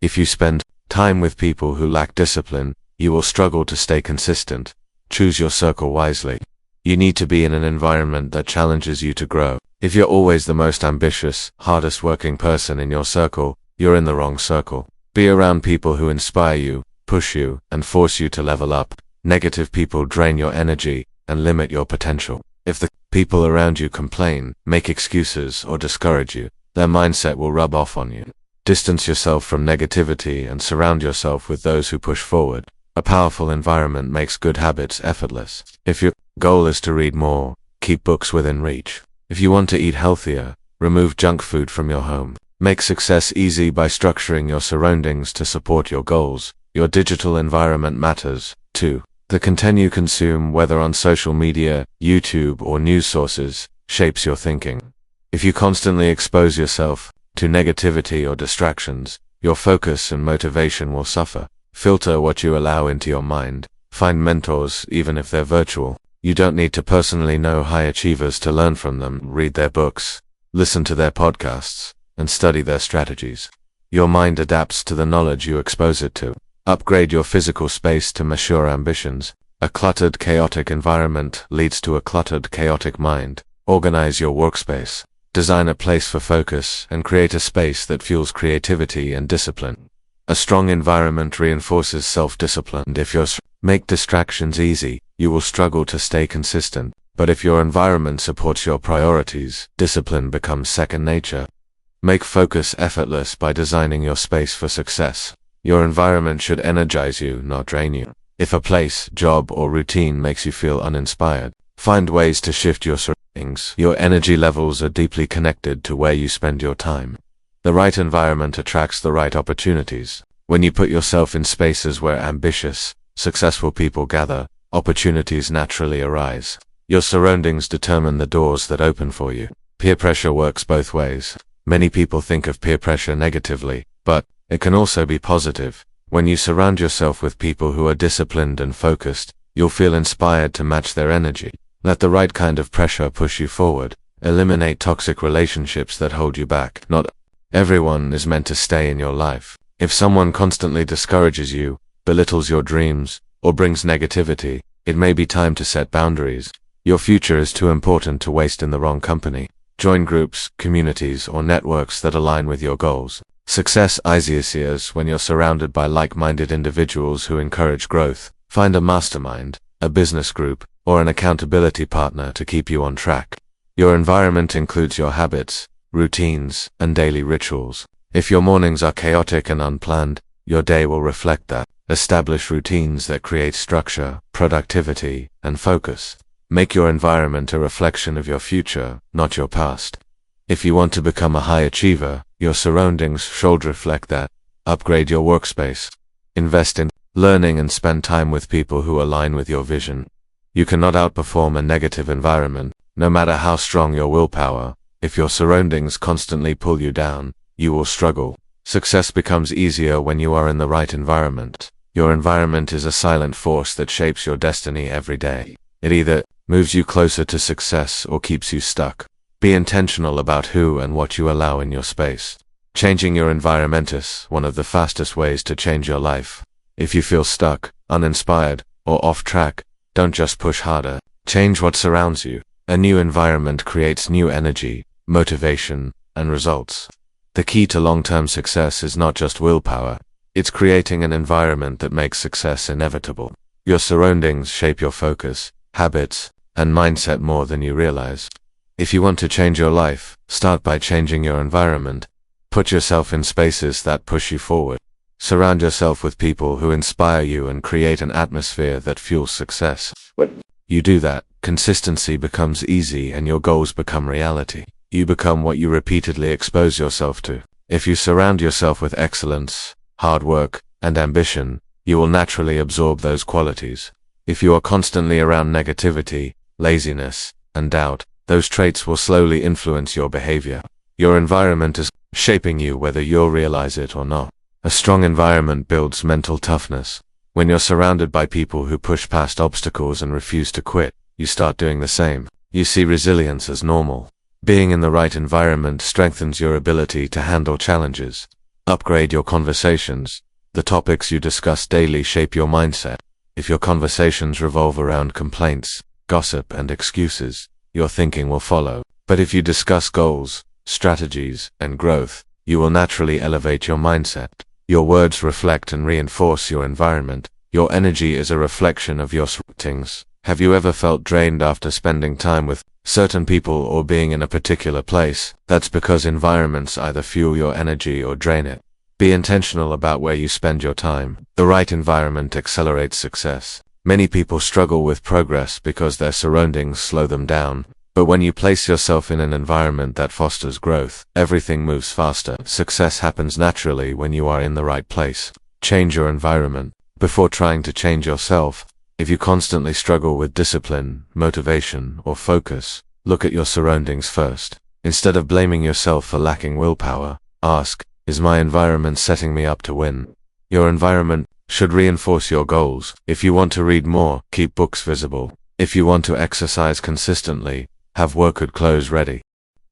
If you spend time with people who lack discipline, you will struggle to stay consistent. Choose your circle wisely. You need to be in an environment that challenges you to grow. If you're always the most ambitious, hardest working person in your circle, you're in the wrong circle. Be around people who inspire you, push you, and force you to level up. Negative people drain your energy and limit your potential. If the people around you complain, make excuses, or discourage you, their mindset will rub off on you. Distance yourself from negativity and surround yourself with those who push forward. A powerful environment makes good habits effortless. If your goal is to read more, keep books within reach. If you want to eat healthier, remove junk food from your home. Make success easy by structuring your surroundings to support your goals. Your digital environment matters, too. The content you consume, whether on social media, YouTube, or news sources, shapes your thinking. If you constantly expose yourself to negativity or distractions, your focus and motivation will suffer. Filter what you allow into your mind. Find mentors, even if they're virtual. You don't need to personally know high achievers to learn from them. Read their books, listen to their podcasts, and study their strategies. Your mind adapts to the knowledge you expose it to. Upgrade your physical space to match your ambitions. A cluttered, chaotic environment leads to a cluttered, chaotic mind. Organize your workspace. Design a place for focus and create a space that fuels creativity and discipline. A strong environment reinforces self-discipline, and if you make distractions easy, you will struggle to stay consistent. But if your environment supports your priorities, discipline becomes second nature. Make focus effortless by designing your space for success. Your environment should energize you, not drain you. If a place, job, or routine makes you feel uninspired, find ways to shift your surroundings. Your energy levels are deeply connected to where you spend your time. The right environment attracts the right opportunities. When you put yourself in spaces where ambitious, successful people gather, opportunities naturally arise. Your surroundings determine the doors that open for you. Peer pressure works both ways. Many people think of peer pressure negatively, but it can also be positive. When you surround yourself with people who are disciplined and focused, you'll feel inspired to match their energy. Let the right kind of pressure push you forward. Eliminate toxic relationships that hold you back. Not everyone is meant to stay in your life. If someone constantly discourages you, belittles your dreams, or brings negativity, it may be time to set boundaries. Your future is too important to waste in the wrong company. Join groups, communities, or networks that align with your goals. Success is easier when you're surrounded by like-minded individuals who encourage growth. Find a mastermind, a business group, or an accountability partner to keep you on track. Your environment includes your habits, routines, and daily rituals. If your mornings are chaotic and unplanned, your day will reflect that. Establish routines that create structure, productivity, and focus. Make your environment a reflection of your future, not your past. If you want to become a high achiever, your surroundings should reflect that. Upgrade your workspace. Invest in learning and spend time with people who align with your vision. You cannot outperform a negative environment, no matter how strong your willpower. If your surroundings constantly pull you down, you will struggle. Success becomes easier when you are in the right environment. Your environment is a silent force that shapes your destiny every day. It either moves you closer to success or keeps you stuck. Be intentional about who and what you allow in your space. Changing your environment is one of the fastest ways to change your life. If you feel stuck, uninspired, or off track, don't just push harder. Change what surrounds you. A new environment creates new energy, motivation, and results. The key to long-term success is not just willpower. It's creating an environment that makes success inevitable. Your surroundings shape your focus, habits, and mindset more than you realize. If you want to change your life, start by changing your environment. Put yourself in spaces that push you forward. Surround yourself with people who inspire you and create an atmosphere that fuels success. When you do that, consistency becomes easy and your goals become reality. You become what you repeatedly expose yourself to. If you surround yourself with excellence, hard work, and ambition, you will naturally absorb those qualities. If you are constantly around negativity, laziness, and doubt, those traits will slowly influence your behavior. Your environment is shaping you whether you'll realize it or not. A strong environment builds mental toughness. When you're surrounded by people who push past obstacles and refuse to quit, you start doing the same. You see resilience as normal. Being in the right environment strengthens your ability to handle challenges. Upgrade your conversations. The topics you discuss daily shape your mindset. If your conversations revolve around complaints, gossip, and excuses, your thinking will follow. But if you discuss goals, strategies, and growth, you will naturally elevate your mindset. Your words reflect and reinforce your environment. Your energy is a reflection of your surroundings. Have you ever felt drained after spending time with certain people or being in a particular place? That's because environments either fuel your energy or drain it. Be intentional about where you spend your time. The right environment accelerates success. Many people struggle with progress because their surroundings slow them down. But when you place yourself in an environment that fosters growth, everything moves faster. Success happens naturally when you are in the right place. Change your environment before trying to change yourself. If you constantly struggle with discipline, motivation, or focus, look at your surroundings first. Instead of blaming yourself for lacking willpower, ask, is my environment setting me up to win? Your environment should reinforce your goals. If you want to read more, keep books visible. If you want to exercise consistently, have workout clothes ready.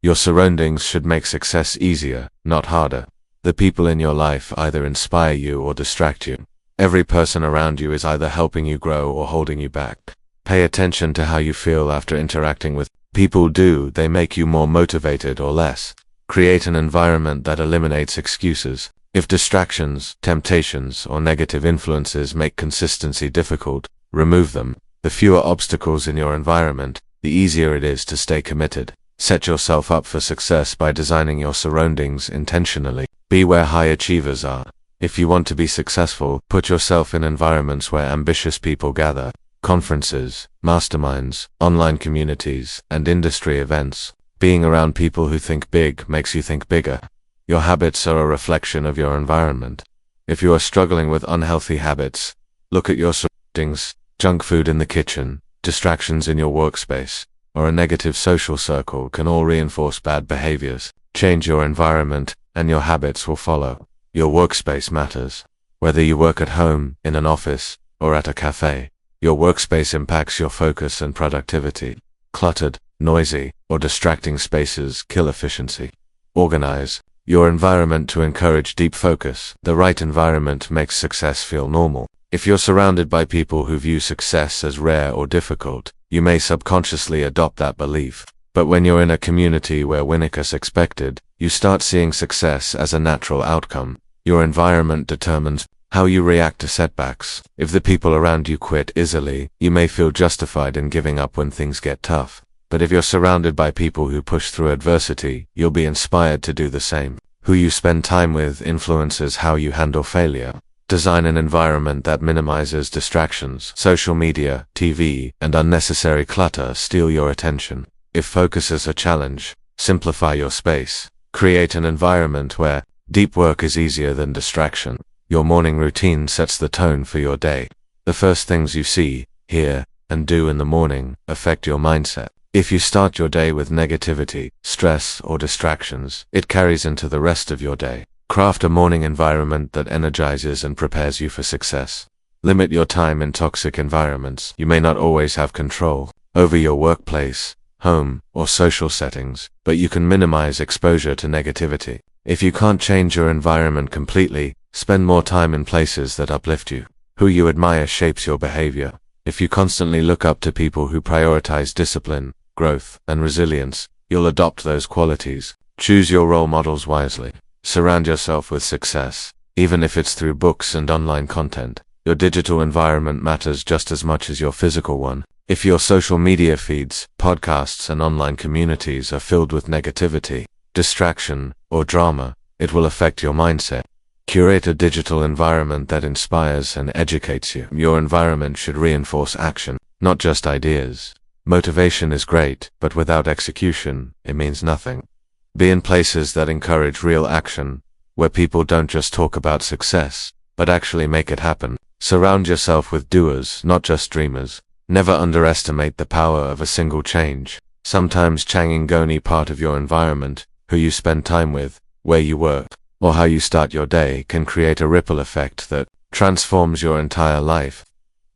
Your surroundings should make success easier, not harder. The people in your life either inspire you or distract you. Every person around you is either helping you grow or holding you back. Pay attention to how you feel after interacting with people. Do they make you more motivated or less? Create an environment that eliminates excuses. If distractions, temptations, or negative influences make consistency difficult, remove them. The fewer obstacles in your environment, the easier it is to stay committed. Set yourself up for success by designing your surroundings intentionally. Be where high achievers are. If you want to be successful, put yourself in environments where ambitious people gather. Conferences, masterminds, online communities, and industry events. Being around people who think big makes you think bigger. Your habits are a reflection of your environment. If you are struggling with unhealthy habits, look at your surroundings. Junk food in the kitchen, distractions in your workspace, or a negative social circle can all reinforce bad behaviors. Change your environment, and your habits will follow. Your workspace matters. Whether you work at home, in an office, or at a cafe, your workspace impacts your focus and productivity. Cluttered, noisy, or distracting spaces kill efficiency. Organize your environment to encourage deep focus. The right environment makes success feel normal. If you're surrounded by people who view success as rare or difficult, you may subconsciously adopt that belief. But when you're in a community where winning is expected, you start seeing success as a natural outcome. Your environment determines how you react to setbacks. If the people around you quit easily, you may feel justified in giving up when things get tough. But if you're surrounded by people who push through adversity, you'll be inspired to do the same. Who you spend time with influences how you handle failure. Design an environment that minimizes distractions. Social media, TV, and unnecessary clutter steal your attention. If focus is a challenge, Simplify your space. Create an environment where deep work is easier than distraction. Your morning routine sets the tone for your day. The first things you see, hear, and do in the morning affect your mindset. If you start your day with negativity, stress, or distractions, it carries into the rest of your day. Craft a morning environment that energizes and prepares you for success. Limit your time in toxic environments. You may not always have control over your workplace, home, or social settings, but you can minimize exposure to negativity. If you can't change your environment completely, spend more time in places that uplift you. Who you admire shapes your behavior. If you constantly look up to people who prioritize discipline, growth, and resilience, you'll adopt those qualities. Choose your role models wisely. Surround yourself with success, even if it's through books and online content. Your digital environment matters just as much as your physical one. If your social media feeds, podcasts, and online communities are filled with negativity, distraction, or drama, it will affect your mindset. Curate a digital environment that inspires and educates you. Your environment should reinforce action, not just ideas. Motivation is great, but without execution, it means nothing. Be in places that encourage real action, where people don't just talk about success, but actually make it happen. Surround yourself with doers, not just dreamers. Never underestimate the power of a single change. Sometimes changing any part of your environment, who you spend time with, where you work, or how you start your day can create a ripple effect that transforms your entire life.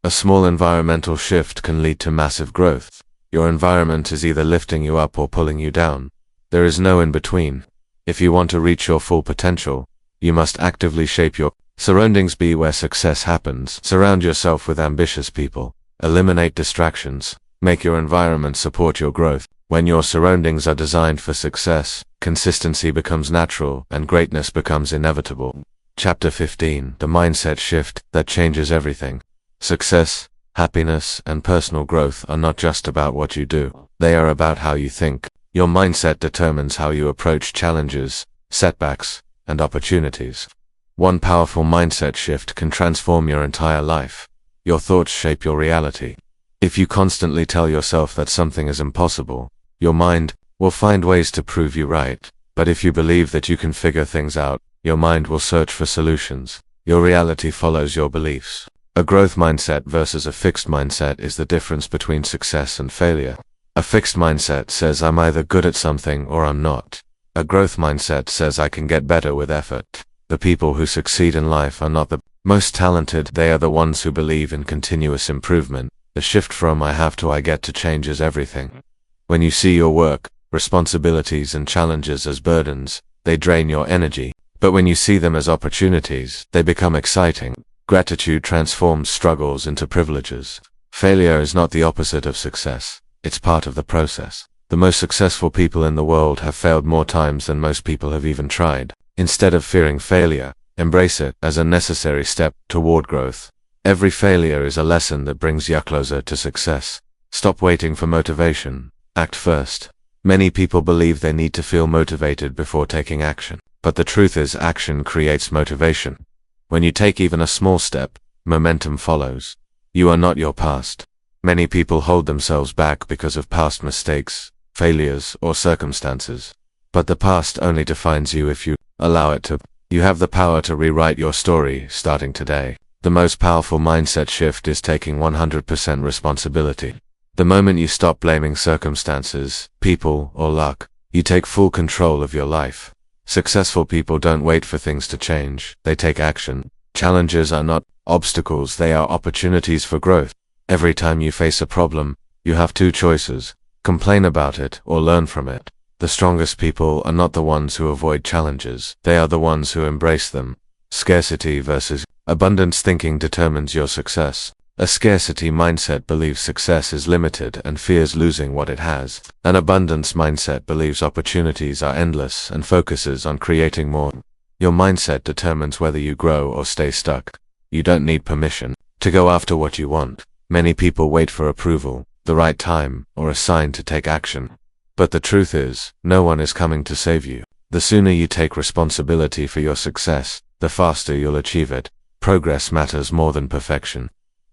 A small environmental shift can lead to massive growth. Your environment is either lifting you up or pulling you down. There is no in between. If you want to reach your full potential, you must actively shape your surroundings. Be where success happens. Surround yourself with ambitious people. Eliminate distractions. Make your environment support your growth. When your surroundings are designed for success, consistency becomes natural and greatness becomes inevitable. Chapter 15: The Mindset Shift That Changes Everything. Success, happiness, and personal growth are not just about what you do. They are about how you think. Your mindset determines how you approach challenges, setbacks, and opportunities. One powerful mindset shift can transform your entire life. Your thoughts shape your reality. If you constantly tell yourself that something is impossible, your mind will find ways to prove you right. But if you believe that you can figure things out, your mind will search for solutions. Your reality follows your beliefs. A growth mindset versus a fixed mindset is the difference between success and failure. A fixed mindset says I'm either good at something or I'm not. A growth mindset says I can get better with effort. The people who succeed in life are not the most talented, they are the ones who believe in continuous improvement. The shift from I have to I get to changes everything. When you see your work, responsibilities, and challenges as burdens, they drain your energy. But when you see them as opportunities, they become exciting. Gratitude transforms struggles into privileges. Failure is not the opposite of success. It's part of the process. The most successful people in the world have failed more times than most people have even tried. Instead of fearing failure, embrace it as a necessary step toward growth. Every failure is a lesson that brings you closer to success. Stop waiting for motivation. Act first. Many people believe they need to feel motivated before taking action. But the truth is, action creates motivation. When you take even a small step, momentum follows. You are not your past. Many people hold themselves back because of past mistakes, failures, or circumstances. But the past only defines you if you allow it to. You have the power to rewrite your story starting today. The most powerful mindset shift is taking 100% responsibility. The moment you stop blaming circumstances, people, or luck, you take full control of your life. Successful people don't wait for things to change, they take action. Challenges are not obstacles, they are opportunities for growth. Every time you face a problem, you have two choices: complain about it or learn from it. The strongest people are not the ones who avoid challenges, they are the ones who embrace them. Scarcity versus abundance thinking determines your success. A scarcity mindset believes success is limited and fears losing what it has. An abundance mindset believes opportunities are endless and focuses on creating more. Your mindset determines whether you grow or stay stuck. You don't need permission to go after what you want. Many people wait for approval, the right time, or a sign to take action. But the truth is, no one is coming to save you. The sooner you take responsibility for your success, the faster you'll achieve it. Progress matters more than perfection.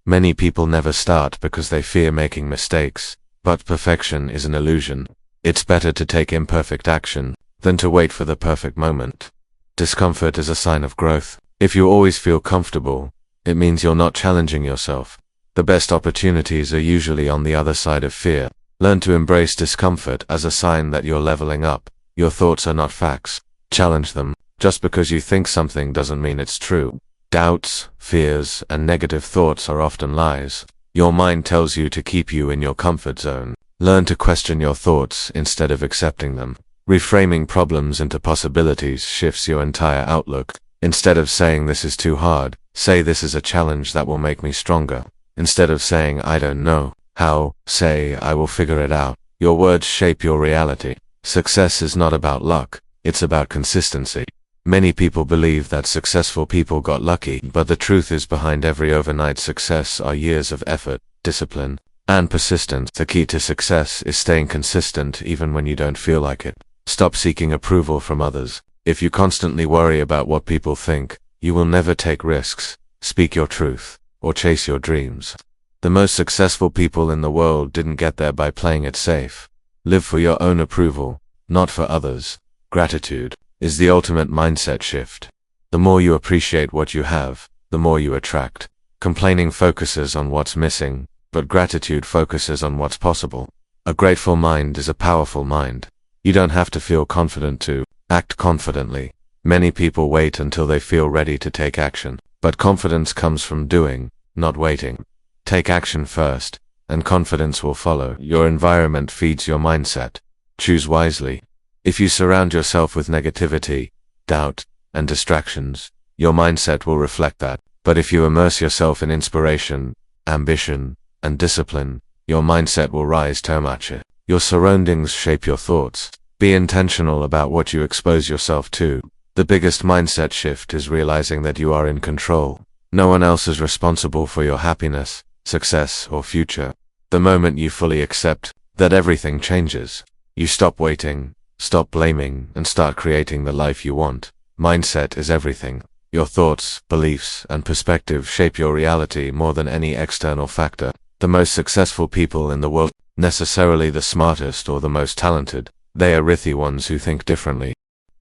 Many people never start because they fear making mistakes, but perfection is an illusion. It's better to take imperfect action than to wait for the perfect moment. Discomfort is a sign of growth. If you always feel comfortable, it means you're not challenging yourself. The best opportunities are usually on the other side of fear. Learn to embrace discomfort as a sign that you're leveling up. Your thoughts are not facts. Challenge them. Just because you think something doesn't mean it's true. Doubts, fears, and negative thoughts are often lies. Your mind tells you to keep you in your comfort zone. Learn to question your thoughts instead of accepting them. Reframing problems into possibilities shifts your entire outlook. Instead of saying this is too hard, say this is a challenge that will make me stronger. Instead of saying I don't know how, say I will figure it out. Your words shape your reality. Success is not about luck, it's about consistency. Many people believe that successful people got lucky, but the truth is behind every overnight success are years of effort, discipline, and persistence. The key to success is staying consistent even when you don't feel like it. Stop seeking approval from others. If you constantly worry about what people think, you will never take risks, speak your truth, or chase your dreams. The most successful people in the world didn't get there by playing it safe. Live for your own approval, not for others. Gratitude is the ultimate mindset shift. The more you appreciate what you have, the more you attract. Complaining focuses on what's missing, but gratitude focuses on what's possible. A grateful mind is a powerful mind. You don't have to feel confident to act confidently. Many people wait until they feel ready to take action, but confidence comes from doing, not waiting. Take action first, and confidence will follow. Your environment feeds your mindset. Choose wisely. If you surround yourself with negativity, doubt, and distractions, your mindset will reflect that. But if you immerse yourself in inspiration, ambition, and discipline, your mindset will rise to match it. Your surroundings shape your thoughts. Be intentional about what you expose yourself to. The biggest mindset shift is realizing that you are in control. No one else is responsible for your happiness, success, or future. The moment you fully accept that everything changes, you stop waiting, stop blaming, and start creating the life you want. Mindset is everything. Your thoughts, beliefs, and perspective shape your reality more than any external factor. The most successful people in the world, necessarily the smartest or the most talented, they are the ones who think differently.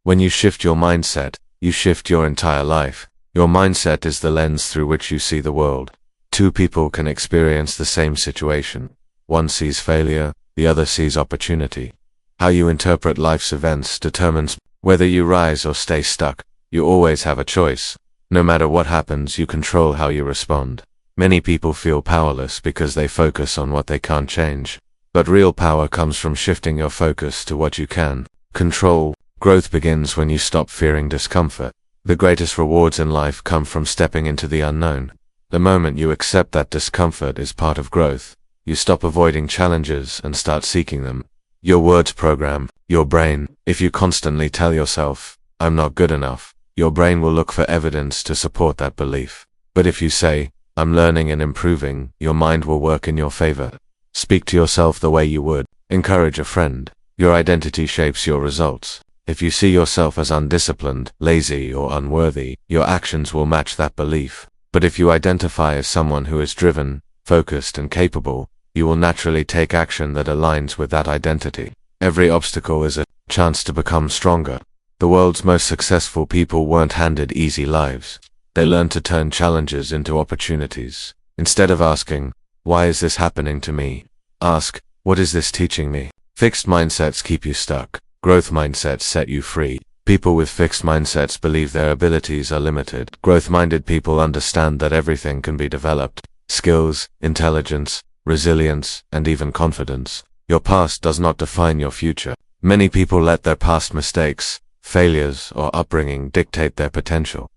When you shift your mindset, you shift your entire life. Your mindset is the lens through which you see the world. Two people can experience the same situation. One sees failure, the other sees opportunity. How you interpret life's events determines whether you rise or stay stuck. You always have a choice. No matter what happens, you control how you respond. Many people feel powerless because they focus on what they can't change. But real power comes from shifting your focus to what you can control. Growth begins when you stop fearing discomfort. The greatest rewards in life come from stepping into the unknown. The moment you accept that discomfort is part of growth, you stop avoiding challenges and start seeking them. Your words program your brain. If you constantly tell yourself, I'm not good enough, your brain will look for evidence to support that belief. But if you say, I'm learning and improving, your mind will work in your favor. Speak to yourself the way you would encourage a friend. Your identity shapes your results. If you see yourself as undisciplined, lazy, or unworthy, your actions will match that belief. But if you identify as someone who is driven, focused, and capable, you will naturally take action that aligns with that identity. Every obstacle is a chance to become stronger. The world's most successful people weren't handed easy lives. They learned to turn challenges into opportunities. Instead of asking, why is this happening to me? Ask, what is this teaching me? Fixed mindsets keep you stuck. Growth mindsets set you free. People with fixed mindsets believe their abilities are limited. Growth-minded people understand that everything can be developed. Skills, intelligence, resilience, and even confidence. Your past does not define your future. Many people let their past mistakes, failures, or upbringing dictate their potential.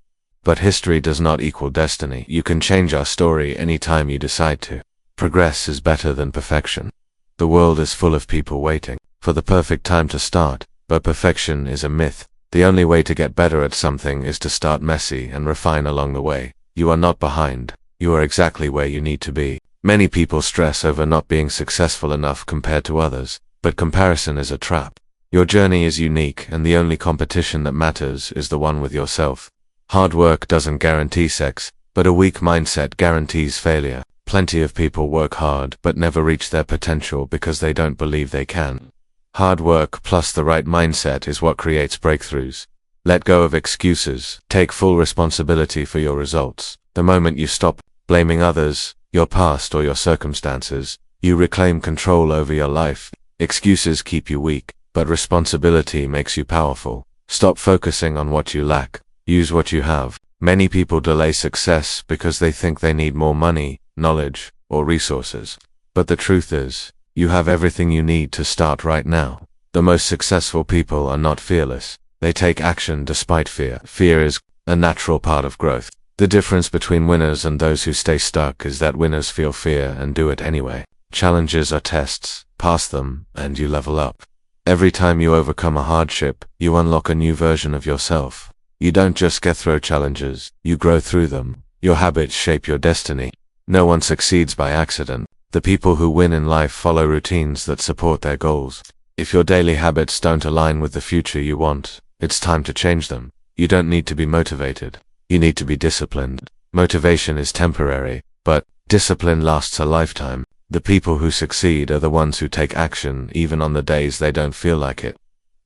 But history does not equal destiny. You can change our story anytime you decide to. Progress is better than perfection. The world is full of people waiting for the perfect time to start, but perfection is a myth. The only way to get better at something is to start messy and refine along the way. You are not behind. You are exactly where you need to be. Many people stress over not being successful enough compared to others, but comparison is a trap. Your journey is unique, and the only competition that matters is the one with yourself. Hard work doesn't guarantee success, but a weak mindset guarantees failure. Plenty of people work hard but never reach their potential because they don't believe they can. Hard work plus the right mindset is what creates breakthroughs. Let go of excuses. Take full responsibility for your results. The moment you stop blaming others, your past or your circumstances, you reclaim control over your life. Excuses keep you weak, but responsibility makes you powerful. Stop focusing on what you lack. Use what you have. Many people delay success because they think they need more money, knowledge, or resources. But the truth is, you have everything you need to start right now. The most successful people are not fearless. They take action despite fear. Fear is a natural part of growth. The difference between winners and those who stay stuck is that winners feel fear and do it anyway. Challenges are tests. Pass them, and you level up. Every time you overcome a hardship, you unlock a new version of yourself. You don't just get through challenges, you grow through them. Your habits shape your destiny. No one succeeds by accident. The people who win in life follow routines that support their goals. If your daily habits don't align with the future you want, it's time to change them. You don't need to be motivated. You need to be disciplined. Motivation is temporary, but discipline lasts a lifetime. The people who succeed are the ones who take action even on the days they don't feel like it.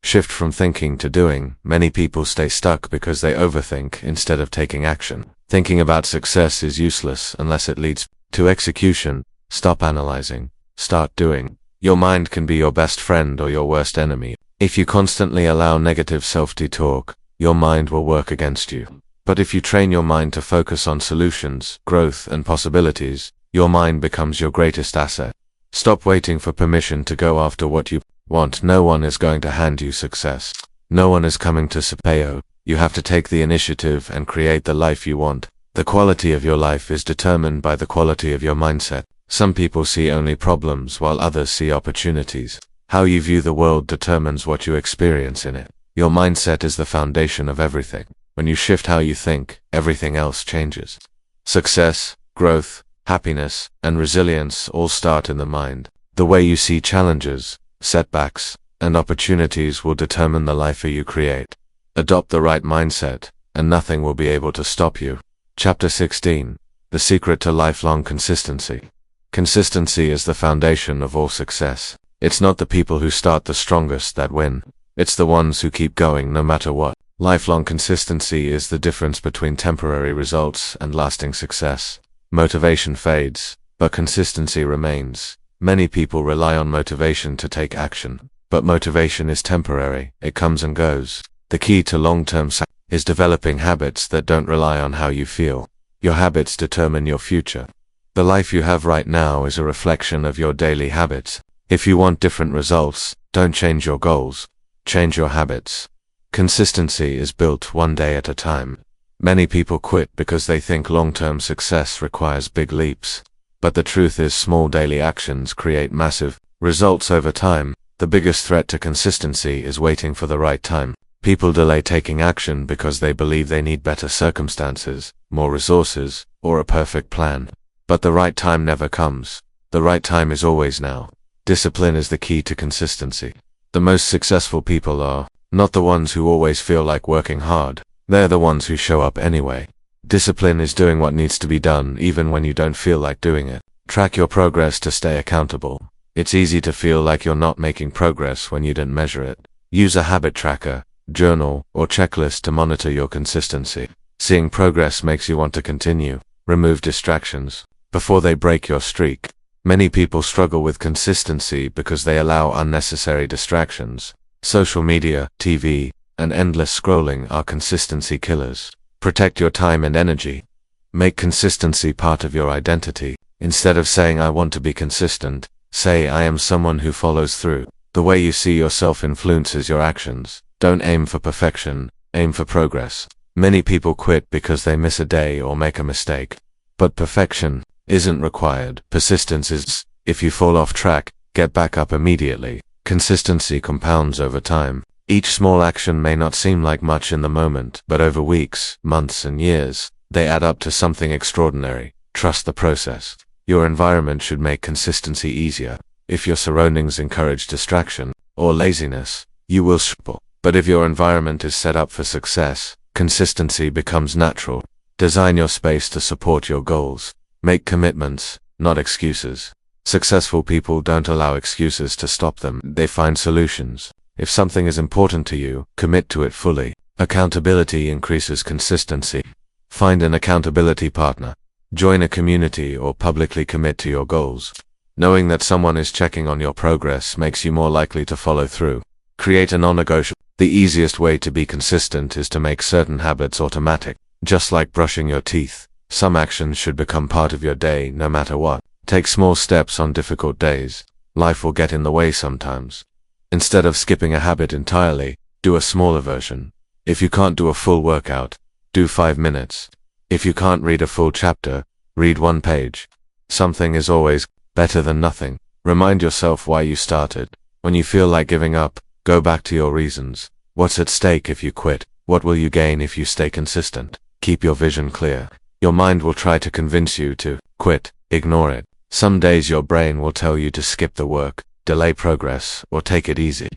Shift from thinking to doing. Many people stay stuck because they overthink instead of taking action. Thinking about success is useless unless it leads to execution. Stop analyzing. Start doing. Your mind can be your best friend or your worst enemy. If you constantly allow negative self-talk, your mind will work against you. But if you train your mind to focus on solutions, growth, and possibilities, your mind becomes your greatest asset. Stop waiting for permission to go after what you want. No one is going to hand you success. No one is coming to support. You have to take the initiative and create the life you want. The quality of your life is determined by the quality of your mindset. Some people see only problems while others see opportunities. How you view the world determines what you experience in it. Your mindset is the foundation of everything. When you shift how you think, everything else changes. Success, growth, happiness, and resilience all start in the mind. The way you see challenges, setbacks, and opportunities will determine the life you create. Adopt the right mindset, and nothing will be able to stop you. Chapter 16. The Secret to Lifelong Consistency. Consistency is the foundation of all success. It's not the people who start the strongest that win. It's the ones who keep going no matter what. Lifelong consistency is the difference between temporary results and lasting success. Motivation fades, but consistency remains. Many people rely on motivation to take action, but motivation is temporary. It comes and goes. The key to long-term success is developing habits that don't rely on how you feel. Your habits determine your future. The life you have right now is a reflection of your daily habits. If you want different results, don't change your goals. Change your habits. Consistency is built one day at a time. Many people quit because they think long-term success requires big leaps. But the truth is small daily actions create massive results over time. The biggest threat to consistency is waiting for the right time. People delay taking action because they believe they need better circumstances, more resources, or a perfect plan. But the right time never comes. The right time is always now. Discipline is the key to consistency. The most successful people are not the ones who always feel like working hard. They're the ones who show up anyway. Discipline is doing what needs to be done even when you don't feel like doing it. Track your progress to stay accountable. It's easy to feel like you're not making progress when you didn't measure it. Use a habit tracker, journal, or checklist to monitor your consistency. Seeing progress makes you want to continue. Remove distractions before they break your streak. Many people struggle with consistency because they allow unnecessary distractions. Social media, TV, and endless scrolling are consistency killers. Protect your time and energy. Make consistency part of your identity. Instead of saying I want to be consistent, say I am someone who follows through. The way you see yourself influences your actions. Don't aim for perfection, aim for progress. Many people quit because they miss a day or make a mistake. But perfection isn't required. Persistence is. If you fall off track, get back up immediately. Consistency compounds over time. Each small action may not seem like much in the moment, but over weeks, months, and years, they add up to something extraordinary. Trust the process. Your environment should make consistency easier. If your surroundings encourage distraction or laziness, you will struggle. But if your environment is set up for success, consistency becomes natural. Design your space to support your goals. Make commitments, not excuses. Successful people don't allow excuses to stop them. They find solutions. If something is important to you, commit to it fully. Accountability increases consistency. Find an accountability partner. Join a community or publicly commit to your goals. Knowing that someone is checking on your progress makes you more likely to follow through. Create a non-negotiable. The easiest way to be consistent is to make certain habits automatic. Just like brushing your teeth, some actions should become part of your day no matter what. Take small steps on difficult days. Life will get in the way sometimes. Instead of skipping a habit entirely, do a smaller version. If you can't do a full workout, do 5 minutes. If you can't read a full chapter, read 1 page. Something is always better than nothing. Remind yourself why you started. When you feel like giving up, go back to your reasons. What's at stake if you quit? What will you gain if you stay consistent? Keep your vision clear. Your mind will try to convince you to quit. Ignore it. Some days your brain will tell you to skip the work, delay progress, or take it easy.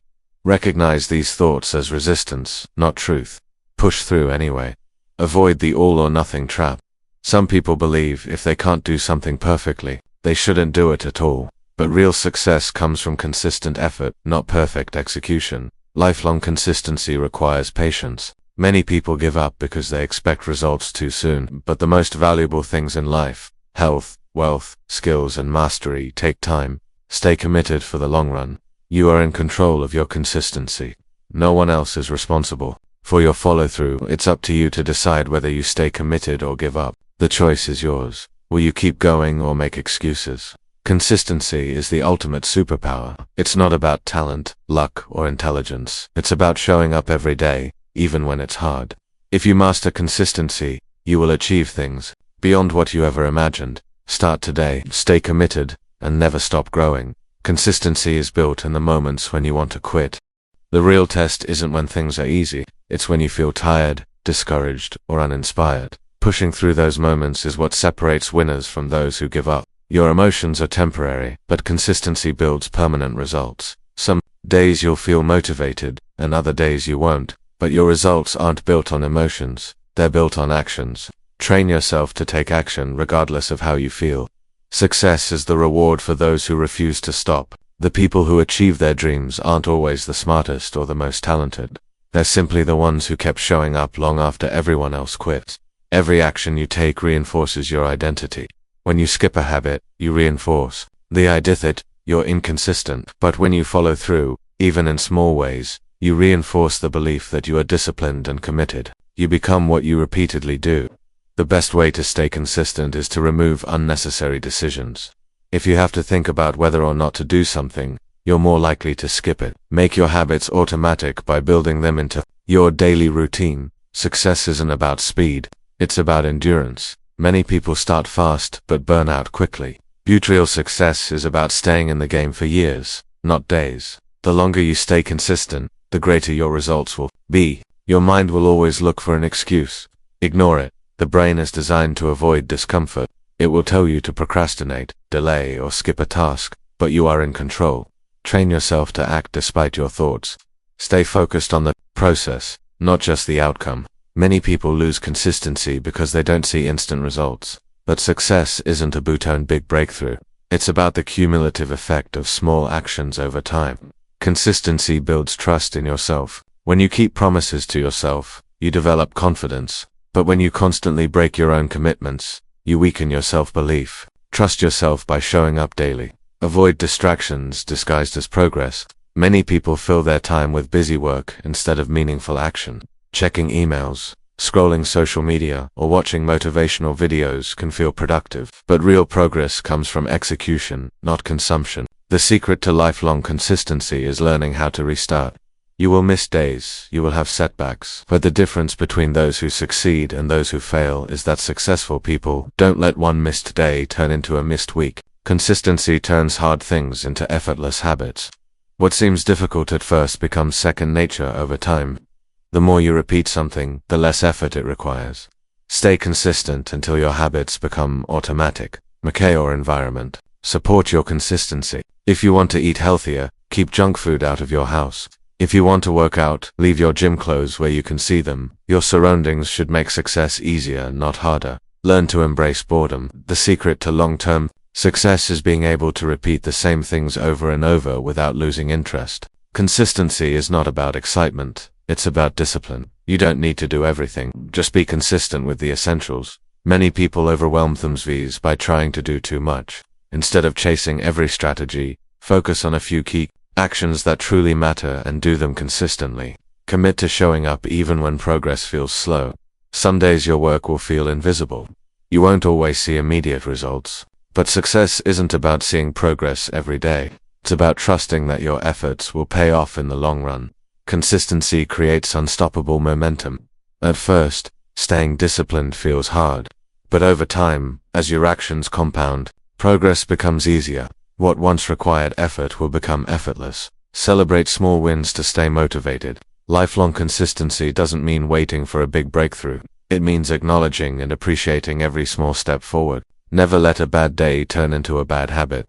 Recognize these thoughts as resistance, not truth. Push through anyway. Avoid the all or nothing trap. Some people believe if they can't do something perfectly, they shouldn't do it at all. But real success comes from consistent effort, not perfect execution. Lifelong consistency requires patience. Many people give up because they expect results too soon, but the most valuable things in life, health, wealth, skills, and mastery, take time. Stay committed for the long run. You are in control of your consistency. No one else is responsible for your follow-through. It's up to you to decide whether you stay committed or give up. The choice is yours. Will you keep going or make excuses? Consistency is the ultimate superpower. It's not about talent, luck, or intelligence. It's about showing up every day, even when it's hard. If you master consistency, you will achieve things beyond what you ever imagined. Start today, stay committed, and never stop growing. Consistency is built in the moments when you want to quit. The real test isn't when things are easy, it's when you feel tired, discouraged, or uninspired. Pushing through those moments is what separates winners from those who give up. Your emotions are temporary, but consistency builds permanent results. Some days you'll feel motivated, and other days you won't, but your results aren't built on emotions, they're built on actions. Train yourself to take action regardless of how you feel. Success is the reward for those who refuse to stop. The people who achieve their dreams aren't always the smartest or the most talented. They're simply the ones who kept showing up long after everyone else quit. Every action you take reinforces your identity. When you skip a habit, you reinforce the idea that you're inconsistent. But when you follow through, even in small ways, you reinforce the belief that you are disciplined and committed. You become what you repeatedly do. The best way to stay consistent is to remove unnecessary decisions. If you have to think about whether or not to do something, you're more likely to skip it. Make your habits automatic by building them into your daily routine. Success isn't about speed, it's about endurance. Many people start fast but burn out quickly. Real success is about staying in the game for years, not days. The longer you stay consistent, the greater your results will be. Your mind will always look for an excuse. Ignore it. The brain is designed to avoid discomfort. It will tell you to procrastinate, delay, or skip a task, but you are in control. Train yourself to act despite your thoughts. Stay focused on the process, not just the outcome. Many people lose consistency because they don't see instant results. But success isn't a big breakthrough. It's about the cumulative effect of small actions over time. Consistency builds trust in yourself. When you keep promises to yourself, you develop confidence. But when you constantly break your own commitments, you weaken your self-belief. Trust yourself by showing up daily. Avoid distractions disguised as progress. Many people fill their time with busy work instead of meaningful action. Checking emails, scrolling social media, or watching motivational videos can feel productive. But real progress comes from execution, not consumption. The secret to lifelong consistency is learning how to restart. You will miss days, you will have setbacks, but the difference between those who succeed and those who fail is that successful people don't let one missed day turn into a missed week. Consistency turns hard things into effortless habits. What seems difficult at first becomes second nature over time. The more you repeat something, the less effort it requires. Stay consistent until your habits become automatic. McKay or environment. Support your consistency. If you want to eat healthier, keep junk food out of your house. If you want to work out, leave your gym clothes where you can see them. Your surroundings should make success easier, not harder. Learn to embrace boredom. The secret to long-term Success is being able to repeat the same things over and over without losing interest. Consistency is not about excitement, it's about discipline. You don't need to do everything, just be consistent with the essentials. Many people overwhelm themselves by trying to do too much. Instead of chasing every strategy, focus on a few key actions that truly matter and do them consistently. Commit to showing up even when progress feels slow. Some days your work will feel invisible. You won't always see immediate results. But success isn't about seeing progress every day. It's about trusting that your efforts will pay off in the long run. Consistency creates unstoppable momentum. At first, staying disciplined feels hard. But over time, as your actions compound, progress becomes easier. What once required effort will become effortless. Celebrate small wins to stay motivated. Lifelong consistency doesn't mean waiting for a big breakthrough. It means acknowledging and appreciating every small step forward. Never let a bad day turn into a bad habit.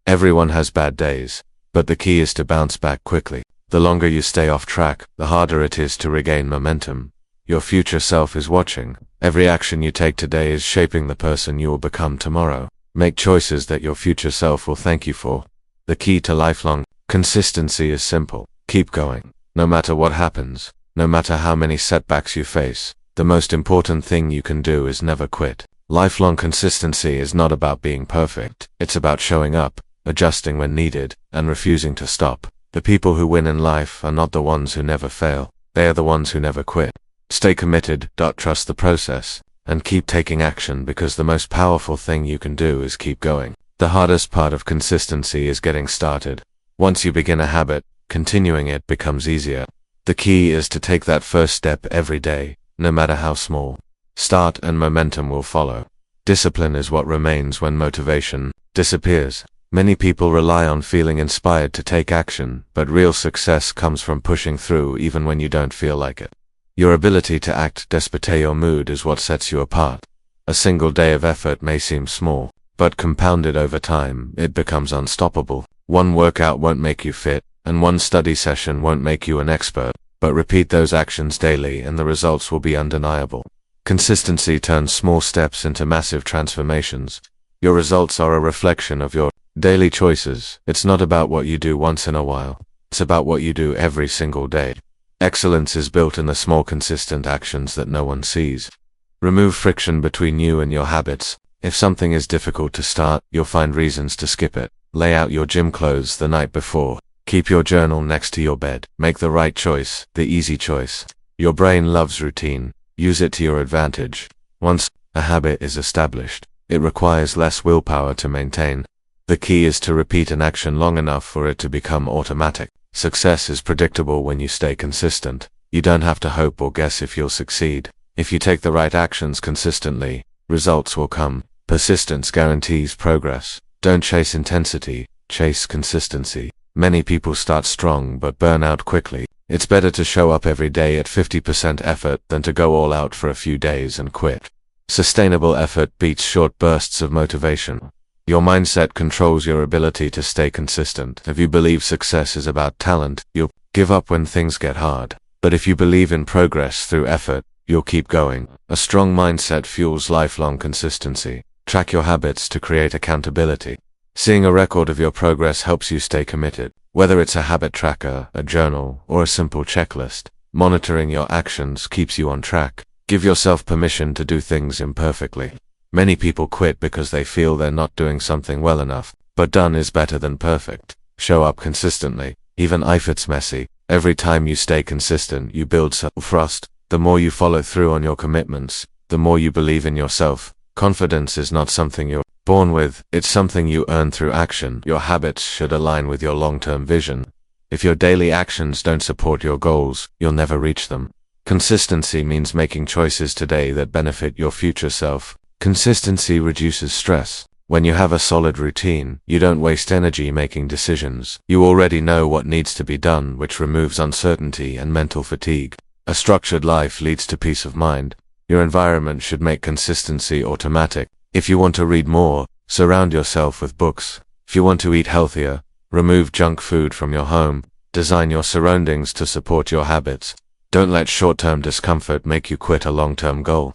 Everyone has bad days, but the key is to bounce back quickly. The longer you stay off track, the harder it is to regain momentum. Your future self is watching. Every action you take today is shaping the person you will become tomorrow. Make choices that your future self will thank you for. The key to lifelong consistency is simple. Keep going. No matter what happens, no matter how many setbacks you face, the most important thing you can do is never quit. Lifelong consistency is not about being perfect. It's about showing up, adjusting when needed, and refusing to stop. The people who win in life are not the ones who never fail. They are the ones who never quit. Stay committed, trust the process, and keep taking action, because the most powerful thing you can do is keep going. The hardest part of consistency is getting started. Once you begin a habit, continuing it becomes easier. The key is to take that first step every day, no matter how small. Start and momentum will follow. Discipline is what remains when motivation disappears. Many people rely on feeling inspired to take action, but real success comes from pushing through even when you don't feel like it. Your ability to act despite your mood is what sets you apart. A single day of effort may seem small, but compounded over time, it becomes unstoppable. One workout won't make you fit, and one study session won't make you an expert, but repeat those actions daily and the results will be undeniable. Consistency turns small steps into massive transformations. Your results are a reflection of your daily choices. It's not about what you do once in a while. It's about what you do every single day. Excellence is built in the small consistent actions that no one sees. Remove friction between you and your habits. If something is difficult to start, you'll find reasons to skip it. Lay out your gym clothes the night before. Keep your journal next to your bed. Make the right choice, the easy choice. Your brain loves routine. Use it to your advantage. Once a habit is established, it requires less willpower to maintain. The key is to repeat an action long enough for it to become automatic. Success is predictable when you stay consistent. You don't have to hope or guess if you'll succeed. If you take the right actions consistently, results will come. Persistence guarantees progress. Don't chase intensity, chase consistency. Many people start strong but burn out quickly. It's better to show up every day at 50% effort than to go all out for a few days and quit. Sustainable effort beats short bursts of motivation. Your mindset controls your ability to stay consistent. If you believe success is about talent, you'll give up when things get hard. But if you believe in progress through effort, you'll keep going. A strong mindset fuels lifelong consistency. Track your habits to create accountability. Seeing a record of your progress helps you stay committed. Whether it's a habit tracker, a journal, or a simple checklist, monitoring your actions keeps you on track. Give yourself permission to do things imperfectly. Many people quit because they feel they're not doing something well enough, but done is better than perfect. Show up consistently, even if it's messy. Every time you stay consistent, you build self-trust. The more you follow through on your commitments, the more you believe in yourself. Confidence is not something you're born with, it's something you earn through action. Your habits should align with your long-term vision. If your daily actions don't support your goals, you'll never reach them. Consistency means making choices today that benefit your future self. Consistency reduces stress. When you have a solid routine, you don't waste energy making decisions. You already know what needs to be done, which removes uncertainty and mental fatigue. A structured life leads to peace of mind. Your environment should make consistency automatic. If you want to read more, surround yourself with books. If you want to eat healthier, remove junk food from your home. Design your surroundings to support your habits. Don't let short-term discomfort make you quit a long-term goal.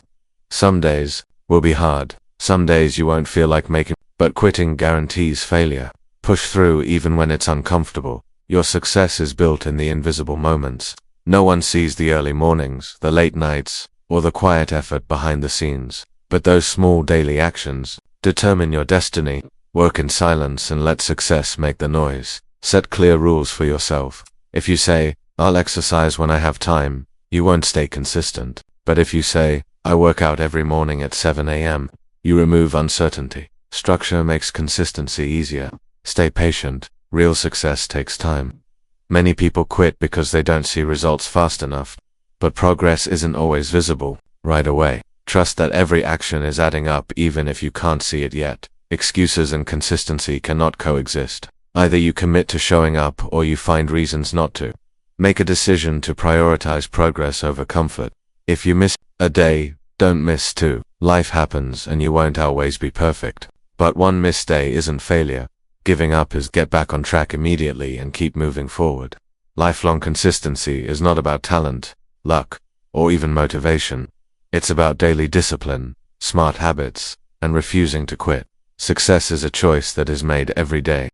Some days will be hard, Some days you won't feel like making, but quitting guarantees failure. Push through even when it's uncomfortable. Your success is built in the invisible moments. No one sees the early mornings, the late nights, or the quiet effort behind the scenes. But those small daily actions determine your destiny. Work in silence and let success make the noise. Set clear rules for yourself. If you say, "I'll exercise when I have time," you won't stay consistent. But if you say, "I work out every morning at 7 a.m., you remove uncertainty. Structure makes consistency easier. Stay patient. Real success takes time. Many people quit because they don't see results fast enough. But progress isn't always visible right away. Trust that every action is adding up even if you can't see it yet. Excuses and consistency cannot coexist. Either you commit to showing up or you find reasons not to. Make a decision to prioritize progress over comfort. If you miss a day, don't miss two. Life happens and you won't always be perfect. But one missed day isn't failure. Giving up is get back on track immediately and keep moving forward. Lifelong consistency is not about talent, luck, or even motivation. It's about daily discipline, smart habits, and refusing to quit. Success is a choice that is made every day.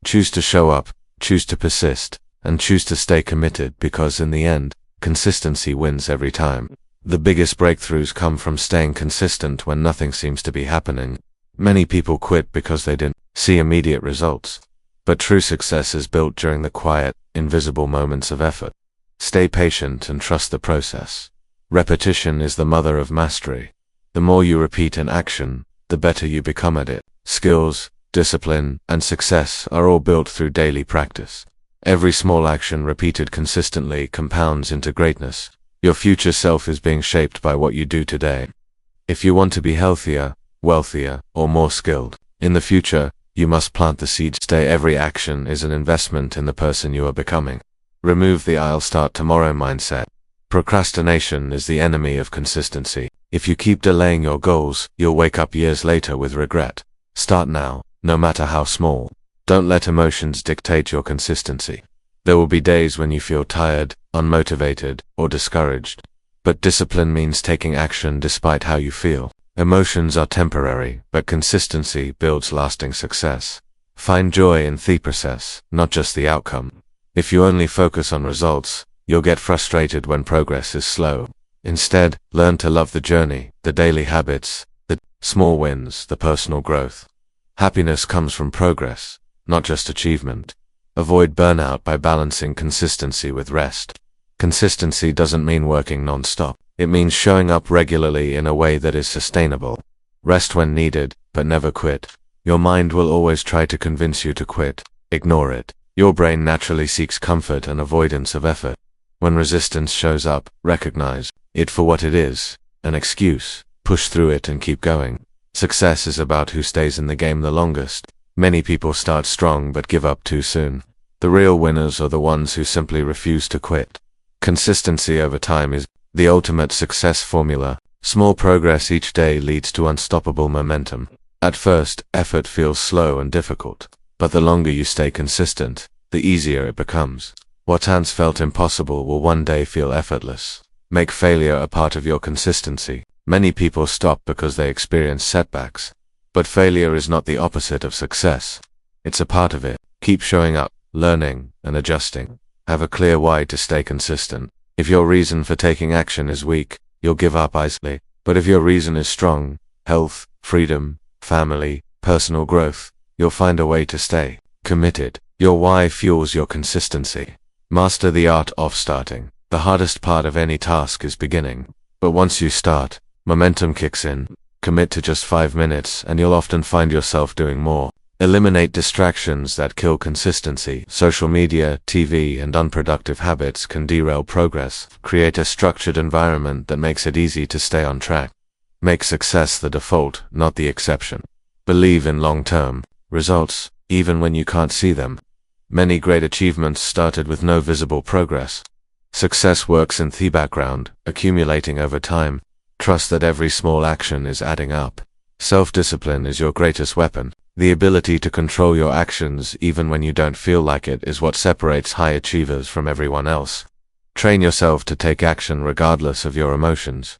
Choose to show up, choose to persist, and choose to stay committed because in the end, consistency wins every time. The biggest breakthroughs come from staying consistent when nothing seems to be happening. Many people quit because they didn't see immediate results. But true success is built during the quiet, invisible moments of effort. Stay patient and trust the process. Repetition is the mother of mastery. The more you repeat an action, the better you become at it. Skills, discipline, and success are all built through daily practice. Every small action repeated consistently compounds into greatness. Your future self is being shaped by what you do today. If you want to be healthier, wealthier, or more skilled in the future, you must plant the seeds today. Every action is an investment in the person you are becoming. Remove the "I'll start tomorrow" mindset. Procrastination is the enemy of consistency. If you keep delaying your goals, you'll wake up years later with regret. Start now, no matter how small. Don't let emotions dictate your consistency. There will be days when you feel tired, unmotivated, or discouraged. But discipline means taking action despite how you feel. Emotions are temporary, but consistency builds lasting success. Find joy in the process, not just the outcome. If you only focus on results, you'll get frustrated when progress is slow. Instead, learn to love the journey, the daily habits, the small wins, the personal growth. Happiness comes from progress, not just achievement. Avoid burnout by balancing consistency with rest. Consistency doesn't mean working non-stop. It means showing up regularly in a way that is sustainable. Rest when needed, but never quit. Your mind will always try to convince you to quit. Ignore it. Your brain naturally seeks comfort and avoidance of effort. When resistance shows up, recognize it for what it is, an excuse. Push through it and keep going. Success is about who stays in the game the longest. Many people start strong but give up too soon. The real winners are the ones who simply refuse to quit. Consistency over time is the ultimate success formula. Small progress each day leads to unstoppable momentum. At first, effort feels slow and difficult, but the longer you stay consistent, the easier it becomes. What once felt impossible will one day feel effortless. Make failure a part of your consistency. Many people stop because they experience setbacks. But failure is not the opposite of success. It's a part of it. Keep showing up, learning, and adjusting. Have a clear why to stay consistent. If your reason for taking action is weak, you'll give up easily. But if your reason is strong, health, freedom, family, personal growth, you'll find a way to stay committed. Your why fuels your consistency. Master the art of starting. The hardest part of any task is beginning. But once you start, momentum kicks in. Commit to just 5 minutes and you'll often find yourself doing more. Eliminate distractions that kill consistency. Social media, TV, and unproductive habits can derail progress. Create a structured environment that makes it easy to stay on track. Make success the default, not the exception. Believe in long-term results, even when you can't see them. Many great achievements started with no visible progress. Success works in the background, accumulating over time. Trust that every small action is adding up. Self-discipline is your greatest weapon. The ability to control your actions even when you don't feel like it is what separates high achievers from everyone else. Train yourself to take action regardless of your emotions.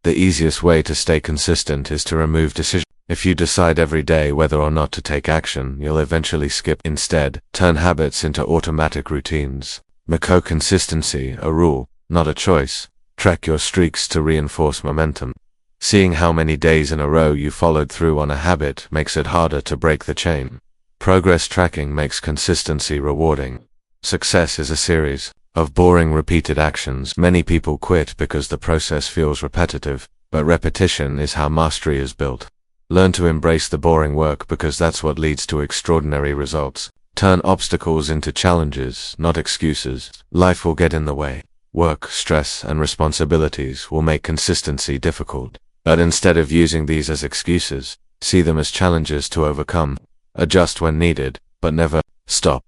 The easiest way to stay consistent is to remove decision. If you decide every day whether or not to take action, you'll eventually skip. Instead, turn habits into automatic routines. Make consistency a rule, not a choice. Track your streaks to reinforce momentum. Seeing how many days in a row you followed through on a habit makes it harder to break the chain. Progress tracking makes consistency rewarding. Success is a series of boring repeated actions. Many people quit because the process feels repetitive, but repetition is how mastery is built. Learn to embrace the boring work because that's what leads to extraordinary results. Turn obstacles into challenges, not excuses. Life will get in the way. Work, stress, and responsibilities will make consistency difficult. But instead of using these as excuses, see them as challenges to overcome. Adjust when needed, but never stop.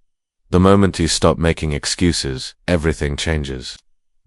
The moment you stop making excuses, everything changes.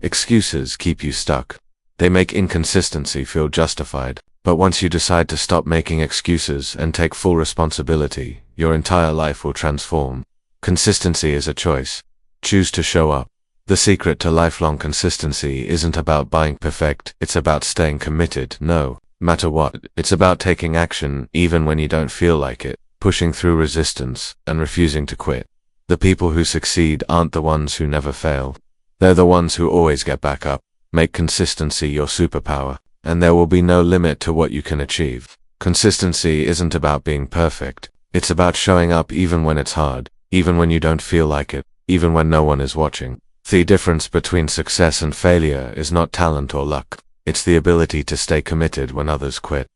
Excuses keep you stuck. They make inconsistency feel justified. But once you decide to stop making excuses and take full responsibility, your entire life will transform. Consistency is a choice. Choose to show up. The secret to lifelong consistency isn't about being perfect, it's about staying committed, no matter what. It's about taking action even when you don't feel like it, pushing through resistance, and refusing to quit. The people who succeed aren't the ones who never fail. They're the ones who always get back up. Make consistency your superpower, and there will be no limit to what you can achieve. Consistency isn't about being perfect. It's about showing up even when it's hard, even when you don't feel like it, even when no one is watching. The difference between success and failure is not talent or luck. It's the ability to stay committed when others quit.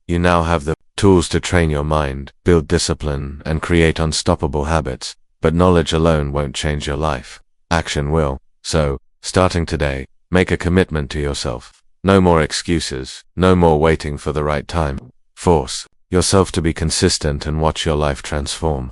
You now have the tools to train your mind, build discipline, and create unstoppable habits. But knowledge alone won't change your life. Action will. So, starting today, make a commitment to yourself. No more excuses, no more waiting for the right time. Force yourself to be consistent and watch your life transform.